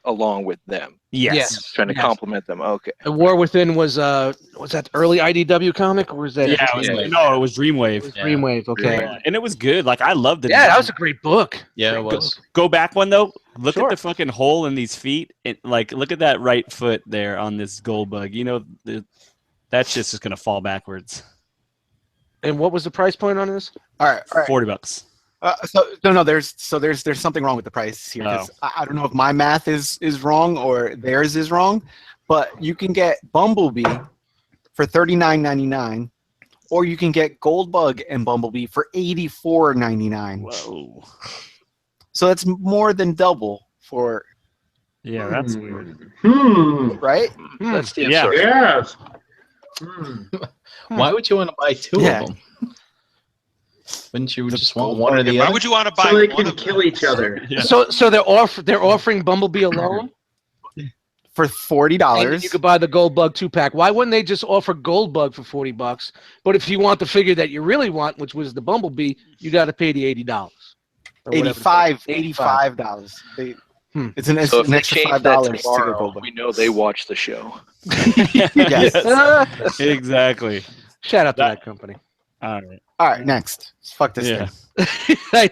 Speaker 3: along with them,
Speaker 1: Yes.
Speaker 3: trying to
Speaker 4: Yes.
Speaker 3: complement them. Okay.
Speaker 4: the War Within was that early IDW comic, or was that?
Speaker 1: Yeah, it was,
Speaker 3: Yeah.
Speaker 1: no, it was
Speaker 4: It
Speaker 1: Dreamwave.
Speaker 4: was Dreamwave. Okay.
Speaker 1: Yeah, and it was good. Like I loved it.
Speaker 4: Yeah, that was a great book.
Speaker 2: Yeah, it was.
Speaker 1: Go back one though. Look
Speaker 4: Sure.
Speaker 1: at the fucking hole in these feet. Like look at that right foot there on this gold bug. You know, that shit's just gonna fall backwards.
Speaker 4: And what was the price point on this?
Speaker 8: All right.
Speaker 1: $40.
Speaker 8: There's something wrong with the price here. 'Cause I don't know if my math is wrong or theirs is wrong, but you can get Bumblebee for $39.99, or you can get Goldbug and Bumblebee for $84.99.
Speaker 1: Whoa.
Speaker 8: So that's more than double for
Speaker 1: Yeah, that's weird.
Speaker 8: Right?
Speaker 3: That's the
Speaker 1: Yeah.
Speaker 3: absurd.
Speaker 7: Yes.
Speaker 2: Why would you want to buy two
Speaker 8: Yeah.
Speaker 2: of them? Wouldn't you
Speaker 8: The
Speaker 2: just want
Speaker 8: gold
Speaker 2: one or
Speaker 8: bug
Speaker 2: the
Speaker 6: Why
Speaker 2: other?
Speaker 6: would you want to buy
Speaker 7: So they
Speaker 6: one
Speaker 7: can
Speaker 6: of
Speaker 7: kill
Speaker 6: them?
Speaker 7: each other.
Speaker 1: Yeah.
Speaker 4: So they're offering Bumblebee alone,
Speaker 8: For $40.
Speaker 4: and you could buy the Gold Bug 2-pack. Why wouldn't they just offer Gold Bug for $40? But if you want the figure that you really want, which was the Bumblebee, you got to pay the $80. Or whatever.
Speaker 8: $85. It's an
Speaker 3: So if they
Speaker 8: extra
Speaker 3: change
Speaker 8: $5
Speaker 3: that
Speaker 8: to get
Speaker 3: tomorrow,
Speaker 8: Gold Bug.
Speaker 3: we know they watch the show.
Speaker 1: Yes. Exactly.
Speaker 4: Shout out to that company.
Speaker 1: All right.
Speaker 8: All right, next. Fuck this
Speaker 1: Yeah.
Speaker 8: thing.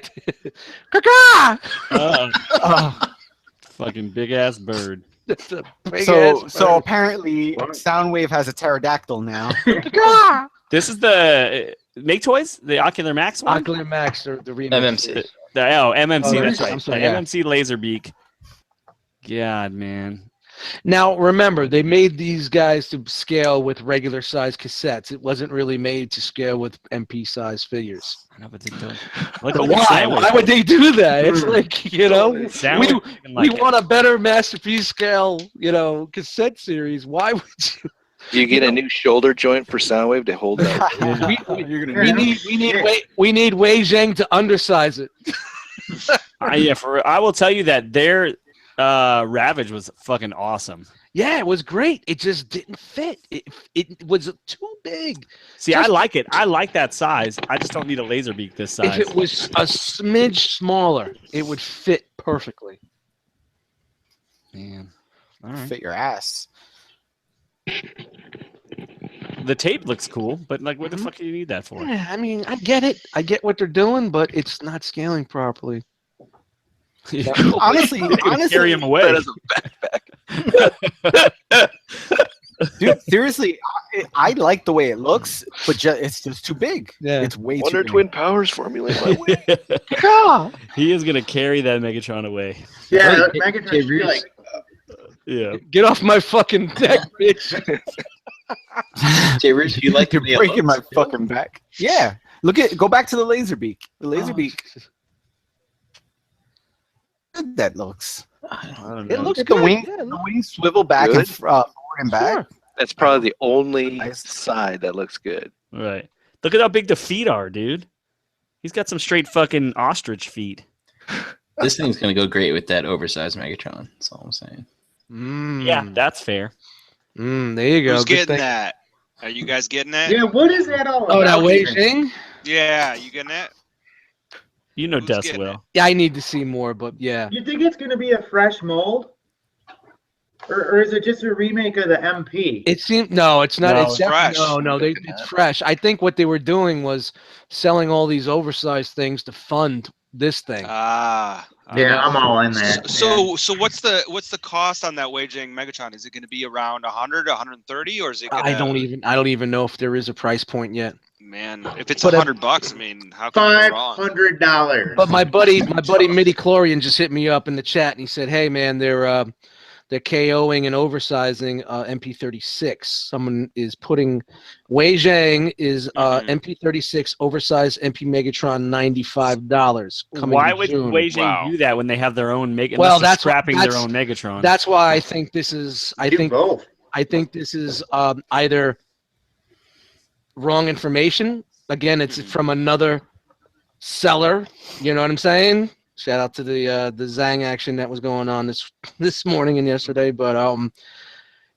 Speaker 1: Fucking big ass bird.
Speaker 4: That's a big
Speaker 8: So
Speaker 4: ass
Speaker 8: so
Speaker 4: bird.
Speaker 8: apparently Soundwave has a pterodactyl now.
Speaker 1: This is the Make Toys, the Ocular Max one.
Speaker 4: Ocular Max, the remix.
Speaker 2: MMC.
Speaker 1: MMC.
Speaker 4: Oh,
Speaker 1: That's
Speaker 4: I'm
Speaker 1: right.
Speaker 4: sorry,
Speaker 1: The
Speaker 4: yeah.
Speaker 1: MMC Laserbeak. God, man.
Speaker 4: Now remember, they made these guys to scale with regular size cassettes. It wasn't really made to scale with MP size figures.
Speaker 1: I know, but they don't. Like,
Speaker 4: But
Speaker 1: look at
Speaker 4: why?
Speaker 1: Soundwave.
Speaker 4: Why would they do that? It's like,
Speaker 1: Soundwave even
Speaker 4: we
Speaker 1: like
Speaker 4: want a better masterpiece scale, cassette series. Why would you?
Speaker 3: Do you get a new shoulder joint for Soundwave to hold that?
Speaker 8: You're gonna
Speaker 4: We need Wei Zhang to undersize it.
Speaker 1: I will tell you that their Ravage was fucking awesome.
Speaker 4: Yeah, it was great. It just didn't fit. It was too big.
Speaker 1: See, I like it. I like that size. I just don't need a Laserbeak this size.
Speaker 4: If it was a smidge smaller, it would fit perfectly.
Speaker 1: Man. All right.
Speaker 8: fit your ass.
Speaker 1: The tape looks cool, but like, what the fuck do you need that for?
Speaker 4: Yeah, I mean, I get it. I get what they're doing, but it's not scaling properly.
Speaker 8: Honestly,
Speaker 1: carry him away.
Speaker 3: That is a backpack.
Speaker 8: dude, seriously, I like the way it looks, but it's just too big.
Speaker 4: Yeah.
Speaker 8: It's way
Speaker 3: Wonder
Speaker 8: too
Speaker 3: Twin Powers formulate my way.
Speaker 1: He is gonna carry that Megatron away.
Speaker 7: Yeah,
Speaker 2: Right,
Speaker 7: Megatron
Speaker 2: Jay
Speaker 7: should be
Speaker 2: Reeves.
Speaker 7: like,
Speaker 1: Yeah.
Speaker 4: Get off my fucking neck, bitch.
Speaker 2: Jay Rich, do you like
Speaker 8: You're
Speaker 2: the
Speaker 8: breaking my
Speaker 2: looks?
Speaker 8: fucking back. Yeah. Go back to the Laserbeak. The Laserbeak. Good that looks.
Speaker 1: I don't
Speaker 4: It
Speaker 1: know.
Speaker 4: looks
Speaker 8: Look at the
Speaker 4: good.
Speaker 8: wing.
Speaker 4: Yeah,
Speaker 8: The wings swivel back and
Speaker 3: Good.
Speaker 8: forward and back.
Speaker 4: Sure.
Speaker 3: That's probably the only
Speaker 8: Nice.
Speaker 3: side that looks good.
Speaker 1: Right. Look at how big the feet are, dude. He's got some straight fucking ostrich feet.
Speaker 2: This thing's gonna go great with that oversized Megatron. That's all I'm saying.
Speaker 1: Yeah, that's fair.
Speaker 4: There you go.
Speaker 6: Who's
Speaker 4: Good
Speaker 6: getting
Speaker 4: thing.
Speaker 6: that? Are you guys getting that?
Speaker 7: yeah, what is that all
Speaker 4: Oh, that
Speaker 7: about?
Speaker 4: Wei Zhang?
Speaker 6: Yeah, you getting that?
Speaker 1: You know
Speaker 6: Who's
Speaker 1: Dust
Speaker 6: getting
Speaker 1: will.
Speaker 4: Yeah, I need to see more, but yeah.
Speaker 7: You think it's going to be a fresh mold? Or is it just a remake of the MP?
Speaker 4: It seemed no, it's not.
Speaker 1: No,
Speaker 4: it's
Speaker 1: it's
Speaker 6: fresh.
Speaker 4: It's fresh. I think what they were doing was selling all these oversized things to fund this thing.
Speaker 6: Ah.
Speaker 7: Yeah, I'm all in that.
Speaker 6: So what's the cost on that Waging Megatron? Is it going to be around 100, 130, or is it? Gonna,
Speaker 4: I don't even know if there is a price point yet.
Speaker 6: Man, if it's
Speaker 4: But
Speaker 6: $100, I mean, how can you go wrong?
Speaker 7: $500.
Speaker 4: But my buddy Midi Chlorian just hit me up in the chat and he said, "Hey man, they're KOing and oversizing MP36. Someone is putting Wei Zhang is MP36 oversized MP Megatron $95 coming
Speaker 1: Why
Speaker 4: in
Speaker 1: would
Speaker 4: June.
Speaker 1: Wei Zhang
Speaker 6: Wow.
Speaker 1: do that when they have their own Megatron?
Speaker 4: Well,
Speaker 1: that's
Speaker 4: that's what-
Speaker 1: scrapping their
Speaker 4: that's-
Speaker 1: own Megatron.
Speaker 4: That's why I think this is. I
Speaker 7: Do
Speaker 4: think
Speaker 7: both.
Speaker 4: this is either wrong information. Again, it's from another seller. You know what I'm saying? Shout out to the Zhang action that was going on this morning and yesterday. But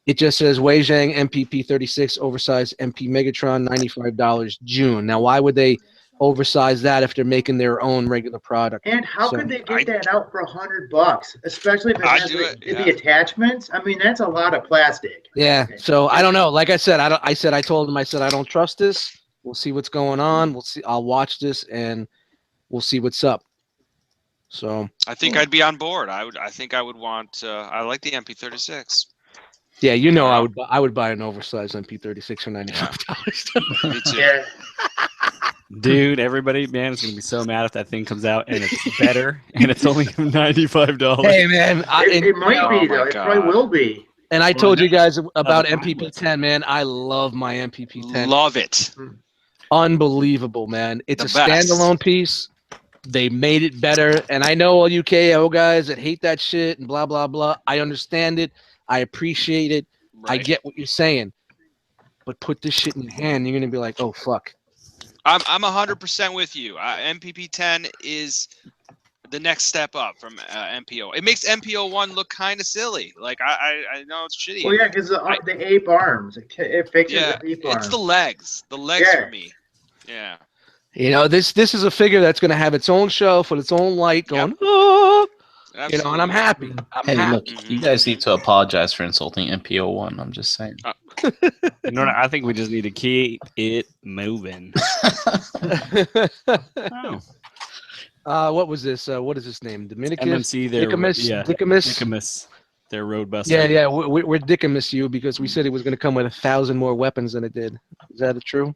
Speaker 4: it just says Wei Zhang MPP 36 oversized MP Megatron $95 June. Now, why would they oversize that if they're making their own regular product?
Speaker 7: And how
Speaker 4: So-
Speaker 7: could they get that out for $100? Especially if it
Speaker 6: I'd
Speaker 7: has
Speaker 6: do it,
Speaker 7: the attachments. I mean, that's a lot of plastic.
Speaker 4: Yeah. So I don't know. Like I said, I told him, I don't trust this. We'll see what's going on. We'll see. I'll watch this and we'll see what's up. So
Speaker 6: I think I'd be on board. I think I would want. I like the MP36.
Speaker 4: yeah, I would buy an oversized MP36 for $95.
Speaker 6: Me too.
Speaker 7: Yeah.
Speaker 1: Dude, everybody, man, is gonna be so mad if that thing comes out and it's better and it's only $95.
Speaker 4: Hey man,
Speaker 7: It might be, though. It probably will be.
Speaker 4: and I told you guys about MPP10, man. I love my MPP10.
Speaker 6: Love it.
Speaker 4: Unbelievable, man. It's
Speaker 6: The
Speaker 4: a
Speaker 6: best.
Speaker 4: standalone piece. They made it better. And I know all you KO guys that hate that shit and blah, blah, blah. I understand it. I appreciate it. I
Speaker 6: Right.
Speaker 4: get what you're saying. But put this shit in your hand, you're going to be like, oh, fuck.
Speaker 6: I'm 100% with you. MPP 10 is the next step up from MPO. It makes MPO 1 look kind of silly. Like I know it's shitty.
Speaker 7: Well, yeah, because the ape arms, it fixes
Speaker 6: Yeah,
Speaker 7: the ape arms.
Speaker 6: it's the legs. The legs
Speaker 7: Yeah.
Speaker 6: for me. Yeah.
Speaker 4: You know, this is a figure that's going to have its own shelf with its own light going,
Speaker 6: Yep.
Speaker 4: oh,
Speaker 6: Absolutely.
Speaker 4: you know, and I'm happy. I'm
Speaker 2: Hey,
Speaker 4: happy.
Speaker 2: look, you guys need to apologize for insulting MPO1. I'm just saying.
Speaker 1: You know what? I think we just need to keep it moving. Oh.
Speaker 4: What was this? What is this name? Dominicus?
Speaker 1: MMC, their
Speaker 4: Dickamus?
Speaker 1: Dickamus, their roadbuster.
Speaker 4: Yeah. We're Dickamus you because we said it was going to come with 1,000 more weapons than it did. Is that true?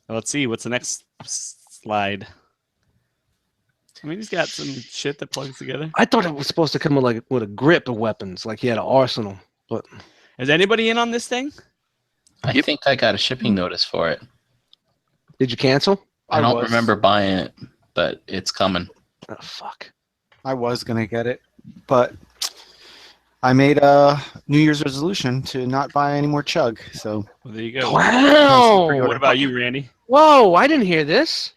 Speaker 1: Let's see. What's the next slide? I mean, he's got some shit that plugs together.
Speaker 4: I thought it was supposed to come with a grip of weapons, like he had an arsenal. But
Speaker 1: is anybody in on this thing?
Speaker 2: I think I got a shipping notice for it.
Speaker 4: Did you cancel?
Speaker 2: I don't remember buying it, but it's coming.
Speaker 4: Oh fuck!
Speaker 8: I was gonna get it, but I made a New Year's resolution to not buy any more Chug. So
Speaker 1: well, there you go.
Speaker 4: Wow.
Speaker 1: What about you, Randy?
Speaker 4: Whoa! I didn't hear this.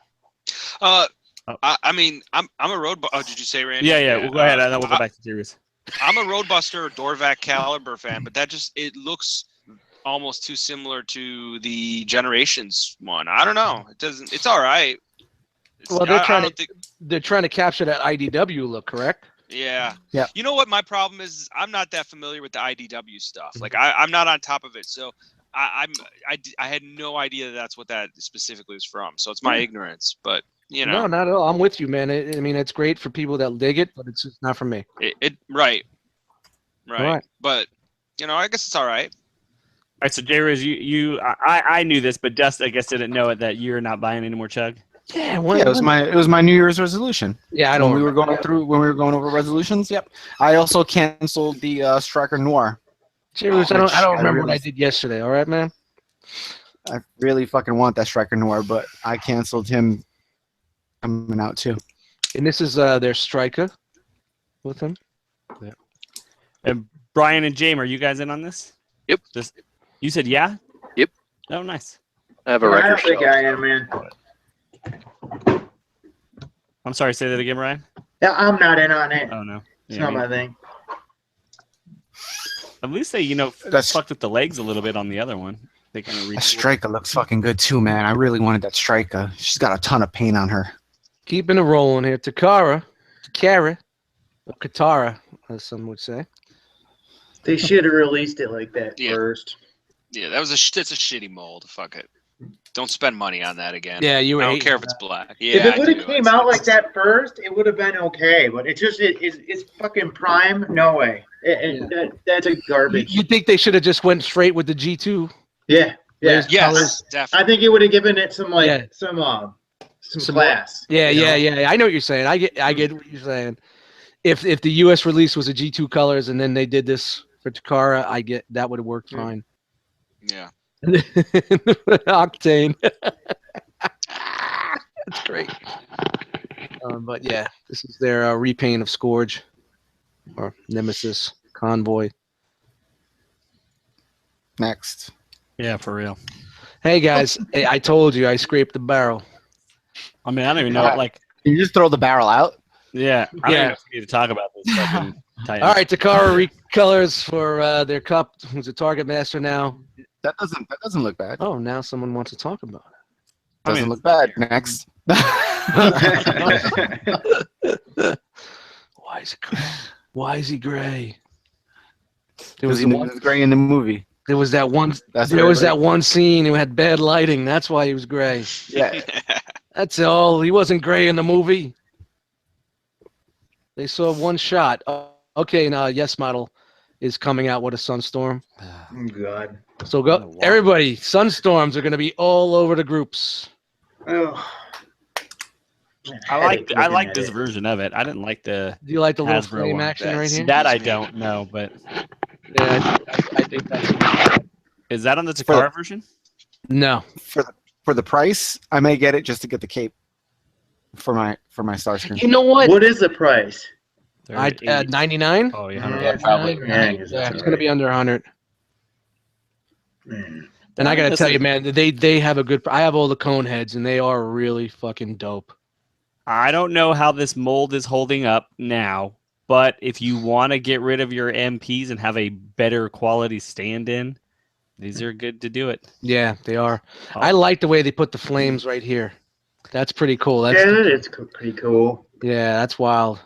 Speaker 6: I mean, I'm a road. Oh, did you say Randy?
Speaker 1: Yeah. Well, go ahead. And then we'll go back to Serious.
Speaker 6: I'm a Roadbuster Dorvac Caliber fan, but it looks almost too similar to the Generations one. I don't know. It doesn't. It's all right.
Speaker 4: Well, they're trying to capture that IDW look, correct?
Speaker 6: Yeah.
Speaker 8: Yeah.
Speaker 6: You know what my problem is? I'm not that familiar with the IDW stuff. Like I'm not on top of it, so I had no idea that's what that specifically is from. So it's my ignorance, but. You know.
Speaker 4: No, not at all. I'm with you, man. I mean, it's great for people that dig it, but it's just not for me.
Speaker 6: Right.
Speaker 4: Right.
Speaker 6: But you know, I guess it's all right.
Speaker 1: All right. So, J-Riz, I knew this, but Dust, I guess, didn't know it that you're not buying any more Chug.
Speaker 4: Yeah.
Speaker 8: it was my New Year's resolution.
Speaker 4: Yeah, I don't.
Speaker 8: When we were going over resolutions. Yep. I also canceled the Striker Noir.
Speaker 4: J-Riz, I don't remember what I did yesterday. All right, man.
Speaker 8: I really fucking want that Striker Noir, but I canceled him. Coming out too.
Speaker 4: And this is their striker with him.
Speaker 1: Yeah. And Brian and Jame, are you guys in on this?
Speaker 3: Yep.
Speaker 1: You said yeah?
Speaker 3: Yep.
Speaker 1: Oh, nice.
Speaker 3: I have a
Speaker 7: I
Speaker 3: record
Speaker 7: don't think
Speaker 3: shelf.
Speaker 7: I am, man.
Speaker 1: I'm sorry, say that again, Brian?
Speaker 7: Yeah, I'm not in on it.
Speaker 1: Oh, no.
Speaker 7: It's not my thing.
Speaker 1: At least they, fucked with the legs a little bit on the other one. They kind of
Speaker 8: That Striker looks fucking good too, man. I really wanted that Striker. She's got a ton of paint on her.
Speaker 4: Keeping it rolling here. Takara, or Katara, as some would say.
Speaker 7: They should have released it like that
Speaker 6: Yeah.
Speaker 7: first.
Speaker 6: Yeah, that's a shitty mold. Fuck it. Don't spend money on that again.
Speaker 4: Yeah, you.
Speaker 6: I don't care if it's black. Yeah,
Speaker 7: If it would
Speaker 6: I
Speaker 7: have
Speaker 6: do.
Speaker 7: came out like that first, it would have been okay. But it's fucking Prime. No way. That's a garbage.
Speaker 4: You think they should have just went straight with the G2?
Speaker 7: Yeah.
Speaker 6: Yes,
Speaker 7: Colors.
Speaker 6: definitely.
Speaker 7: I think it would have given it some
Speaker 4: Yeah.
Speaker 7: some class.
Speaker 4: Yeah,
Speaker 7: you know?
Speaker 4: yeah. I know what you're saying. I get what you're saying. If the U.S. release was a G2 colors and then they did this for Takara, I get that would have worked fine.
Speaker 6: Yeah.
Speaker 4: Octane. That's great. But yeah, this is their repaint of Scourge or Nemesis Convoy.
Speaker 8: Next.
Speaker 1: Yeah, for real.
Speaker 4: Hey guys, I told you I scraped the barrel.
Speaker 1: I mean, I don't even know. Like,
Speaker 8: Can you just throw the barrel out?
Speaker 1: yeah, I don't even need to talk about this. Fucking Titan.
Speaker 4: All right, Takara recolors for their cup. Who's a target master now?
Speaker 8: That doesn't look bad.
Speaker 4: Oh, now someone wants to talk about it.
Speaker 8: Doesn't look bad. Next.
Speaker 4: Why is it gray? Why is he gray?
Speaker 8: Because he was gray in the movie.
Speaker 4: There was that one.
Speaker 8: That's
Speaker 4: There
Speaker 8: right,
Speaker 4: was
Speaker 8: right.
Speaker 4: that one scene who had bad lighting. That's why he was gray.
Speaker 8: Yeah.
Speaker 4: That's all. He wasn't gray in the movie. They saw one shot. Okay, now Yes Model is coming out with a Sunstorm.
Speaker 7: Oh, God.
Speaker 4: So go, everybody. Sunstorms are going to be all over the groups.
Speaker 7: Oh.
Speaker 1: I like this version of it. I didn't like the
Speaker 4: Do you like the little
Speaker 1: Hasbro
Speaker 4: flame
Speaker 1: one.
Speaker 4: action right here?
Speaker 1: That I don't know, but
Speaker 4: Yeah, I think that's.
Speaker 1: is that on the Takara version?
Speaker 4: No.
Speaker 8: For the price, I may get it just to get the cape. for my Starscream.
Speaker 4: You know what?
Speaker 7: What is the price?
Speaker 4: I 99.
Speaker 1: Oh, yeah.
Speaker 2: Yeah, probably.
Speaker 7: Yeah,
Speaker 4: It's gonna be under 100.
Speaker 7: Man.
Speaker 4: And I gotta
Speaker 1: This
Speaker 4: tell
Speaker 1: is-
Speaker 4: you, man, they have a good. I have all the cone heads, and they are really fucking dope.
Speaker 1: I don't know how this mold is holding up now, but if you want to get rid of your MPs and have a better quality stand-in, these are good to do it.
Speaker 4: Yeah, they are.
Speaker 1: Oh.
Speaker 4: I like the way they put the flames right here. That's pretty cool. That's
Speaker 7: Yeah, it's pretty cool.
Speaker 4: yeah, that's wild.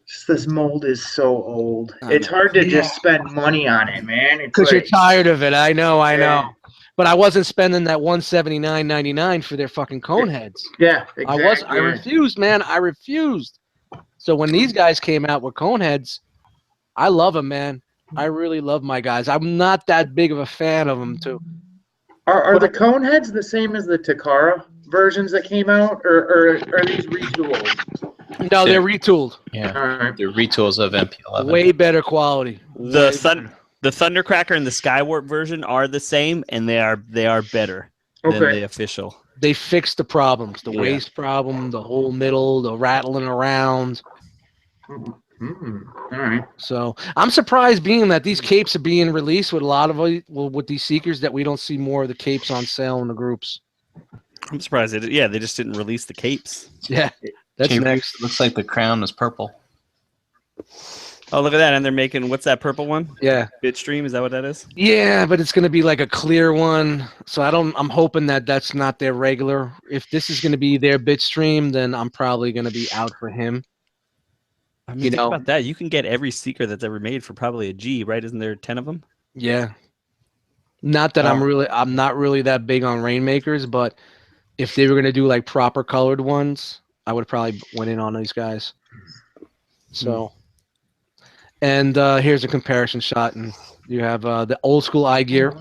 Speaker 7: Just this mold is so old.
Speaker 4: I
Speaker 7: It's
Speaker 4: know.
Speaker 7: hard to just spend money on it, man. It's
Speaker 4: Because you're
Speaker 7: like,
Speaker 4: tired of it. I know.
Speaker 7: Yeah.
Speaker 4: But I wasn't spending that $179.99 for their fucking cone heads.
Speaker 7: yeah, exactly.
Speaker 4: I refused, man. I refused. So when these guys came out with cone heads, I love them, man. I really love my guys. I'm not that big of a fan of them, too.
Speaker 7: Are the cone heads the same as the Takara versions that came out, or are these retools?
Speaker 4: No, they're retooled.
Speaker 2: Yeah,
Speaker 7: All right.
Speaker 2: the retools of MP11.
Speaker 4: Way better quality.
Speaker 1: The
Speaker 4: Way
Speaker 1: Sun,
Speaker 4: better.
Speaker 1: the Thundercracker and the Skywarp version are the same, and they are better than
Speaker 7: Okay.
Speaker 1: the official.
Speaker 4: They fixed the problems. The
Speaker 1: Yeah.
Speaker 4: waist problem, the whole middle, the rattling around.
Speaker 7: All right.
Speaker 4: So I'm surprised, being that these capes are being released with a lot of with these seekers, that we don't see more of the capes on sale in the groups.
Speaker 1: I'm surprised. They just didn't release the capes.
Speaker 4: Yeah, that's
Speaker 2: Jay,
Speaker 4: next.
Speaker 2: Looks like the crown is purple.
Speaker 1: Oh, look at that. And they're making, what's that purple one?
Speaker 4: Yeah,
Speaker 1: Bitstream, is that what that is?
Speaker 4: yeah, but it's gonna be like a clear one. So I'm hoping that that's not their regular. If this is gonna be their Bitstream, then I'm probably gonna be out for him.
Speaker 1: I mean,
Speaker 4: You
Speaker 1: think
Speaker 4: know-
Speaker 1: about that. You can get every seeker that's ever made for probably a G, right? Isn't there 10 of them?
Speaker 4: Yeah. Not that I'm not really that big on rainmakers, but if they were gonna do like proper colored ones, I would probably went in on these guys. So, and here's a comparison shot, and you have the old school eye gear,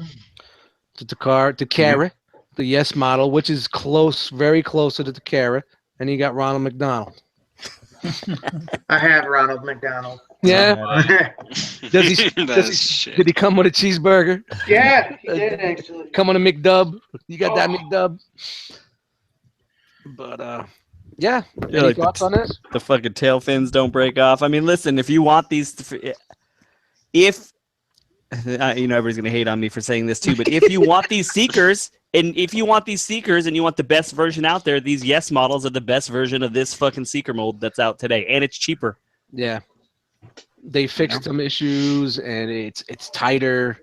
Speaker 4: the Takara, the Yes model, which is close, very close to the Takara, and you got Ronald McDonald.
Speaker 7: I have Ronald McDonald.
Speaker 4: Yeah. Does he?
Speaker 6: That is shit.
Speaker 4: Did he come with a cheeseburger?
Speaker 7: Yeah, he did actually.
Speaker 4: Come on a McDub. You got that McDub. But yeah.
Speaker 1: Yeah,
Speaker 4: Any
Speaker 1: like
Speaker 4: thoughts on this?
Speaker 1: The fucking tail fins don't break off. I mean, listen, if you want these, if everybody's gonna hate on me for saying this too, but if you want these seekers, and you want the best version out there, these Yes models are the best version of this fucking seeker mold that's out today, and it's cheaper.
Speaker 4: Yeah. They fixed some issues, and it's tighter.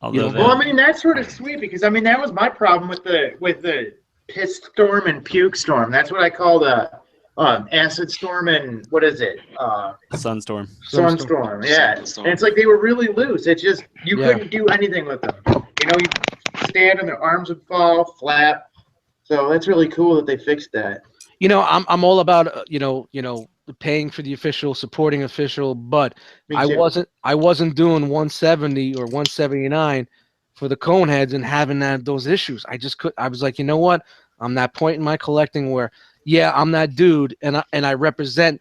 Speaker 1: Although
Speaker 4: know,
Speaker 7: Well, I mean, that's sort of sweet because I mean that was my problem with the piss storm and puke storm. That's what I call the acid storm and what is it?
Speaker 1: Sunstorm.
Speaker 7: Sunstorm. Yeah.
Speaker 6: Sunstorm.
Speaker 7: And it's like they were really loose. It's just you
Speaker 4: Yeah.
Speaker 7: couldn't do anything with them. You know, you stand and their arms would fall, flap. So that's really cool that they fixed that.
Speaker 4: You know, I'm all about paying for the official, supporting official, but
Speaker 7: Me
Speaker 4: I
Speaker 7: too.
Speaker 4: wasn't doing 170 or 179 for the cone heads and having those issues. I just could. I was like, you know what? I'm that point in my collecting where, yeah, I'm that dude, and I represent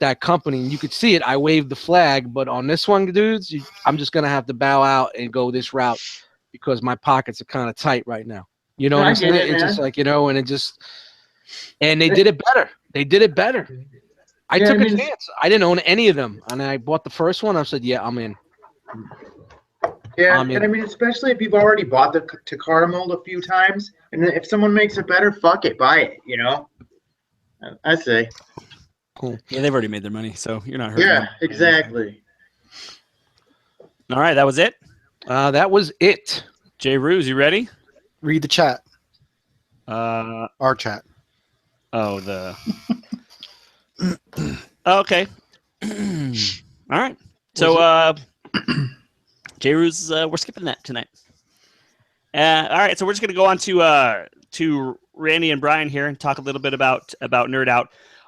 Speaker 4: that company. And you could see it. I waved the flag, but on this one, dudes, I'm just gonna have to bow out and go this route because my pockets are kind of tight right now. You know what
Speaker 7: I
Speaker 4: I'm saying?
Speaker 7: get it,
Speaker 4: It's just
Speaker 7: man.
Speaker 4: like, and they did it better. They did it better. I
Speaker 7: Yeah,
Speaker 4: took
Speaker 7: I mean-
Speaker 4: a chance. I didn't own any of them, and I bought the first one. I said, yeah, I'm in.
Speaker 7: Yeah,
Speaker 4: I mean-
Speaker 7: and I mean, especially if you've already bought the Takara mold a few times, and then if someone makes it better, fuck it, buy it. You know, I say.
Speaker 1: Yeah, they've already made their money, so you're not hurting
Speaker 7: Yeah,
Speaker 1: them.
Speaker 7: exactly.
Speaker 1: All right, that was it.
Speaker 4: That was it.
Speaker 1: Jay Ruse, you ready?
Speaker 8: Read the chat.
Speaker 1: Our
Speaker 8: chat.
Speaker 1: Oh, the. Okay. All right. So, Jay Ruse, we're skipping that tonight. All right, so we're just gonna go on to Randy and Brian here and talk a little bit about Knerdout.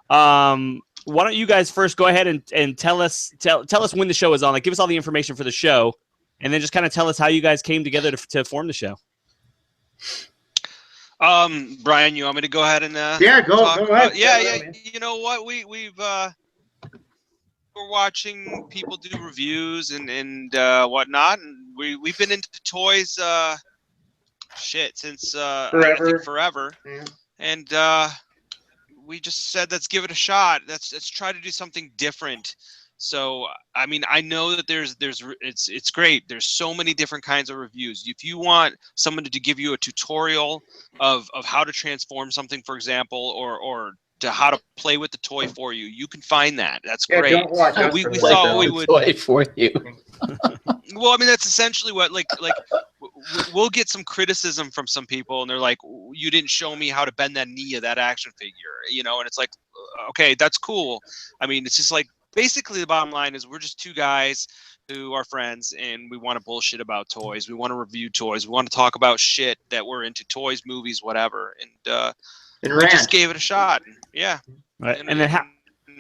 Speaker 1: Why don't you guys first go ahead and tell us when the show is on? Like, give us all the information for the show, and then just kind of tell us how you guys came together to form the show.
Speaker 6: Brian, you want me to go ahead and
Speaker 7: Yeah, go ahead.
Speaker 6: yeah. You know what? We've we're watching people do reviews and whatnot, and we've been into toys since I think forever.
Speaker 7: Yeah.
Speaker 6: And we just said let's give it a shot. Let's try to do something different. So I mean, I know that it's great. There's so many different kinds of reviews. If you want someone to give you a tutorial of how to transform something, for example, or to how to play with the toy for you, you can find that. That's great.
Speaker 7: Don't watch us
Speaker 6: we
Speaker 7: for that,
Speaker 6: thought
Speaker 7: though.
Speaker 6: we would.
Speaker 2: Toy for you.
Speaker 6: Well, I mean, that's essentially what we'll get some criticism from some people, and they're like, "You didn't show me how to bend that knee of that action figure," and it's like, okay, that's cool. I mean, it's just like basically the bottom line is we're just two guys who are friends, and we want to bullshit about toys. We want to review toys. We want to talk about shit that we're into, toys, movies, whatever, and we just gave it a shot. Yeah.
Speaker 1: Right. And then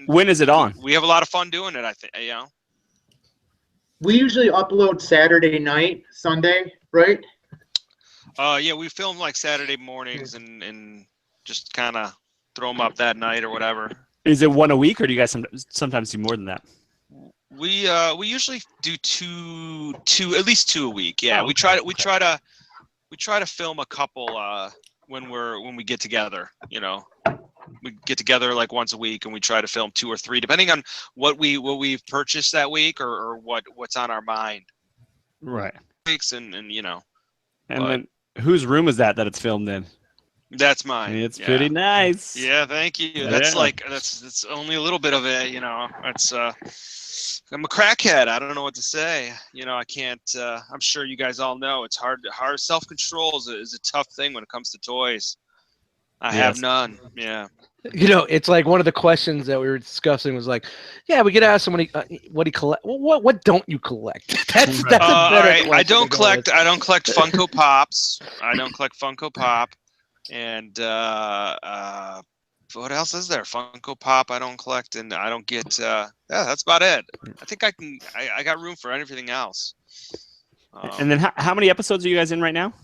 Speaker 1: when is it on?
Speaker 6: We have a lot of fun doing it. I think.
Speaker 7: We usually upload Saturday night, Sunday, right?
Speaker 6: Yeah, we film like Saturday mornings and just kind of throw them up that night or whatever.
Speaker 1: Is it one a week, or do you guys sometimes do more than that?
Speaker 6: We usually do two at least 2 a week. Yeah, we try to film a couple when we get together. We get together like once a week, and we try to film 2 or 3, depending on what we've purchased that week or what's on our mind.
Speaker 1: Right.
Speaker 6: Weeks and
Speaker 1: then whose room is that it's filmed in?
Speaker 6: That's mine.
Speaker 1: It's pretty nice.
Speaker 6: Yeah, thank you. That's that's only a little bit of it. That's I'm a crackhead. I don't know what to say. I can't. I'm sure you guys all know it's hard. Self-control is a tough thing when it comes to toys. I have none. Yeah.
Speaker 4: It's like one of the questions that we were discussing was like, yeah, we get asked somebody what he collect. Well, what don't you collect? That's a better question.
Speaker 6: I don't collect Funko Pops. I don't collect Funko Pop, and what else is there? Funko Pop. I don't collect, and I don't get. That's about it. I think I got room for everything else.
Speaker 1: And then how many episodes are you guys in right now?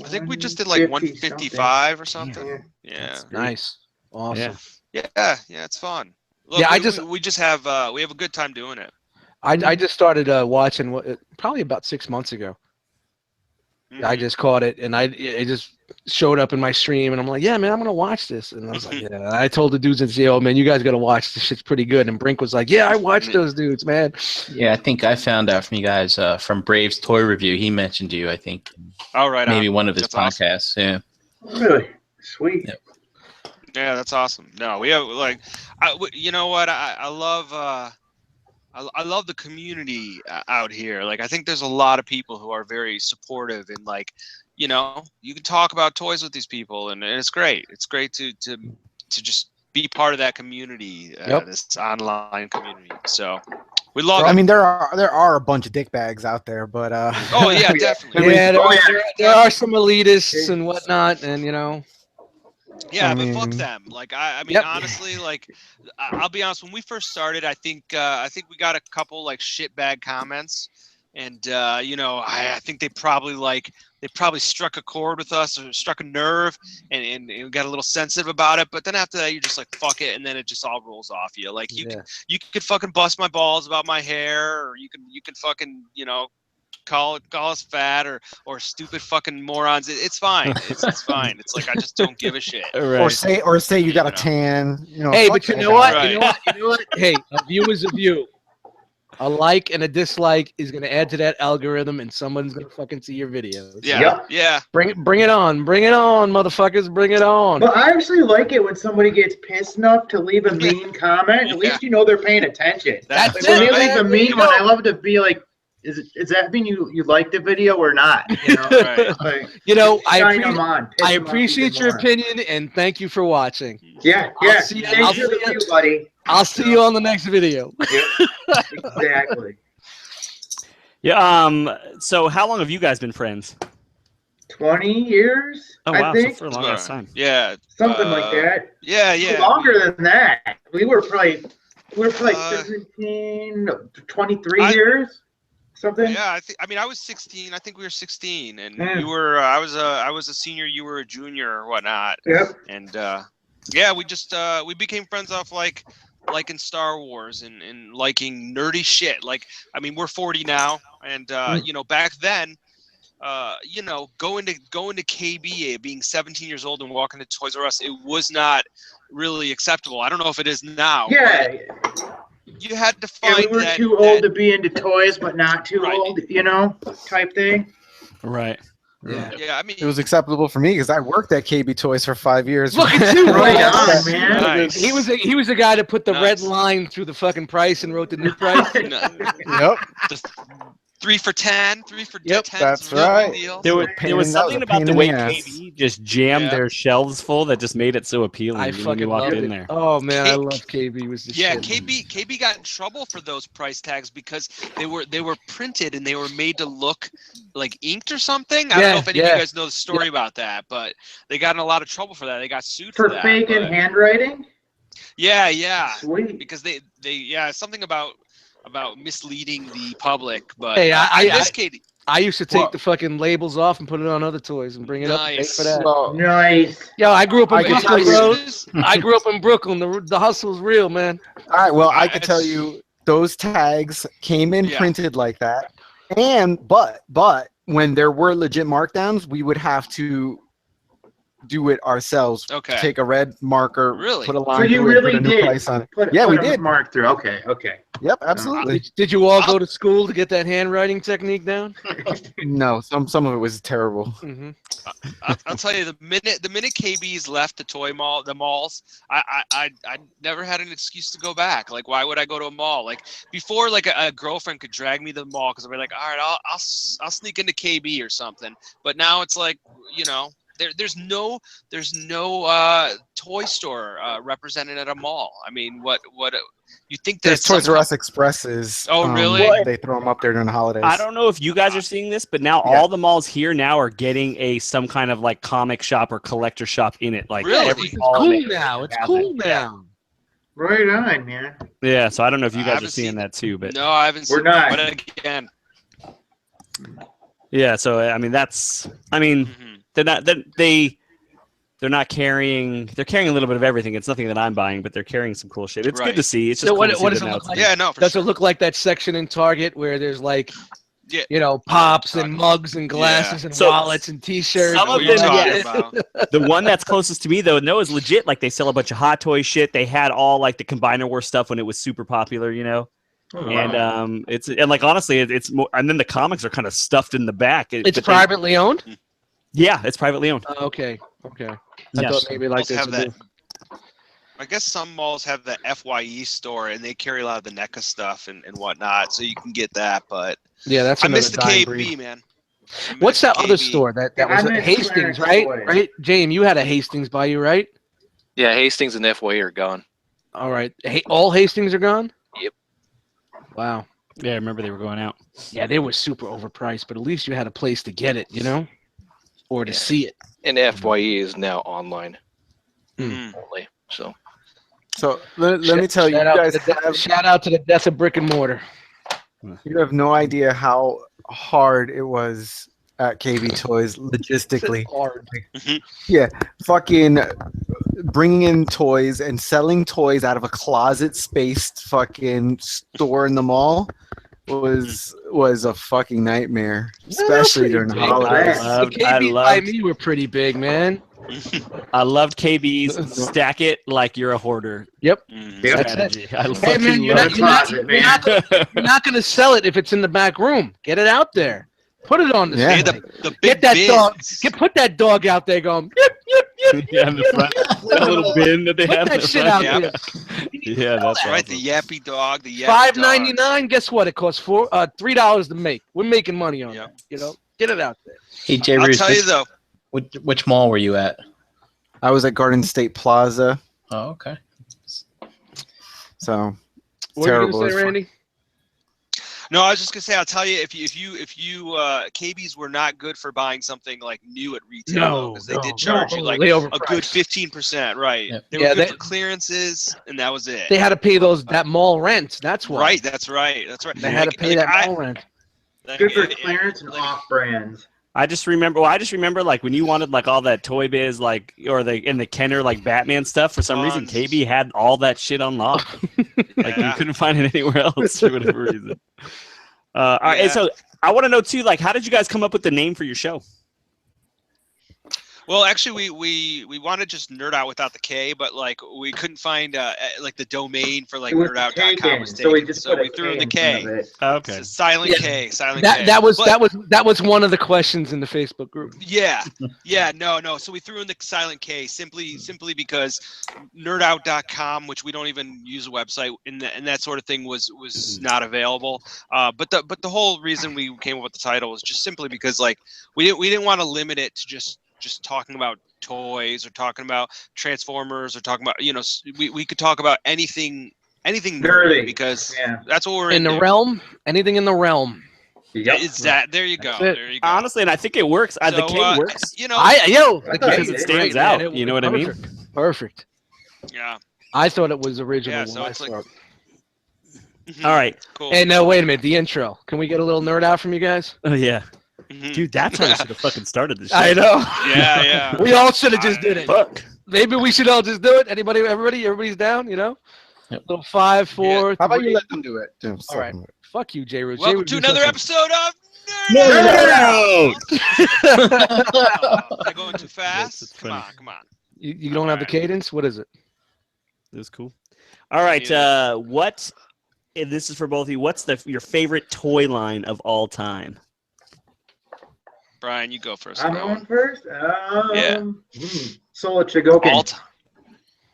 Speaker 6: I think we just did like 155 or something. Yeah.
Speaker 4: Nice. Awesome.
Speaker 6: Yeah, it's fun. Look, we just have we have a good time doing it.
Speaker 4: I just started watching probably about 6 months ago.
Speaker 6: Mm-hmm.
Speaker 4: I just caught it, and it just showed up in my stream, and I'm like, yeah, man, I'm gonna watch this. And I was like, yeah. I told the dudes and say, oh man, you guys gotta watch this. Shit's pretty good. And Brink was like, yeah, I watched those dudes, man.
Speaker 2: Yeah, I think I found out from you guys from Brave's Toy Review. He mentioned you, I think.
Speaker 6: Oh, right.
Speaker 2: Maybe one of his podcasts.
Speaker 6: Awesome.
Speaker 2: Yeah.
Speaker 7: Really sweet.
Speaker 2: Yep.
Speaker 6: Yeah, that's awesome. No, we have you know what? I love. I love the community out here. Like, I think there's a lot of people who are very supportive, and you can talk about toys with these people, and it's great. It's great to just be part of that community, this online community. So we love it.
Speaker 8: I mean, there are a bunch of dickbags out there, but
Speaker 6: oh yeah, definitely.
Speaker 4: Yeah, there are some elitists and whatnot, and
Speaker 6: Yeah, but fuck them. I mean, honestly, I'll be honest. When we first started, I think we got a couple shitbag comments, and I think they probably struck a chord with us or struck a nerve, and we got a little sensitive about it. But then after that, you're just like, fuck it, and then it just all rolls off you. You could fucking bust my balls about my hair, or you can fucking call us fat or stupid fucking morons. It's fine. It's fine. It's like I just don't give a shit.
Speaker 8: Right. Or say you got a tan.
Speaker 4: Hey, but you know what?
Speaker 6: Right.
Speaker 4: You know what? Hey, a view is a view. A like and a dislike is gonna add to that algorithm, and someone's gonna fucking see your videos.
Speaker 6: Yeah.
Speaker 4: Bring it on, motherfuckers, bring it on.
Speaker 7: But I actually like it when somebody gets pissed enough to leave a mean comment. At least they're paying attention.
Speaker 6: That's
Speaker 7: when they leave a mean one, I love to be like, Is that mean you like the video or not?
Speaker 6: Right.
Speaker 4: I appreciate your opinion, and thank you for watching.
Speaker 7: Yeah.
Speaker 4: I'll see you,
Speaker 7: buddy.
Speaker 4: I'll see you on the next video.
Speaker 7: Exactly.
Speaker 1: Yeah. So how long have you guys been friends?
Speaker 7: 20 years.
Speaker 1: Oh wow,
Speaker 7: I think.
Speaker 1: so for a long time.
Speaker 6: Yeah.
Speaker 7: Something like that.
Speaker 6: Yeah.
Speaker 7: Longer than that. We were probably 17, 23 years. Something?
Speaker 6: Yeah, I was 16. I think we were 16, and you were. I was a senior. You were a junior or whatnot.
Speaker 7: Yep.
Speaker 6: And we just we became friends off liking Star Wars and liking nerdy shit. We're 40 now, and back then, you know, going to KB, being 17 years old and walking to Toys R Us, it was not really acceptable. I don't know if it is now.
Speaker 7: Yeah.
Speaker 6: You had to
Speaker 7: Yeah,
Speaker 6: find
Speaker 7: we were
Speaker 6: that,
Speaker 7: too old to be into toys, but not too
Speaker 6: Right.
Speaker 7: old, you know, type thing.
Speaker 1: Right.
Speaker 4: Yeah.
Speaker 6: Yeah, I mean,
Speaker 8: It was acceptable for me because I worked at KB Toys for 5 years.
Speaker 4: Look at you,
Speaker 7: Right
Speaker 4: right
Speaker 7: on, man.
Speaker 6: Nice.
Speaker 4: He was the guy that put the red
Speaker 6: Nice.
Speaker 4: line through the fucking price and wrote the new price.
Speaker 8: Yep.
Speaker 6: the 3 for 10, 3 for
Speaker 4: Yep,
Speaker 6: 10.
Speaker 8: that's
Speaker 6: no big
Speaker 8: right.
Speaker 6: deal.
Speaker 1: There was
Speaker 8: That was a
Speaker 1: something about
Speaker 8: pain
Speaker 1: the
Speaker 8: in
Speaker 1: way
Speaker 8: the ass.
Speaker 1: KB just jammed
Speaker 6: Yeah.
Speaker 1: their shelves full that just made it so appealing
Speaker 4: I
Speaker 1: when you
Speaker 4: fucking
Speaker 1: walked
Speaker 4: loved
Speaker 1: in
Speaker 4: it.
Speaker 1: there.
Speaker 4: Oh man, I
Speaker 6: K-
Speaker 4: love KB. Was the
Speaker 6: Yeah,
Speaker 4: shit.
Speaker 6: KB got in trouble for those price tags because they were printed and they were made to look like inked or something. I don't know if any of you guys know the story about that, but they got in a lot of trouble for that. They got sued for
Speaker 7: For
Speaker 6: that.
Speaker 7: faking
Speaker 6: but-
Speaker 7: handwriting?
Speaker 6: Yeah,
Speaker 7: Sweet.
Speaker 6: because they something about misleading the public. But
Speaker 4: Hey,
Speaker 6: I miss Katie.
Speaker 4: I used to take
Speaker 8: Well-
Speaker 4: the fucking labels off and put it on other toys and bring it up and pay
Speaker 6: Nice.
Speaker 4: for that.
Speaker 8: Well,
Speaker 7: Nice.
Speaker 4: Yo, I grew up in
Speaker 8: I can tell
Speaker 4: Brooklyn,
Speaker 8: you-
Speaker 4: bro. I grew up in Brooklyn. The hustle's real, man.
Speaker 8: all right. Well, I
Speaker 6: It's-
Speaker 8: could tell you those tags came in
Speaker 6: Yeah.
Speaker 8: printed like that, but when there were legit markdowns, we would have to do it ourselves.
Speaker 6: Okay.
Speaker 8: Take a red marker,
Speaker 6: Really?
Speaker 8: put a
Speaker 7: So
Speaker 8: line
Speaker 7: you
Speaker 8: through it,
Speaker 7: really
Speaker 8: put a new
Speaker 7: did.
Speaker 8: price on it.
Speaker 7: Put,
Speaker 8: Yeah,
Speaker 7: put
Speaker 8: we
Speaker 7: a
Speaker 8: did.
Speaker 7: mark through. Okay.
Speaker 8: Yep, absolutely.
Speaker 4: Did you all go to school to get that handwriting technique down?
Speaker 8: No, some of it was terrible.
Speaker 4: Mm-hmm.
Speaker 6: I'll tell you, the minute KB's left the malls, I never had an excuse to go back. Like, why would I go to a mall? Like before, like a girlfriend could drag me to the mall because I'd be like, all right, I'll sneak into KB or something. But now it's like, you know, there's no toy store represented at a mall. I mean, what you think
Speaker 8: There's
Speaker 6: that
Speaker 8: Toys R Us Expresses.
Speaker 6: Oh, really?
Speaker 8: They throw them up there during the holidays.
Speaker 1: I don't know if you guys are seeing this, but now all the malls here now are getting some kind of like comic shop or collector shop in it. Like
Speaker 6: Really?
Speaker 1: every
Speaker 4: It's
Speaker 1: mall
Speaker 4: cool
Speaker 1: they
Speaker 4: now. It's
Speaker 1: have
Speaker 4: cool
Speaker 1: it.
Speaker 4: now.
Speaker 7: Right on, man.
Speaker 1: Yeah, so I don't know if you
Speaker 6: I
Speaker 1: guys are
Speaker 6: haven't
Speaker 1: seeing
Speaker 6: seen-
Speaker 1: that too, but
Speaker 6: No, I haven't
Speaker 7: We're
Speaker 6: seen
Speaker 7: not.
Speaker 6: that. But again,
Speaker 1: yeah. So I mean,
Speaker 6: mhm.
Speaker 1: they're not carrying. They're carrying a little bit of everything. It's nothing that I'm buying, but they're carrying some cool shit. It's good
Speaker 6: Right.
Speaker 1: to see. It's just
Speaker 4: So
Speaker 1: cool
Speaker 4: what
Speaker 1: to see
Speaker 4: does
Speaker 1: that
Speaker 4: it
Speaker 1: now
Speaker 4: look
Speaker 1: it's
Speaker 4: like?
Speaker 6: Yeah, no, for
Speaker 4: Does
Speaker 6: sure.
Speaker 4: it look like that section in Target where there's like,
Speaker 6: Yeah.
Speaker 4: you know, pops and mugs and glasses and
Speaker 1: So,
Speaker 4: wallets and T-shirts?
Speaker 1: some
Speaker 6: What
Speaker 1: of
Speaker 6: you're
Speaker 1: them,
Speaker 6: talking
Speaker 1: yeah.
Speaker 6: about.
Speaker 1: The one that's closest to me though, no, is legit. Like they sell a bunch of Hot Toy shit. They had all like the Combiner War stuff when it was super popular, you know.
Speaker 7: Oh,
Speaker 1: And
Speaker 7: wow.
Speaker 1: it's and like honestly, it's more. And then the comics are kind of stuffed in the back.
Speaker 4: It's
Speaker 1: but
Speaker 4: privately owned.
Speaker 1: Yeah, it's privately owned.
Speaker 4: Okay. I
Speaker 1: Yes.
Speaker 4: thought maybe like
Speaker 6: Malls
Speaker 4: this.
Speaker 6: have
Speaker 4: would
Speaker 6: that.
Speaker 4: be-
Speaker 6: I guess some malls have the FYE store and they carry a lot of the NECA stuff and whatnot, so you can get that. But
Speaker 4: Yeah, that's
Speaker 6: I
Speaker 4: another
Speaker 6: miss the
Speaker 4: dying
Speaker 6: KB,
Speaker 4: breed.
Speaker 6: man. I
Speaker 4: What's
Speaker 6: miss
Speaker 4: that other
Speaker 6: KB.
Speaker 4: store that
Speaker 7: Yeah,
Speaker 4: was
Speaker 7: I
Speaker 4: at
Speaker 7: miss
Speaker 4: Hastings,
Speaker 7: Clarence
Speaker 4: right?
Speaker 7: Toys.
Speaker 4: Right, Jame, you had a Hastings by you, right?
Speaker 3: Yeah, Hastings and FYE are gone.
Speaker 4: All right, all Hastings are gone.
Speaker 3: Yep.
Speaker 4: Wow.
Speaker 1: Yeah, I remember they were going out.
Speaker 4: Yeah, they were super overpriced, but at least you had a place to get it, you know, or to
Speaker 3: Yeah.
Speaker 4: see it.
Speaker 3: And FYE is now online
Speaker 6: Mhm.
Speaker 3: only. So
Speaker 8: So let me tell you, you
Speaker 4: Shout out to
Speaker 8: guys
Speaker 4: the death-
Speaker 8: have,
Speaker 4: shout out to the death of brick and mortar.
Speaker 8: you have no idea how hard it was at KB Toys logistically.
Speaker 4: Hard.
Speaker 8: Fucking bringing in toys and selling toys out of a closet spaced fucking store in the mall was a fucking nightmare, especially during the
Speaker 4: big.
Speaker 8: holidays.
Speaker 1: I
Speaker 4: The KBs by
Speaker 1: loved-
Speaker 4: me were pretty big, man.
Speaker 1: I loved KB's stack it like you're a hoarder
Speaker 7: Yep.
Speaker 1: strategy. I
Speaker 4: Hey
Speaker 1: fucking
Speaker 4: man, you're
Speaker 1: loved
Speaker 4: not,
Speaker 7: Closet,
Speaker 4: you're not
Speaker 1: it.
Speaker 4: you're not gonna sell it if it's in the back room. Get it out there. Put it on the
Speaker 8: Yeah.
Speaker 6: Hey,
Speaker 4: display.
Speaker 6: the big
Speaker 4: Get that dog.
Speaker 6: bins.
Speaker 4: Put that dog out there going. Yip, yip, yip,
Speaker 1: Yeah, in the front, that little bin that they
Speaker 4: Put
Speaker 1: had. in
Speaker 4: that
Speaker 1: the
Speaker 4: shit
Speaker 1: front.
Speaker 4: out
Speaker 6: Yeah.
Speaker 4: there.
Speaker 1: Yeah, that's
Speaker 6: right,
Speaker 1: awesome.
Speaker 6: the yappy dog, the yappy
Speaker 4: $5.99. Guess what? It costs $3 to make. We're making money on
Speaker 6: Yep.
Speaker 4: that. You know, get it out there.
Speaker 2: Hey, Jay
Speaker 6: I'll
Speaker 2: Roos,
Speaker 6: tell you though,
Speaker 2: which mall were you at?
Speaker 8: I was at Garden State Plaza,
Speaker 2: Oh, okay.
Speaker 8: so it's
Speaker 4: What were you
Speaker 8: terrible.
Speaker 4: gonna say,
Speaker 8: as fuck.
Speaker 4: Randy?
Speaker 6: no, I was just gonna say, I'll tell you, if you KBs were not good for buying something like new at retail, because they did charge you like
Speaker 4: they
Speaker 6: a
Speaker 4: overpriced.
Speaker 6: good 15%, right?
Speaker 2: Yep.
Speaker 6: They
Speaker 4: Yeah,
Speaker 6: were good
Speaker 4: they-
Speaker 6: for clearances, and that was it.
Speaker 4: They had to pay that mall rent. That's why.
Speaker 6: Right, that's right.
Speaker 4: They had to pay that mall rent.
Speaker 7: Good for clearance and off brands.
Speaker 1: I just remember like when you wanted like all that Toy Biz like or in the Kenner like Batman stuff for some reason
Speaker 6: Tons.
Speaker 1: KB had all that shit on lock. Like you
Speaker 6: Yeah.
Speaker 1: couldn't find it anywhere else for whatever reason. All right,
Speaker 6: Yeah.
Speaker 1: and so I want to know too, like, how did you guys come up with the name for your show?
Speaker 6: Well, actually, we wanted just Knerdout without the K, but like we couldn't find like the domain for like
Speaker 7: It was
Speaker 6: Knerdout.com
Speaker 7: taken,
Speaker 6: was
Speaker 7: so we
Speaker 6: taken,
Speaker 7: just
Speaker 6: so
Speaker 7: put
Speaker 6: we
Speaker 7: a
Speaker 6: threw in the
Speaker 7: K in front
Speaker 6: K.
Speaker 7: of it.
Speaker 1: Okay.
Speaker 6: It's a silent
Speaker 4: Yeah.
Speaker 6: K, silent K.
Speaker 4: That was
Speaker 6: But-
Speaker 4: one of the questions in the Facebook group.
Speaker 6: Yeah, no. So we threw in the silent K simply because Knerdout.com, which we don't even use a website, and that sort of thing was not available. But the whole reason we came up with the title was just simply because like we didn't want to limit it to just talking about toys or talking about Transformers or talking about we could talk about anything nerdy
Speaker 7: Nerdy.
Speaker 6: because
Speaker 7: Yeah.
Speaker 6: that's what we're
Speaker 4: In
Speaker 6: into.
Speaker 4: the realm, anything in the realm.
Speaker 7: Yep.
Speaker 6: Is that there you go?
Speaker 4: That's it.
Speaker 6: There you go.
Speaker 1: Honestly, and I think it works. The
Speaker 6: So,
Speaker 1: K works
Speaker 6: You know,
Speaker 1: because it stands out. You know what I mean?
Speaker 4: Perfect.
Speaker 6: yeah.
Speaker 4: I thought it was original
Speaker 6: Yeah,
Speaker 4: when
Speaker 6: so
Speaker 4: I
Speaker 6: it's
Speaker 4: saw
Speaker 6: like-
Speaker 4: it.
Speaker 6: Mhm.
Speaker 1: All right.
Speaker 6: Cool.
Speaker 4: Hey, no, wait a minute. The intro. Can we get a little nerd out from you guys?
Speaker 1: Oh yeah,
Speaker 6: Mhm.
Speaker 1: dude, that's how we should have fucking started this.
Speaker 4: I
Speaker 1: show.
Speaker 4: know.
Speaker 6: Yeah.
Speaker 4: We all should have just did it.
Speaker 1: Fuck.
Speaker 4: Maybe we should all just do it. Everybody's down, you know?
Speaker 2: Yep.
Speaker 4: Little 5, 4,
Speaker 8: How about you
Speaker 4: 3.
Speaker 8: let them do it?
Speaker 4: All right. Fuck you, J. Root.
Speaker 6: Welcome to another episode of
Speaker 1: Nerd
Speaker 6: Am I going too fast?
Speaker 1: That's
Speaker 6: Come
Speaker 1: funny.
Speaker 6: on, come on.
Speaker 4: You don't have the cadence? What is it?
Speaker 1: It was cool. All right. And this is for both of you. What's your favorite toy line of all time?
Speaker 6: Brian, you go first.
Speaker 7: I'm
Speaker 6: bro.
Speaker 7: on first.
Speaker 6: Yeah.
Speaker 7: Solo Chigokin.
Speaker 6: All time.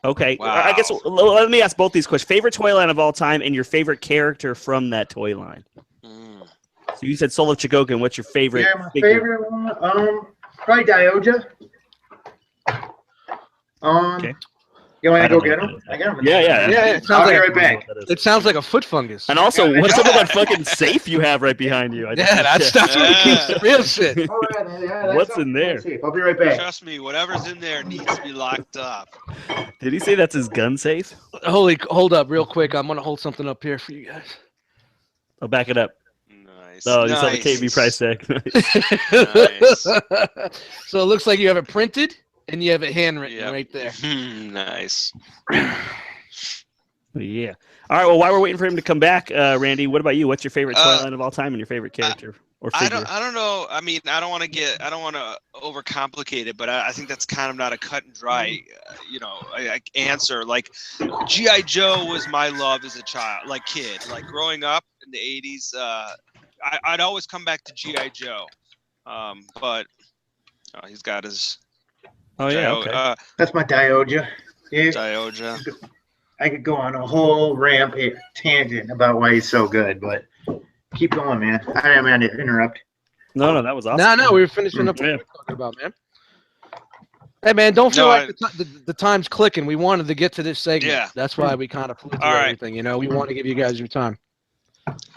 Speaker 1: Okay.
Speaker 6: Wow.
Speaker 1: I guess let me ask both these questions. Favorite toy line of all time and your favorite character from that toy line.
Speaker 6: Mm.
Speaker 1: So you said Soul of Chigokin. What's your favorite?
Speaker 7: Yeah, my
Speaker 1: figure?
Speaker 7: favorite one. Probably Dioja.
Speaker 1: Okay.
Speaker 7: You want
Speaker 1: I
Speaker 7: to go
Speaker 1: don't know
Speaker 7: get
Speaker 1: what
Speaker 7: him?
Speaker 1: that
Speaker 7: I got him.
Speaker 1: Yeah.
Speaker 4: Yeah, it
Speaker 7: I'll
Speaker 4: sounds
Speaker 7: be
Speaker 4: like
Speaker 7: right back.
Speaker 4: it sounds like a foot fungus.
Speaker 1: And also, what's up with that fucking safe you have right behind you?
Speaker 4: Yeah, that's what keeps the real shit.
Speaker 7: All right, man. Yeah, that's
Speaker 1: What's
Speaker 7: something
Speaker 1: in there?
Speaker 7: to see. I'll be right back.
Speaker 6: Trust me, whatever's in there needs to be locked up.
Speaker 1: Did he say that's his gun safe?
Speaker 4: Hold up real quick. I'm gonna hold something up here for you guys.
Speaker 1: I'll back it up.
Speaker 6: Nice.
Speaker 1: Oh, you saw the
Speaker 6: Nice.
Speaker 1: KB price tag.
Speaker 6: Nice.
Speaker 4: So it looks like you have it printed and you have it handwritten
Speaker 6: Yep.
Speaker 4: right there.
Speaker 6: Nice.
Speaker 1: Yeah. All right. Well, while we're waiting for him to come back, Randy, what about you? What's your favorite toy line of all time and your favorite character or figure?
Speaker 6: I don't know. I mean, I don't want to overcomplicate it, but I think that's kind of not a cut and dry, answer. Like, G.I. Joe was my love as a child, like kid, like growing up in the '80s. I'd always come back to G.I. Joe, but he's got his.
Speaker 1: Oh yeah. Okay.
Speaker 7: That's my Dioja. Yeah,
Speaker 6: Dioja.
Speaker 7: I could go on a whole tangent about why he's so good, but keep going, man. I didn't mean to interrupt.
Speaker 1: No, that was awesome.
Speaker 4: No, we were finishing up what we were talking about, man. Hey, man, don't feel like the time's clicking. We wanted to get to this segment.
Speaker 6: Yeah.
Speaker 4: That's why we kind of flew through
Speaker 6: All right.
Speaker 4: everything. You know, we want to give you guys your time.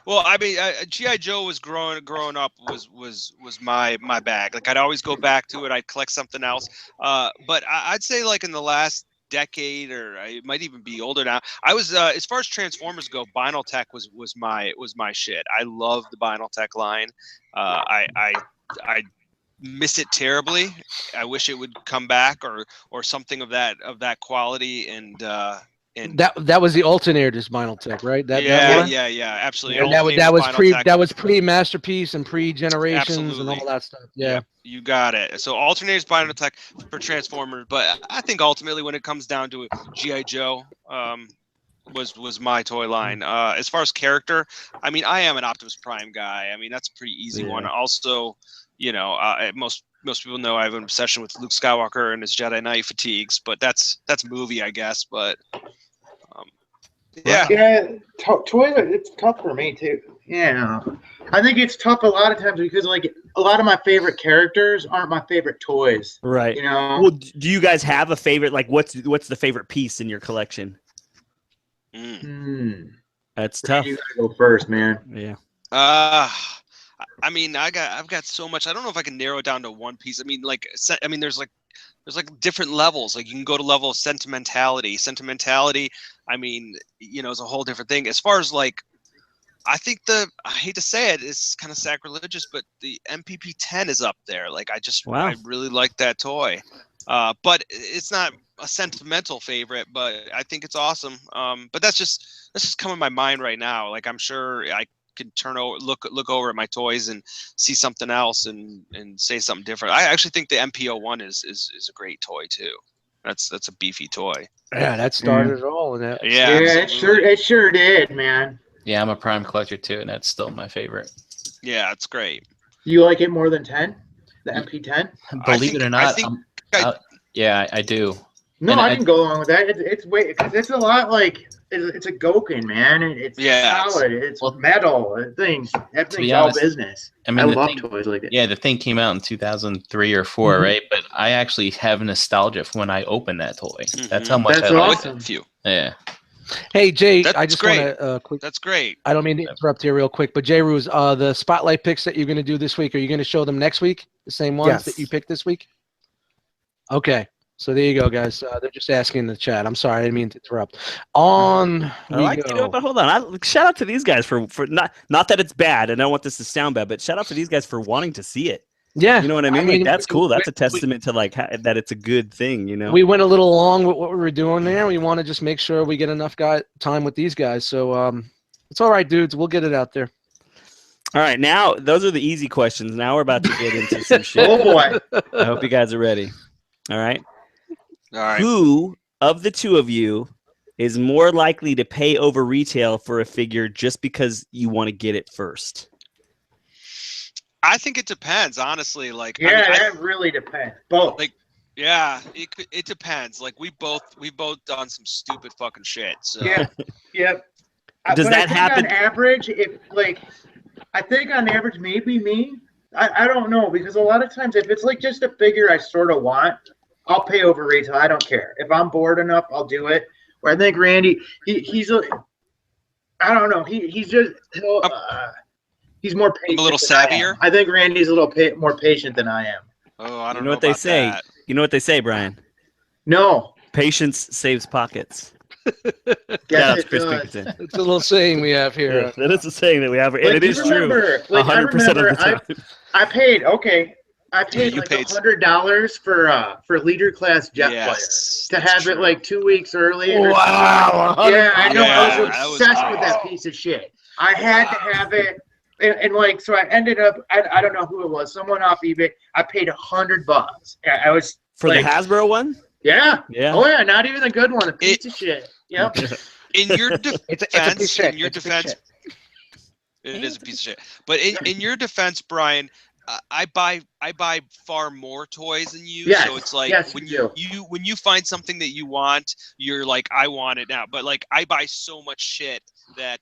Speaker 6: Well, I mean, G.I. Joe was growing up was my bag. Like I'd always go back to it. I'd collect something else. But I'd say like in the last decade, or it might even be older now. I was as far as Transformers go, Vinyl Tech was my shit. I love the Vinyl Tech line. I miss it terribly. I wish it would come back or something of that quality and
Speaker 4: that was the alternators Vinyl Tech, right?
Speaker 6: Yeah, absolutely.
Speaker 4: And that was pre Masterpiece and pre Generations and all that stuff. Yeah.
Speaker 6: You got it. So alternators Vinyl Tech for Transformers, but I think ultimately when it comes down to it, G.I. Joe was my toy line. As far as character, I mean, I am an Optimus Prime guy. I mean, that's a pretty easy one. Also, most people know I have an obsession with Luke Skywalker and his Jedi Knight fatigues, but that's movie, I guess. But yeah,
Speaker 7: toys. It's tough for me too. Yeah, I think it's tough a lot of times because like a lot of my favorite characters aren't my favorite toys.
Speaker 1: Right.
Speaker 7: You know.
Speaker 1: Well, do you guys have a favorite? Like, what's the favorite piece in your collection? That's tough.
Speaker 7: You gotta go first, man.
Speaker 1: Yeah.
Speaker 6: I mean, I've got so much. I don't know if I can narrow it down to one piece. I mean, there's like different levels. Like you can go to level of sentimentality. Sentimentality, I mean, is a whole different thing. As far as like, I think I hate to say it, it's kind of sacrilegious, but the MPP-10 is up there. Like I really like that toy. But it's not a sentimental favorite, but I think it's awesome. But that's just coming to my mind right now. Like I'm sure I can look over at my toys and see something else and say something different. I actually think the MP01 is a great toy too. That's a beefy toy.
Speaker 4: Yeah, that started it all. And that,
Speaker 6: Yeah,
Speaker 7: it sure did, man.
Speaker 2: Yeah, I'm a Prime collector too, and that's still my favorite.
Speaker 6: Yeah, it's great.
Speaker 7: You like it more than 10? The MP10?
Speaker 2: Believe it or not, yeah, I do.
Speaker 7: No, I can go along with that. It's a lot like it's a Goken, man. It's solid. It's metal. Things. Everything's all business.
Speaker 2: I mean,
Speaker 7: I love toys like that.
Speaker 2: Yeah, the thing came out in 2003 or 4, right? But I actually have nostalgia from when I opened that toy. That's how much I like it. Yeah.
Speaker 4: Hey Jay,
Speaker 6: That's
Speaker 4: I just
Speaker 6: great.
Speaker 4: want to
Speaker 6: That's great.
Speaker 4: I don't mean to interrupt here real quick, but Jay Ruse, the spotlight picks that you're going to do this week, are you going to show them next week? The same ones that you picked this week? Okay. So there you go, guys. They're just asking in the chat. I'm sorry, I didn't mean to interrupt.
Speaker 1: But hold on. Shout out to these guys for not that it's bad, and I don't want this to sound bad, but shout out to these guys for wanting to see it.
Speaker 4: Yeah,
Speaker 1: you know what I mean. Like, that's cool. That's a testament to like that it's a good thing. You know,
Speaker 4: we went a little long with what we were doing there. We want to just make sure we get enough time with these guys. So it's all right, dudes. We'll get it out there.
Speaker 1: All right, now those are the easy questions. Now we're about to get into some shit.
Speaker 7: Oh boy!
Speaker 1: I hope you guys are ready. All right.
Speaker 6: All right.
Speaker 1: Who of the two of you is more likely to pay over retail for a figure just because you want to get it first?
Speaker 6: I think it depends, honestly. Like,
Speaker 7: that really depends. Both.
Speaker 6: Like, yeah, it depends. Like, we both done some stupid fucking shit. So
Speaker 7: yeah.
Speaker 1: Does that happen?
Speaker 7: On average, I think on average, maybe me. I don't know, because a lot of times if it's like just a figure I sort of want, I'll pay over retail. I don't care. If I'm bored enough, I'll do it. Where I think Randy, he's I don't know. He's more patient.
Speaker 6: A little savvier.
Speaker 7: I think Randy's a little more patient than I am.
Speaker 6: Oh, I don't
Speaker 1: know what they say.
Speaker 6: That.
Speaker 1: You know what they say, Brian?
Speaker 7: No.
Speaker 1: Patience saves pockets.
Speaker 7: Yes,
Speaker 1: it's Chris Pinkerton.
Speaker 4: It's a little saying we have here.
Speaker 1: Yeah, that is a saying that we have, and it is true. 100% of the time.
Speaker 7: I paid like $100 for leader class jet players to have it like 2 weeks early.
Speaker 4: Wow!
Speaker 7: Yeah, I know. I was obsessed with that piece of shit. I had to have it, and like so. I ended up. I don't know who it was. Someone off eBay. I paid $100. I was
Speaker 1: for the Hasbro one.
Speaker 7: Yeah. Oh yeah, not even a good one. A piece of shit. Yep.
Speaker 6: In your defense,
Speaker 8: it's a piece of shit.
Speaker 6: In your defense, it is a piece of shit. But in your defense, Brian, I buy far more toys than you.
Speaker 7: Yes.
Speaker 6: So it's like when you find something that you want, you're like, I want it now. But like I buy so much shit that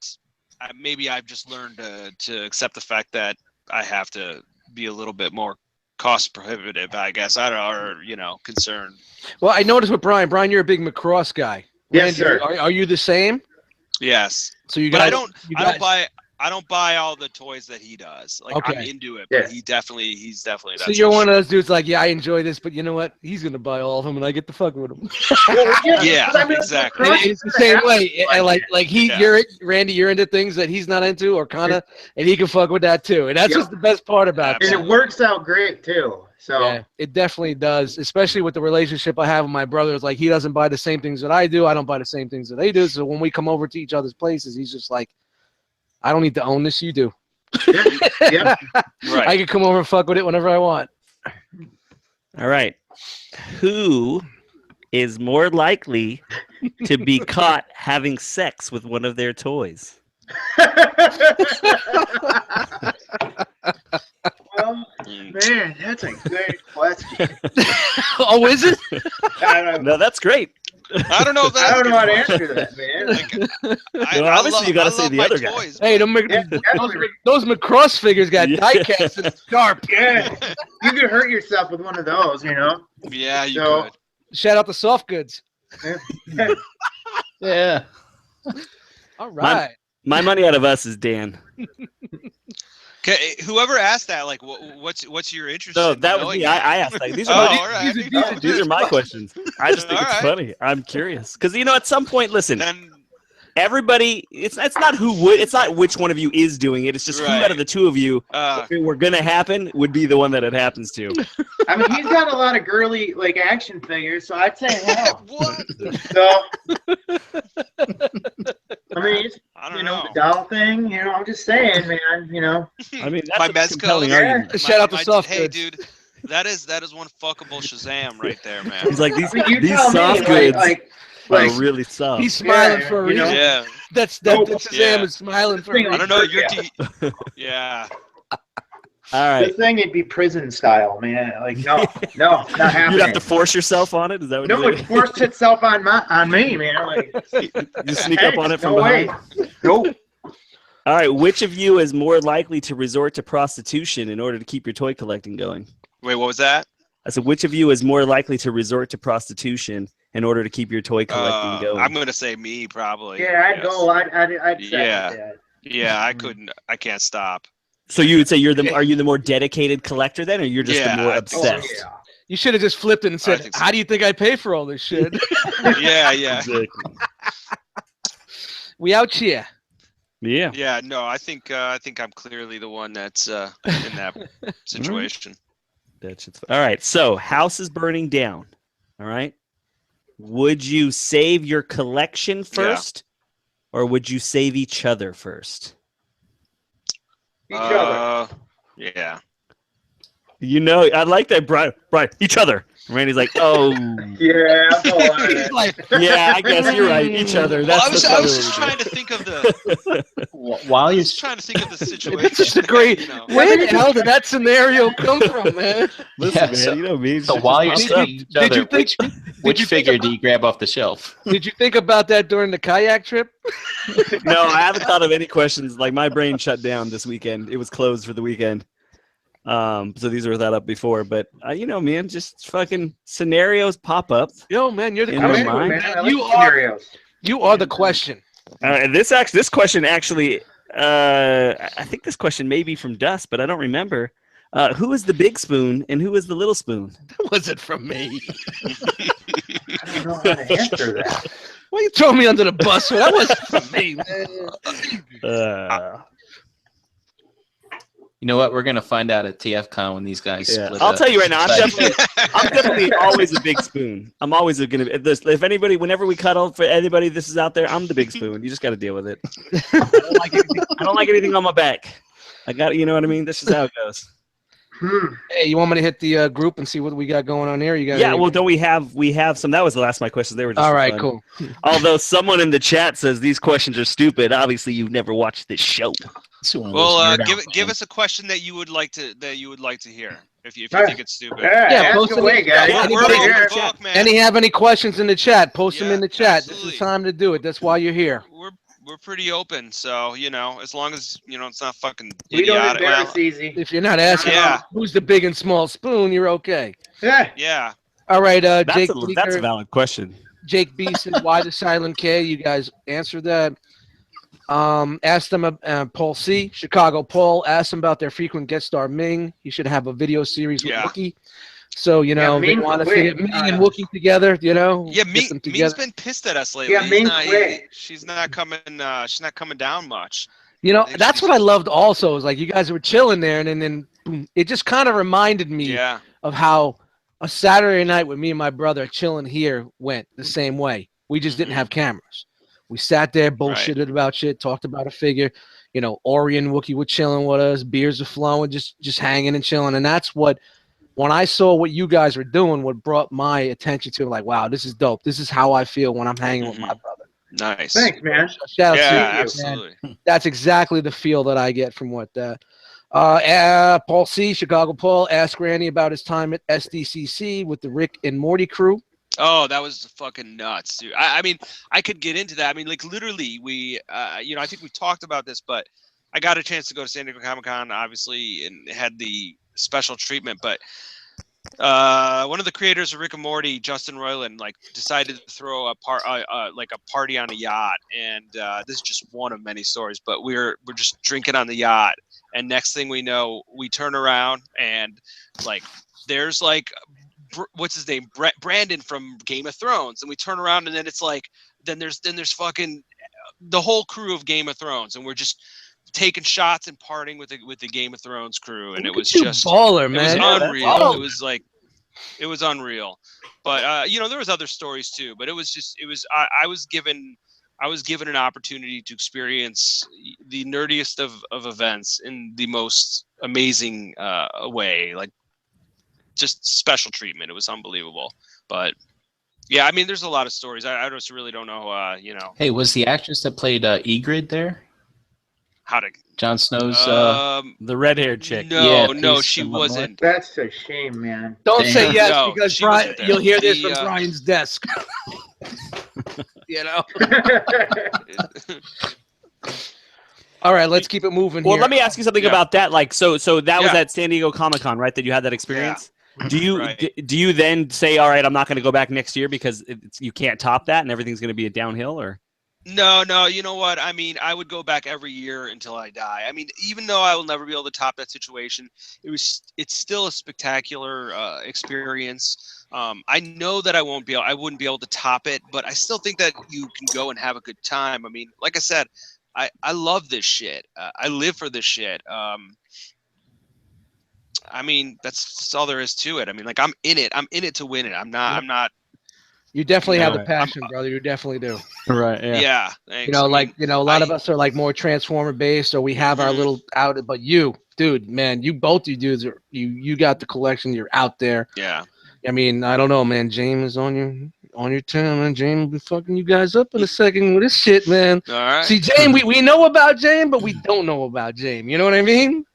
Speaker 6: maybe I've just learned to accept the fact that I have to be a little bit more cost prohibitive, I guess. I don't know, or concerned.
Speaker 4: Well, I noticed with Brian. Brian, you're a big Macross guy.
Speaker 7: Yes, sir.
Speaker 4: Are you the same?
Speaker 6: Yes.
Speaker 4: So you
Speaker 6: guys.
Speaker 4: But
Speaker 6: I don't buy all the toys that he does. Like I'm into it, but he's definitely.
Speaker 4: So you're one of those dudes like, yeah, I enjoy this, but you know what? He's gonna buy all of them, and I get to fuck with him.
Speaker 6: Yeah, exactly.
Speaker 4: It's the same way. You're Randy, you're into things that he's not into, or kinda, and he can fuck with that too. And that's just the best part about it.
Speaker 7: And it works out great too. So
Speaker 4: yeah, it definitely does, especially with the relationship I have with my brother. It's like he doesn't buy the same things that I do. I don't buy the same things that they do. So when we come over to each other's places, he's just like, I don't need to own this. You do.
Speaker 7: Yeah.
Speaker 6: Right.
Speaker 4: I can come over and fuck with it whenever I want.
Speaker 1: All right. Who is more likely to be caught having sex with one of their toys?
Speaker 7: Well, man, that's a good question.
Speaker 4: Oh, is it?
Speaker 1: No, that's great.
Speaker 6: I don't know.
Speaker 7: I don't know how to answer that, man.
Speaker 1: Obviously, you got to say the other guy.
Speaker 4: Hey, those Macross figures got die cast and sharp.
Speaker 7: Yeah, you could hurt yourself with one of those,
Speaker 6: Yeah, you could.
Speaker 4: Shout out to Soft Goods.
Speaker 2: Yeah.
Speaker 4: All right.
Speaker 1: My money out of us is Dan.
Speaker 6: Okay, whoever asked that, like, what's your interest?
Speaker 1: No, that was me. I asked that. These are my questions. I just think it's funny. I'm curious because at some point, listen. Everybody, it's not which one of you is doing it. It's just who out of the two of you, if it were gonna happen, would be the one that it happens to.
Speaker 7: I mean, he's got a lot of girly action figures, so I'd say hell.
Speaker 6: What?
Speaker 7: So, I mean,
Speaker 6: I don't
Speaker 7: know, the doll thing. You know, I'm just saying, man. You know.
Speaker 1: I mean, that's
Speaker 6: My
Speaker 1: a
Speaker 6: Mezco.
Speaker 1: compelling
Speaker 7: Yeah.
Speaker 1: argument.
Speaker 4: Shout out to Soft
Speaker 6: Hey,
Speaker 4: Goods.
Speaker 6: dude, that is one fuckable Shazam right there, man.
Speaker 1: He's like these
Speaker 7: I mean, you
Speaker 1: these
Speaker 7: tell me,
Speaker 1: soft goods are
Speaker 7: like,
Speaker 1: really soft.
Speaker 4: He's smiling
Speaker 7: Yeah,
Speaker 4: for a
Speaker 7: you know?
Speaker 4: reason.
Speaker 6: Yeah.
Speaker 4: That's
Speaker 7: Nope.
Speaker 4: Shazam
Speaker 6: Yeah.
Speaker 4: is smiling for a
Speaker 7: Thing
Speaker 6: I
Speaker 4: reason.
Speaker 6: don't know.
Speaker 7: Yeah.
Speaker 6: Yeah.
Speaker 1: All right.
Speaker 7: The thing it'd be prison style, man. Like, no, not happening.
Speaker 1: You'd have to force yourself on it. Is that what
Speaker 7: No,
Speaker 1: you're
Speaker 7: it forced itself on me, man. Like,
Speaker 1: You sneak up on it from
Speaker 7: no
Speaker 1: behind?
Speaker 7: way. Nope.
Speaker 1: All right. Which of you is more likely to resort to prostitution in order to keep your toy collecting going?
Speaker 6: Wait, what was that?
Speaker 1: I said, which of you is more likely to resort to prostitution in order to keep your toy collecting going?
Speaker 6: I'm gonna say me probably.
Speaker 7: Yeah, I'd
Speaker 6: Yes.
Speaker 7: go. I'd second
Speaker 6: Yeah.
Speaker 7: that.
Speaker 6: Yeah, I couldn't. I can't stop.
Speaker 1: So you would say are you the more dedicated collector then, or you're just
Speaker 6: Yeah,
Speaker 1: the more
Speaker 6: I think
Speaker 7: Oh,
Speaker 1: obsessed?
Speaker 7: yeah.
Speaker 4: You should have just flipped it and said,
Speaker 6: think so.
Speaker 4: "How do you think I pay for all this shit?"
Speaker 6: Yeah.
Speaker 1: Exactly.
Speaker 4: We out here.
Speaker 1: Yeah.
Speaker 6: Yeah. No, I think I'm clearly the one that's in that situation.
Speaker 1: That shit's all right. So house is burning down. All right. Would you save your collection first, or would you save each other first?
Speaker 7: Each other.
Speaker 6: Yeah.
Speaker 1: You know, I like that, Brian. Each other. Randy's like, oh,
Speaker 7: Yeah. I'm going on
Speaker 4: He's
Speaker 7: it.
Speaker 4: like,
Speaker 1: yeah, I guess you're right. Each other.
Speaker 6: Well,
Speaker 1: That's
Speaker 6: I was
Speaker 1: the
Speaker 6: just
Speaker 1: probability.
Speaker 6: trying to think of the.
Speaker 2: While
Speaker 6: I
Speaker 2: you're
Speaker 6: was trying to think of the situation.
Speaker 4: this is a great.
Speaker 6: You know.
Speaker 4: Where the hell did that scenario come from, man?
Speaker 1: Listen,
Speaker 2: Yeah,
Speaker 1: man,
Speaker 2: so-
Speaker 1: you know me.
Speaker 2: so
Speaker 1: shit
Speaker 2: while
Speaker 1: just
Speaker 2: you're
Speaker 1: pops up.
Speaker 2: saving each
Speaker 4: Did you
Speaker 2: other,
Speaker 4: think?
Speaker 2: which
Speaker 4: you think
Speaker 2: figure do you grab off the shelf?
Speaker 4: Did you think about that during the kayak trip?
Speaker 1: No, I haven't thought of any questions. Like my brain shut down this weekend. It was closed for the weekend. So these were thought up before, but you know, man, just fucking scenarios pop up.
Speaker 4: Yo, man, you're the
Speaker 1: In
Speaker 7: I'm
Speaker 1: my
Speaker 7: into it,
Speaker 1: mind.
Speaker 7: man. I like
Speaker 4: You are-
Speaker 7: scenarios.
Speaker 4: You are the question.
Speaker 1: This question actually, I think this question may be from Dust, but I don't remember. Who is the big spoon and who is the little spoon?
Speaker 4: Was it from me?
Speaker 7: I don't know how to answer that.
Speaker 4: Why you throw me under the bus? That wasn't from me, man.
Speaker 2: You know what? We're gonna find out at TFCon when these guys
Speaker 1: Yeah.
Speaker 2: split
Speaker 1: I'll
Speaker 2: up.
Speaker 1: tell you right now, I'm
Speaker 2: Decide-
Speaker 1: definitely always a big spoon. I'm always gonna. If anybody, whenever we cuddle, for anybody this is out there, I'm the big spoon. You just got to deal with it. I don't like anything on my back. I got, you know what I mean. This is how it goes.
Speaker 4: Hey, you want me to hit the group and see what we got going on here? You got?
Speaker 1: Yeah. Well, don't we have some? That was the last of my questions. They were just
Speaker 4: All
Speaker 1: for
Speaker 4: right,
Speaker 1: fun.
Speaker 4: cool.
Speaker 1: Although someone in the chat says these questions are stupid. Obviously, you've never watched this show.
Speaker 2: This is one of
Speaker 6: Well,
Speaker 2: those nerd
Speaker 6: give
Speaker 2: out
Speaker 6: us a question that you would like to hear if you
Speaker 7: All right.
Speaker 6: think it's stupid.
Speaker 7: Yeah,
Speaker 4: Yeah,
Speaker 7: ask
Speaker 4: post
Speaker 7: away,
Speaker 4: it.
Speaker 7: guys.
Speaker 4: Yeah,
Speaker 6: We're
Speaker 4: anybody-
Speaker 6: open
Speaker 7: Here.
Speaker 6: book, man.
Speaker 4: Any have any questions in the chat? Post them
Speaker 6: Yeah,
Speaker 4: in the chat. This
Speaker 6: absolutely.
Speaker 4: is time to do it. That's why you're here.
Speaker 6: We're pretty open, so you know, as long as you know it's not fucking
Speaker 7: We don't
Speaker 6: idiotic. Well,
Speaker 7: embarrass easy.
Speaker 4: If you're not asking
Speaker 6: Yeah.
Speaker 4: who's the big and small spoon, you're okay.
Speaker 7: Yeah.
Speaker 6: yeah.
Speaker 4: All right,
Speaker 1: That's
Speaker 4: Jake.
Speaker 1: that's a valid question.
Speaker 4: Jake B said, "Why the silent K?" You guys answered that. Asked them. Paul C. Chicago Paul asked them about their frequent guest star Ming. He should have a video series with
Speaker 6: Yeah.
Speaker 4: Wookie. So you know they
Speaker 7: Ming
Speaker 4: want to
Speaker 7: quit.
Speaker 4: get Ming and Wookie together. You know,
Speaker 6: Yeah,
Speaker 4: get them
Speaker 6: Ming's
Speaker 4: together.
Speaker 6: been pissed at us lately.
Speaker 7: Yeah, Ming quit.
Speaker 6: She's not coming. She's not coming down much.
Speaker 4: You know,
Speaker 6: think
Speaker 4: that's
Speaker 6: she's-
Speaker 4: what I loved. Also, is like you guys were chilling there, and then boom, it just kind of reminded me
Speaker 6: Yeah.
Speaker 4: of how a Saturday night with me and my brother chilling here went the same way. We just didn't have cameras. We sat there, bullshitted about shit, talked about a figure. You know, Ori and Wookie were chilling with us, beers are flowing, just hanging and chilling. And that's what, when I saw what you guys were doing, what brought my attention to, like, wow, this is dope. This is how I feel when I'm hanging with my brother.
Speaker 6: Nice.
Speaker 7: Thanks, man.
Speaker 4: Shout out
Speaker 6: Yeah,
Speaker 4: to you, man.
Speaker 6: absolutely.
Speaker 4: That's exactly the feel that I get from what that. Paul C. Chicago Paul asked Randy about his time at SDCC with the Rick and Morty crew.
Speaker 6: Oh, that was fucking nuts, dude. I mean, I could get into that. I mean, like literally, we, you know, I think we talked about this, but I got a chance to go to San Diego Comic-Con, obviously, and had the special treatment. But one of the creators of Rick and Morty, Justin Roiland, like decided to throw a party on a yacht, and this is just one of many stories. But we're just drinking on the yacht, and next thing we know, we turn around and like there's like. What's his name? Brandon from Game of Thrones, and we turn around and then it's like, then there's fucking the whole crew of Game of Thrones, and we're just taking shots and partying with the Game of Thrones crew, and it was just
Speaker 4: baller,
Speaker 6: it
Speaker 4: man.
Speaker 6: was unreal.
Speaker 4: baller.
Speaker 6: It was like, it was unreal. But you know, there was other stories too. But it was just, I was given I was given an opportunity to experience the nerdiest of events in the most amazing way, like just special treatment. It was unbelievable. But yeah, I mean, there's a lot of stories. I just really don't know, you know.
Speaker 2: Hey, was the actress that played Ygritte there?
Speaker 6: How to
Speaker 2: Jon Snow's
Speaker 1: the red-haired chick.
Speaker 6: No,
Speaker 2: Yeah,
Speaker 6: no,
Speaker 2: peace
Speaker 6: she
Speaker 2: and whatnot.
Speaker 6: wasn't.
Speaker 7: That's a shame, man.
Speaker 4: Don't
Speaker 7: Damn.
Speaker 4: say yes
Speaker 6: No,
Speaker 4: because
Speaker 6: she
Speaker 4: Brian,
Speaker 6: wasn't there.
Speaker 4: you'll hear this
Speaker 6: The,
Speaker 4: from Brian's desk. You know. All right, let's keep it moving.
Speaker 1: Well,
Speaker 4: here.
Speaker 1: let me ask you something
Speaker 6: Yeah.
Speaker 1: about that. Like, so that was
Speaker 6: Yeah.
Speaker 1: at San Diego Comic-Con, right? That you had that experience. Do you
Speaker 6: Right.
Speaker 1: do you then say, all right, I'm not going to go back next year because you can't top that and everything's going to be a downhill, or?
Speaker 6: No, you know what? I mean, I would go back every year until I die. I mean, even though I will never be able to top that situation, it's still a spectacular experience. I know that I wouldn't be able to top it, but I still think that you can go and have a good time. I mean, like I said, I love this shit. I live for this shit. I mean, that's all there is to it. I mean, like I'm in it to win it. I'm not.
Speaker 4: You definitely have the
Speaker 1: Right.
Speaker 4: passion, brother. You definitely do.
Speaker 1: Right.
Speaker 6: Yeah. Thanks.
Speaker 4: You know,
Speaker 6: I
Speaker 4: like
Speaker 6: mean,
Speaker 4: a lot of us are like more transformer based, or we have our little out. But you, dude, man, both you dudes are you got the collection. You're out there.
Speaker 6: Yeah.
Speaker 4: I mean, I don't know, man. James is on your town, man. James will be fucking you guys up in a second with this shit, man.
Speaker 6: All right.
Speaker 4: See, James, we know about James, but we don't know about James. You know what I mean?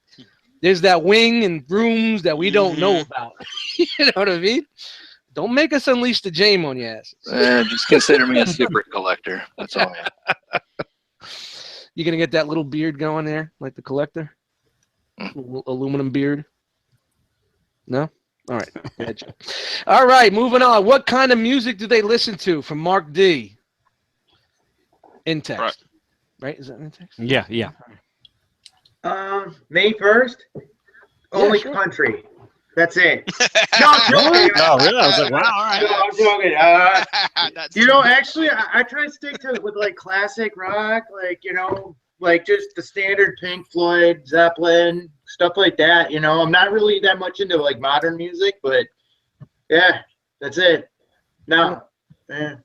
Speaker 4: There's that wing and rooms that we don't know about. You know what I mean? Don't make us unleash the James on your asses.
Speaker 3: Just consider me a secret collector. That's all.
Speaker 4: You gonna get that little beard going there, like the collector? Aluminum beard? No? All right. Gotcha. All right, moving on. What kind of music do they listen to? From Mark D. In text. Right? Is that in text?
Speaker 1: Yeah.
Speaker 7: May 1st, only
Speaker 4: sure.
Speaker 7: country. That's it. No, I'm joking.
Speaker 1: Oh, really? I was like, wow, all right.
Speaker 7: No, I'm joking.
Speaker 6: That's
Speaker 7: You know, actually, I try to stick to with like classic rock, like, you know, like just the standard Pink Floyd, Zeppelin, stuff like that. You know, I'm not really that much into like modern music, but yeah, that's it. No, yeah.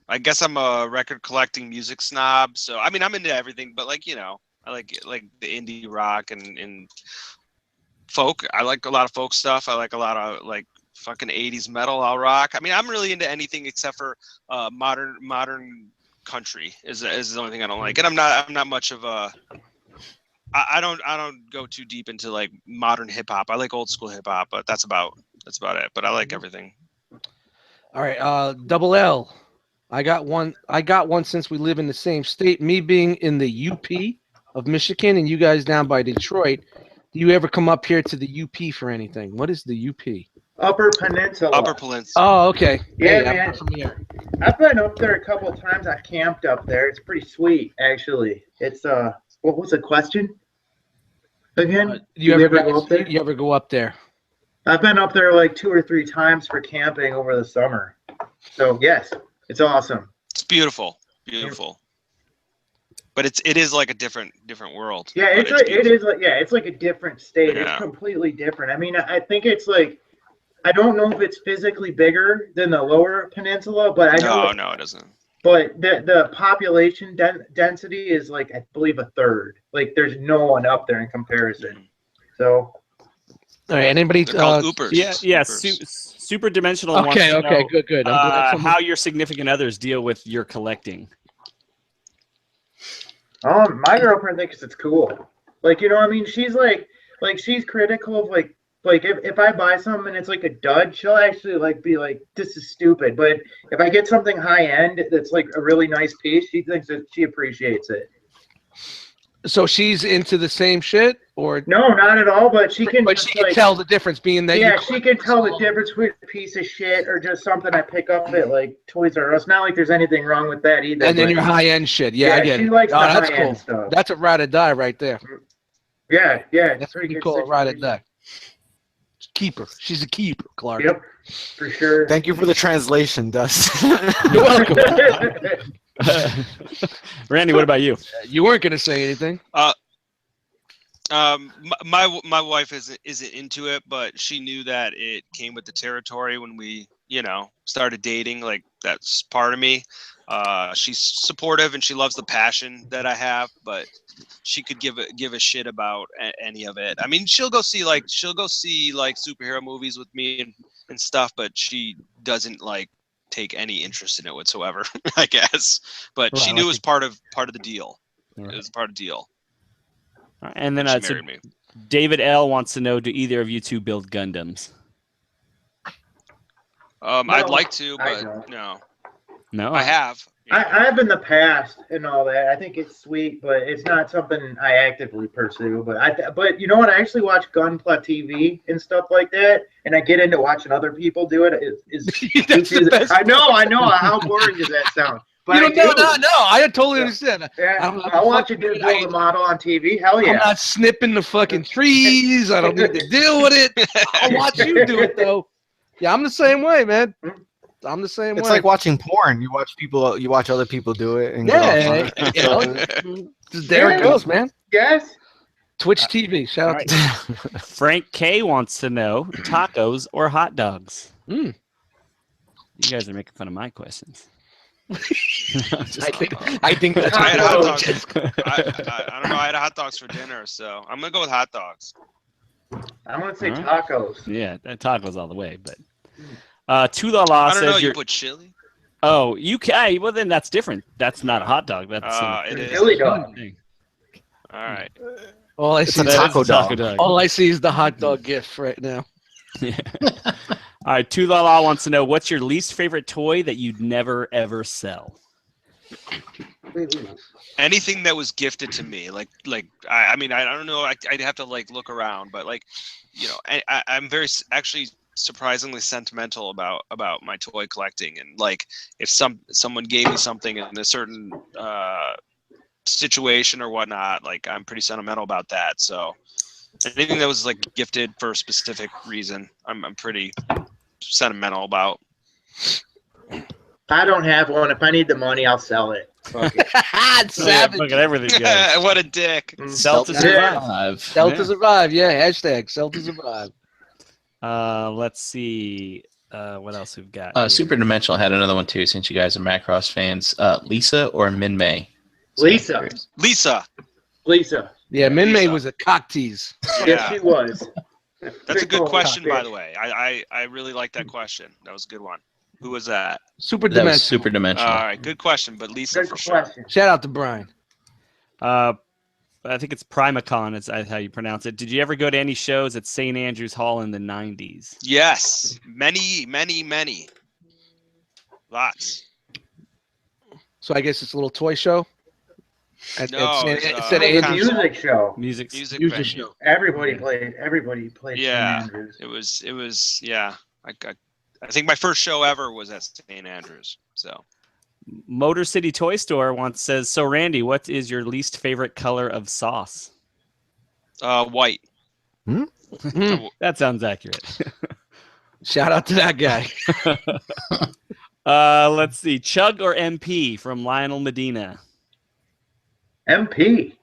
Speaker 6: I guess I'm a record collecting music snob, so I mean I'm into everything, but like, you know, I like the indie rock and folk. I like a lot of folk stuff. I like a lot of like fucking 80s metal. I'll rock. I mean, I'm really into anything except for modern country is the only thing I don't like. And I'm not much of a I don't go too deep into like modern hip hop. I like old school hip hop, but that's about it. But I like everything.
Speaker 4: All right, Double L. I got one since we live in the same state. Me being in the UP of Michigan and you guys down by Detroit. Do you ever come up here to the UP for anything? What is the UP?
Speaker 7: Upper Peninsula.
Speaker 4: Oh, okay.
Speaker 7: Yeah,
Speaker 4: Hey,
Speaker 7: man. I've been up there a couple of times. I camped up there. It's pretty sweet, actually. It's what was the question again?
Speaker 4: You ever go up there? You ever go up there?
Speaker 7: I've been up there like 2 or 3 times for camping over the summer. So yes, it's awesome.
Speaker 6: It's beautiful. But it is like a different world.
Speaker 7: Yeah, it's like a different state.
Speaker 6: Yeah.
Speaker 7: It's completely different. I mean, I think it's like, I don't know if it's physically bigger than the lower peninsula, but I know.
Speaker 6: No, it isn't.
Speaker 7: But the population density is like, I believe, a third. Like, there's no one up there in comparison. So.
Speaker 4: All right. Anybody?
Speaker 6: They're called Oopers.
Speaker 1: Yeah.
Speaker 6: Oopers.
Speaker 1: Super Dimensional.
Speaker 4: Okay.
Speaker 1: wants to know,
Speaker 4: Good.
Speaker 1: how your significant others deal with your collecting.
Speaker 7: My girlfriend thinks it's cool. Like, you know what I mean? She's like she's critical of like if I buy something and it's like a dud, she'll actually like be like, this is stupid. But if I get something high end that's like a really nice piece, she thinks that she appreciates it.
Speaker 4: So she's into the same shit, or
Speaker 7: no, not at all. But she can.
Speaker 4: But she can tell the difference, being that.
Speaker 7: Yeah, she can tell the difference between a piece of shit or just something I pick up at like Toys R Us. Not like there's anything wrong with that either.
Speaker 4: And then your high end shit. Yeah, I get
Speaker 7: she
Speaker 4: it.
Speaker 7: likes the
Speaker 4: that's
Speaker 7: high
Speaker 4: cool.
Speaker 7: end stuff.
Speaker 4: That's a ride or die right there.
Speaker 7: Yeah.
Speaker 4: That's what you call a ride or die. Keeper. She's a keeper, Clark.
Speaker 7: Yep, for sure.
Speaker 8: Thank you for the translation, Dustin.
Speaker 4: You're welcome.
Speaker 1: Randy, what about you?
Speaker 4: You weren't gonna say anything.
Speaker 6: My wife isn't into it, but she knew that it came with the territory when we, started dating. Like, that's part of me. She's supportive and she loves the passion that I have, but she could give a shit about any of it. I mean, she'll go see superhero movies with me and stuff, but she doesn't take any interest in it whatsoever, I guess. But she knew it was part of the deal. Right. It was part of the deal.
Speaker 1: And then
Speaker 6: she married me.
Speaker 1: David L wants to know: do either of you two build Gundams?
Speaker 6: No, I'd like to, but no.
Speaker 1: No,
Speaker 6: I have.
Speaker 7: I have in the past and all that. I think it's sweet, but it's not something I actively pursue. But you know what? I actually watch Gunpla TV and stuff like that, and I get into watching other people do it.
Speaker 4: That's the best.
Speaker 7: I know. How boring does that sound? But
Speaker 4: no. I totally understand.
Speaker 7: Yeah, I watch a dude build a model on TV. Hell yeah!
Speaker 4: I'm not snipping the fucking trees. I don't need to deal with it. I'll watch you do it though. Yeah, I'm the same way, man. I'm the same way.
Speaker 8: It's like watching porn. You watch other people do it. And
Speaker 4: there it goes, man.
Speaker 7: Yes.
Speaker 4: Twitch TV. Shout out to
Speaker 1: Frank K wants to know: tacos or hot dogs?
Speaker 4: You
Speaker 1: guys are making fun of my questions.
Speaker 4: I think that's
Speaker 6: I had hot dogs. I don't know. I had hot dogs for dinner, so I'm gonna go with hot dogs.
Speaker 7: I'm gonna say tacos.
Speaker 1: Yeah, tacos all the way. But Tula Law
Speaker 6: I don't
Speaker 1: says
Speaker 6: know. You put chili.
Speaker 1: Oh, you can. Well, then that's different. That's not a hot dog. That's
Speaker 6: it is
Speaker 7: chili dog.
Speaker 6: All right.
Speaker 4: All I see is
Speaker 8: taco dog.
Speaker 4: All I see is the hot dog gif right now.
Speaker 1: Yeah. All right, Tulala wants to know: what's your least favorite toy that you'd never ever sell?
Speaker 6: Anything that was gifted to me, I mean, I don't know. I'd have to look around, but I'm very actually surprisingly sentimental about my toy collecting, and if someone gave me something in a certain situation or whatnot, I'm pretty sentimental about that. So anything that was gifted for a specific reason, I'm pretty sentimental about.
Speaker 7: I don't have one. If I need the money, I'll sell it. Fuck it.
Speaker 4: Savage.
Speaker 1: Look at everything, guys.
Speaker 6: What a dick.
Speaker 1: Sell to survive.
Speaker 4: Sell to survive. Yeah. # sell to survive.
Speaker 1: Let's see. What else we've got?
Speaker 2: Super Dimensional had another one too. Since you guys are Macross fans, Lisa or Min May?
Speaker 7: Lisa.
Speaker 4: Yeah, Min May was a cock tease.
Speaker 6: Yeah.
Speaker 7: Yes, she was.
Speaker 6: That's a good question, by the way. I really like that question. That was a good one. Who was that?
Speaker 4: Super
Speaker 2: That
Speaker 4: Dimensional.
Speaker 2: was Super Dimensional.
Speaker 6: All right, good question, but Lisa
Speaker 7: Good
Speaker 6: for sure.
Speaker 7: question.
Speaker 4: Shout out to Brian.
Speaker 1: I think it's Primacon is how you pronounce it. Did you ever go to any shows at St. Andrews Hall in the 90s?
Speaker 6: Yes, many. Lots.
Speaker 7: So I guess it's a little toy show.
Speaker 6: It's
Speaker 7: a music show.
Speaker 1: Music
Speaker 7: show. Everybody played.
Speaker 6: Yeah,
Speaker 7: St. Andrews.
Speaker 6: it was. Yeah, I think my first show ever was at St. Andrews. So.
Speaker 1: Motor City Toy Store says, so Randy, what is your least favorite color of sauce?
Speaker 6: White.
Speaker 1: That sounds accurate.
Speaker 7: Shout out to that guy.
Speaker 1: Let's see. Chug or MP from Lionel Medina?
Speaker 7: MP.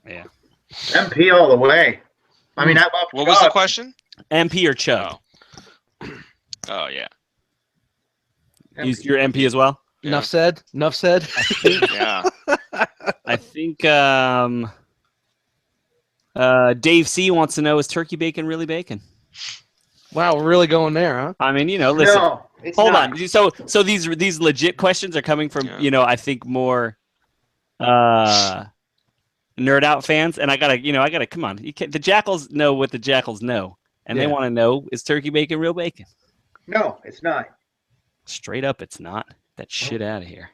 Speaker 1: Yeah.
Speaker 7: MP all the way. I mean,
Speaker 6: what was the question?
Speaker 1: MP or Chug?
Speaker 6: Oh yeah.
Speaker 1: Use your MP as well?
Speaker 7: Yeah. Enough said.
Speaker 6: Yeah.
Speaker 1: I think Dave C wants to know, is turkey bacon really bacon?
Speaker 7: Wow, we're really going there, huh?
Speaker 1: I mean, listen.
Speaker 7: No,
Speaker 1: hold on. So these legit questions are coming from, I think more Knerdout fans, and I gotta come on. The Jackals know what the Jackals know, and they want to know, is turkey bacon real bacon?
Speaker 7: No, it's not.
Speaker 1: Straight up, it's not. That shit out of here.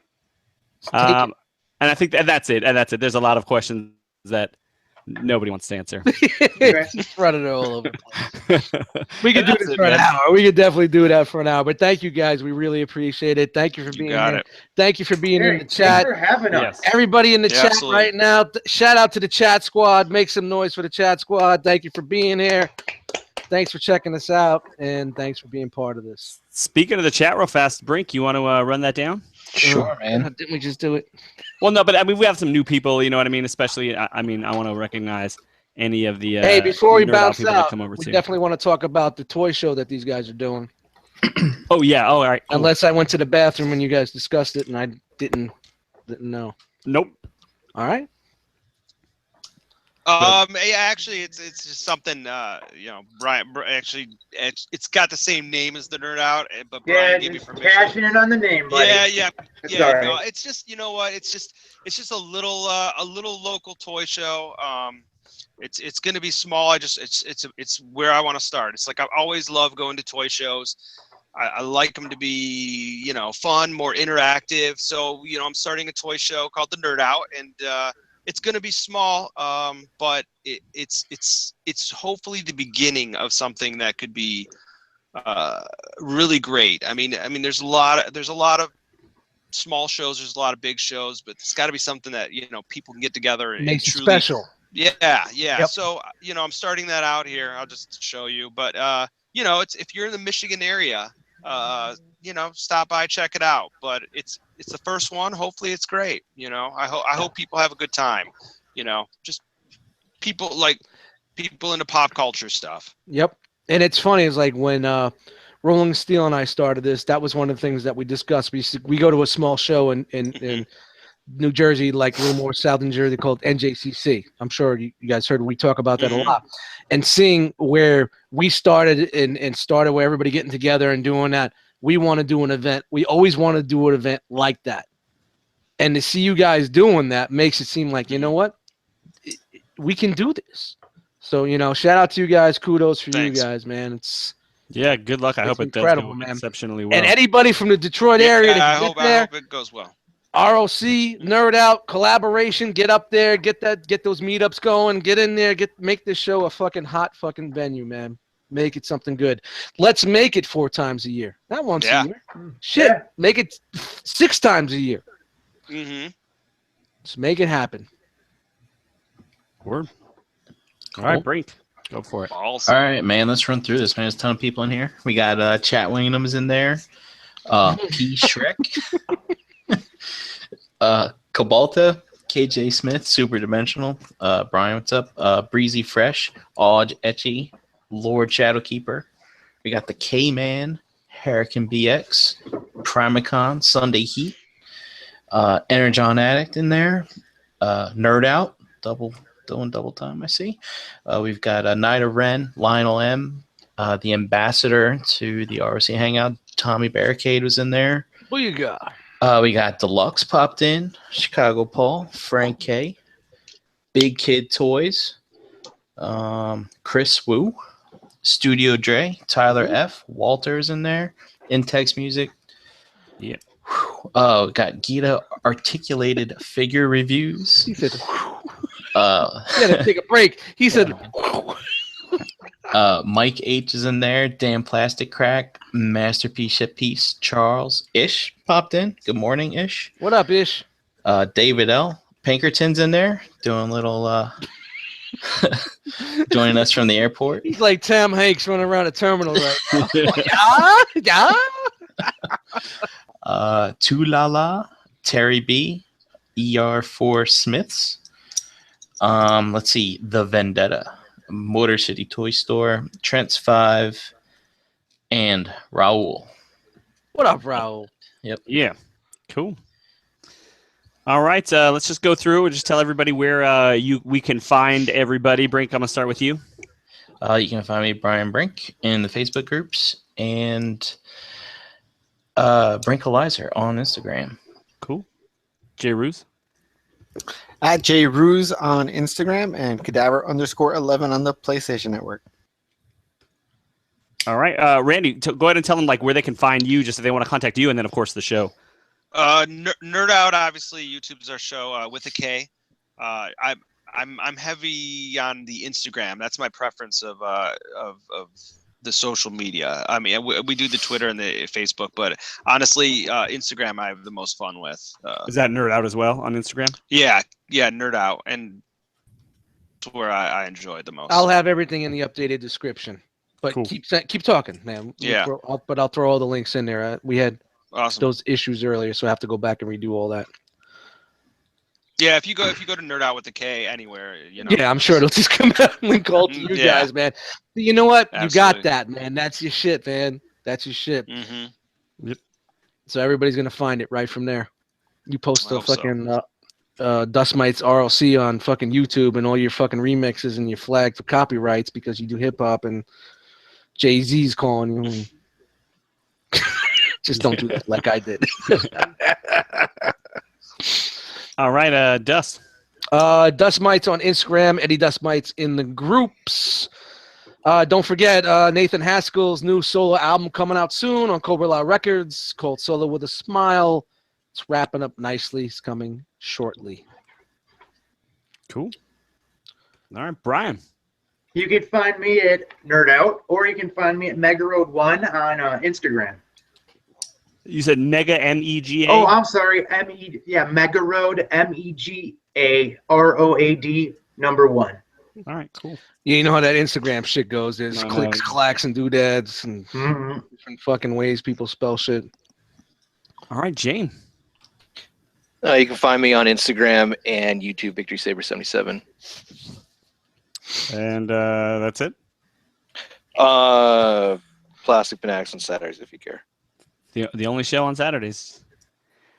Speaker 1: And I think that's it. There's a lot of questions that nobody wants to answer.
Speaker 7: Just running it all over the place.
Speaker 4: We could do this for an hour. We could definitely do that for an hour. But thank you guys. We really appreciate it. Thank you for being here. Thank you for being in the chat.
Speaker 7: Thanks for having us.
Speaker 4: Everybody in the chat right now, shout out to the chat squad. Make some noise for the chat squad. Thank you for being here. Thanks for checking us out, and thanks for being part of this.
Speaker 1: Speaking of the chat real fast, Brink, you want to run that down?
Speaker 2: Sure, man.
Speaker 4: Didn't we just do it?
Speaker 1: Well, no, but I mean, we have some new people, you know what I mean? Especially, I want to recognize any of the
Speaker 4: Hey, before we
Speaker 1: Nerd
Speaker 4: bounce
Speaker 1: people that
Speaker 4: out,
Speaker 1: come over
Speaker 4: we
Speaker 1: too.
Speaker 4: definitely want to talk about the toy show that these guys are doing.
Speaker 1: Oh yeah. Oh, all right. Cool.
Speaker 4: Unless I went to the bathroom and you guys discussed it and I didn't know.
Speaker 1: Nope.
Speaker 4: All right.
Speaker 6: Yeah, actually, it's just something. Brian. Actually, it's got the same name as the Knerdout, but Brian gave me permission.
Speaker 7: Cashing in on the name, buddy.
Speaker 6: Yeah.
Speaker 7: all right.
Speaker 6: No, it's just, you know what? It's just a little local toy show. It's going to be small. It's where I want to start. It's like I always love going to toy shows. I like them to be, fun, more interactive. So, I'm starting a toy show called the Knerdout, and it's going to be small, but it's hopefully the beginning of something that could be really great. I mean, there's a lot of small shows, there's a lot of big shows, but it's got to be something that people can get together and
Speaker 4: Makes it
Speaker 6: truly
Speaker 4: special.
Speaker 6: Yeah.
Speaker 4: Yep.
Speaker 6: So I'm starting that out here. I'll just show you, but it's if you're in the Michigan area, stop by, check it out. But it's the first one. Hopefully it's great. I hope people have a good time. Just people into pop culture stuff.
Speaker 4: Yep. And it's funny, it's like when Rolling Steel and I started this, that was one of the things that we discussed. We go to a small show in New Jersey, like a little more south in Jersey, called NJCC. I'm sure you guys heard we talk about that a lot. And seeing where we started and started where everybody getting together and doing that, we want to do an event. We always want to do an event like that. And to see you guys doing that makes it seem like, you know what? We can do this. So, shout out to you guys. Kudos for
Speaker 6: Thanks.
Speaker 4: you guys, man. It's
Speaker 1: good luck. I hope it does go exceptionally well.
Speaker 4: And anybody from the Detroit area,
Speaker 6: I hope it goes well.
Speaker 4: R.O.C, Knerdout, collaboration, get up there, get those meetups going, get in there, make this show a fucking hot fucking venue, man. Make it something good. Let's make it 4 times a year. Not once a year. Shit. Yeah. Make it 6 times a year. Let's make it happen.
Speaker 1: Word. All right, Brink. Go for it.
Speaker 2: Awesome. All right, man. Let's run through this, man. There's a ton of people in here. We got Chat Wingham's in there. P. Shrek. Cabalta, KJ Smith, Super Dimensional, Brian, what's up? Breezy Fresh, Odd Etchy, Lord Shadowkeeper. We got the K-Man, Hurricane BX, Primicon, Sunday Heat, Energon Addict in there, Knerdout, doing double time, I see. We've got Nida Ren, Lionel M, the ambassador to the R.O.C Hangout, Tommy Barricade was in there.
Speaker 4: What you got?
Speaker 2: We got Deluxe popped in, Chicago Paul, Frank K, Big Kid Toys, Chris Wu, Studio Dre, Tyler F, Walter's in there, Intex Music.
Speaker 1: Yeah.
Speaker 2: Got Gita Articulated Figure Reviews.
Speaker 4: He said, he had to take a break. He said,
Speaker 2: Mike H is in there. Damn Plastic Crack. Masterpiece Ship Piece. Charles Ish popped in. Good morning, Ish.
Speaker 4: What up, Ish?
Speaker 2: David L. Pinkerton's in there doing a little joining us from the airport.
Speaker 4: He's like Tom Hanks running around a terminal right now.
Speaker 2: Tulala, Terry B, ER4 Smiths. Let's see, The Vendetta, Motor City Toy Store, Trent's 5, and Raul.
Speaker 4: What up, Raul?
Speaker 2: Yep.
Speaker 1: Yeah. Cool. All right. Let's just go through and just tell everybody where we can find everybody. Brink, I'm gonna start with you.
Speaker 2: You can find me, Brian Brink, in the Facebook groups and Brinkalizer on Instagram.
Speaker 1: Cool. J Ruse.
Speaker 8: At J Ruse on Instagram and Cadaver_11 on the PlayStation Network.
Speaker 1: All right, Randy, go ahead and tell them like where they can find you, just if they want to contact you, and then of course the show.
Speaker 6: Knerdout, obviously, YouTube's our show with a K. I'm heavy on the Instagram. That's my preference of the social media. I mean, we do the Twitter and the Facebook, but honestly, Instagram I have the most fun with.
Speaker 1: Is that Knerdout as well on Instagram?
Speaker 6: Yeah, Knerdout, and it's where I enjoy the most.
Speaker 4: I'll have everything in the updated description. But
Speaker 1: cool.
Speaker 4: keep talking, man.
Speaker 6: Yeah.
Speaker 4: But I'll throw all the links in there. We had
Speaker 6: awesome.
Speaker 4: those issues earlier, so I have to go back and redo all that.
Speaker 6: Yeah, if you go to Knerdout with the K anywhere, you know.
Speaker 4: Yeah, I'm sure it'll just come out and link all to you
Speaker 6: Yeah.
Speaker 4: guys, man. You know what? You
Speaker 6: Absolutely.
Speaker 4: got that, man. That's your shit, man. That's your shit.
Speaker 6: Mm-hmm.
Speaker 4: So everybody's gonna find it right from there. You post
Speaker 6: I
Speaker 4: the
Speaker 6: hope so.
Speaker 4: fucking Dust Mites R.O.C on fucking YouTube and all your fucking remixes and your flag for copyrights because you do hip hop and Jay-Z's calling you. And just don't do that like I did.
Speaker 1: All right, Dust.
Speaker 4: Dust Mites on Instagram, Eddie Dust Mites in the groups. Don't forget Nathan Haskell's new solo album coming out soon on Cobra Law Records called Solo with a Smile. It's wrapping up nicely. It's coming shortly.
Speaker 1: Cool. All right, Brian.
Speaker 7: You can find me at Knerdout, or you can find me at Megaroad1 on Instagram.
Speaker 1: You said Nega MEGA.
Speaker 7: Oh, I'm sorry. Megaroad MEGAROAD #1.
Speaker 1: All right, cool.
Speaker 4: Yeah, you know how that Instagram shit goes. There's
Speaker 1: No,
Speaker 4: clicks,
Speaker 1: no.
Speaker 4: clacks, and doodads, and
Speaker 7: Mm-hmm.
Speaker 4: different fucking ways people spell shit.
Speaker 1: All right, Jane.
Speaker 3: You can find me on Instagram and YouTube, Victory Saber 77.
Speaker 1: And that's it.
Speaker 3: Plastic Panax on Saturdays if you care.
Speaker 1: The only show on Saturdays.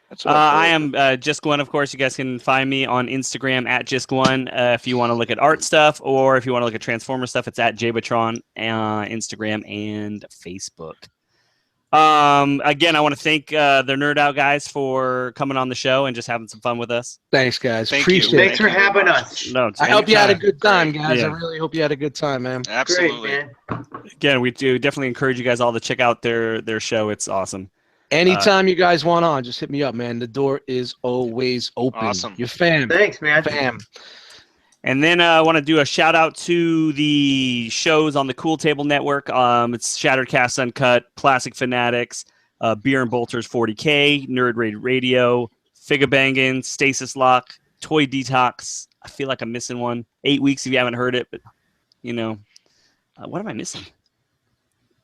Speaker 3: That's what
Speaker 1: I am Just One, of course. You guys can find me on Instagram at Just One. If you want to look at art stuff or if you want to look at Transformer stuff, it's at Jabatron, Instagram and Facebook. Again, I want to thank the Knerdout guys for coming on the show and just having some fun with us.
Speaker 4: Thanks, guys.
Speaker 6: Thank
Speaker 4: Appreciate
Speaker 6: you.
Speaker 4: it.
Speaker 7: Thanks for having us.
Speaker 1: No, it's
Speaker 4: I hope you had a
Speaker 1: anytime.
Speaker 4: good time, guys.
Speaker 1: Yeah.
Speaker 4: I really hope you had a good time, man.
Speaker 6: Absolutely.
Speaker 7: Great, man.
Speaker 1: Again, we do definitely encourage you guys all to check out their show. It's awesome.
Speaker 4: Anytime you guys want on, just hit me up, man. The door is always open.
Speaker 6: Awesome.
Speaker 4: Your fam.
Speaker 7: Thanks, man.
Speaker 4: Fam.
Speaker 1: And then I want to do a shout out to the shows on the Cool Table Network. It's Shattered Cast Uncut, Plastic Fanatics, Beer and Bolters 40K, Nerd Raid Radio, Figure Bangin', Stasis Lock, Toy Detox. I feel like I'm missing one. 8 weeks if you haven't heard it, but you know, what am I missing?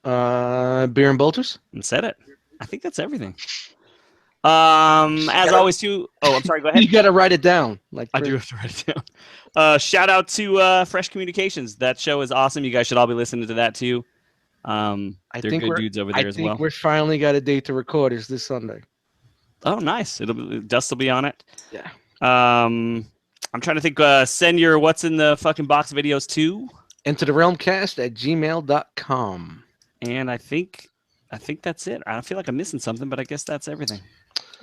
Speaker 4: Beer and Bolters?
Speaker 1: I said it. I think that's everything. As always, too. Oh, I'm sorry. Go ahead.
Speaker 4: You gotta write it down. Like
Speaker 1: I do have to write it down. Shout out to Fresh Communications. That show is awesome. You guys should all be listening to that too. They're
Speaker 4: think
Speaker 1: good
Speaker 4: we're-
Speaker 1: dudes over there
Speaker 4: I
Speaker 1: as
Speaker 4: think
Speaker 1: well.
Speaker 4: we're finally got a date to record. It's this Sunday.
Speaker 1: Oh, nice. Dust will be on it.
Speaker 4: Yeah.
Speaker 1: I'm trying to think. Send your what's in the fucking box videos too.
Speaker 4: Enter the realmcast at gmail.com.
Speaker 1: And I think that's it. I feel like I'm missing something, but I guess that's everything.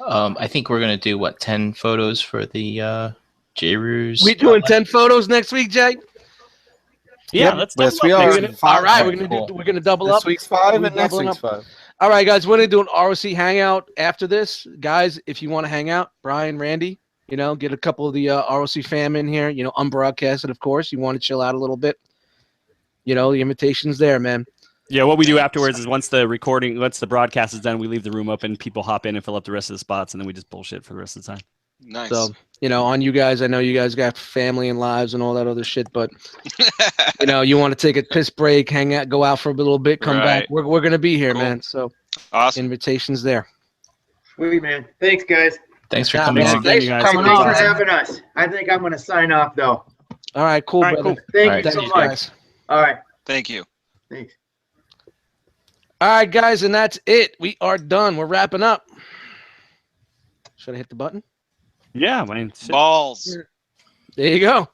Speaker 2: I think we're gonna do 10 photos for the J-Roos.
Speaker 4: We doing 10 photos next week, Jay?
Speaker 1: Yeah,
Speaker 8: Yep.
Speaker 1: let's
Speaker 8: Yes,
Speaker 1: double
Speaker 8: we
Speaker 1: up.
Speaker 8: are.
Speaker 4: We're gonna, all right, we're
Speaker 2: Cool.
Speaker 4: gonna double
Speaker 8: This
Speaker 4: up.
Speaker 8: week's 5
Speaker 4: We
Speaker 8: and next
Speaker 4: doubling
Speaker 8: week's 5.
Speaker 4: All right, guys, we're gonna do an R.O.C. hangout after this. Guys, if you want to hang out, Brian, Randy, get a couple of the R.O.C. fam in here. Unbroadcasted, of course. You want to chill out a little bit. The invitation's there, man.
Speaker 1: Yeah, what we do afterwards is once the broadcast is done, we leave the room open. People hop in and fill up the rest of the spots, and then we just bullshit for the rest of the time.
Speaker 6: Nice.
Speaker 4: So, on you guys, I know you guys got family and lives and all that other shit, but you want to take a piss break, hang out, go out for a little bit, come back.
Speaker 6: Right.
Speaker 4: We're gonna be here,
Speaker 6: Cool.
Speaker 4: man. So,
Speaker 6: Awesome.
Speaker 4: invitations there.
Speaker 7: Sweet, man. Thanks, guys.
Speaker 2: Thanks for
Speaker 4: Yeah,
Speaker 2: coming
Speaker 1: Thanks
Speaker 2: on.
Speaker 1: again,
Speaker 4: Thanks
Speaker 1: you
Speaker 4: for
Speaker 1: guys.
Speaker 4: coming
Speaker 7: Thanks
Speaker 4: on.
Speaker 7: for having us. I think I'm going to sign off, though.
Speaker 4: All right, cool,
Speaker 1: All right,
Speaker 4: brother.
Speaker 1: cool.
Speaker 7: Thank
Speaker 2: All right.
Speaker 7: you so
Speaker 4: Thanks,
Speaker 7: much.
Speaker 4: guys.
Speaker 7: All right.
Speaker 6: Thank you.
Speaker 7: Thanks.
Speaker 4: All right, guys, and that's it. We are done. We're wrapping up. Should I hit the button?
Speaker 1: Yeah, I mean, shit.
Speaker 6: Balls.
Speaker 4: There you go.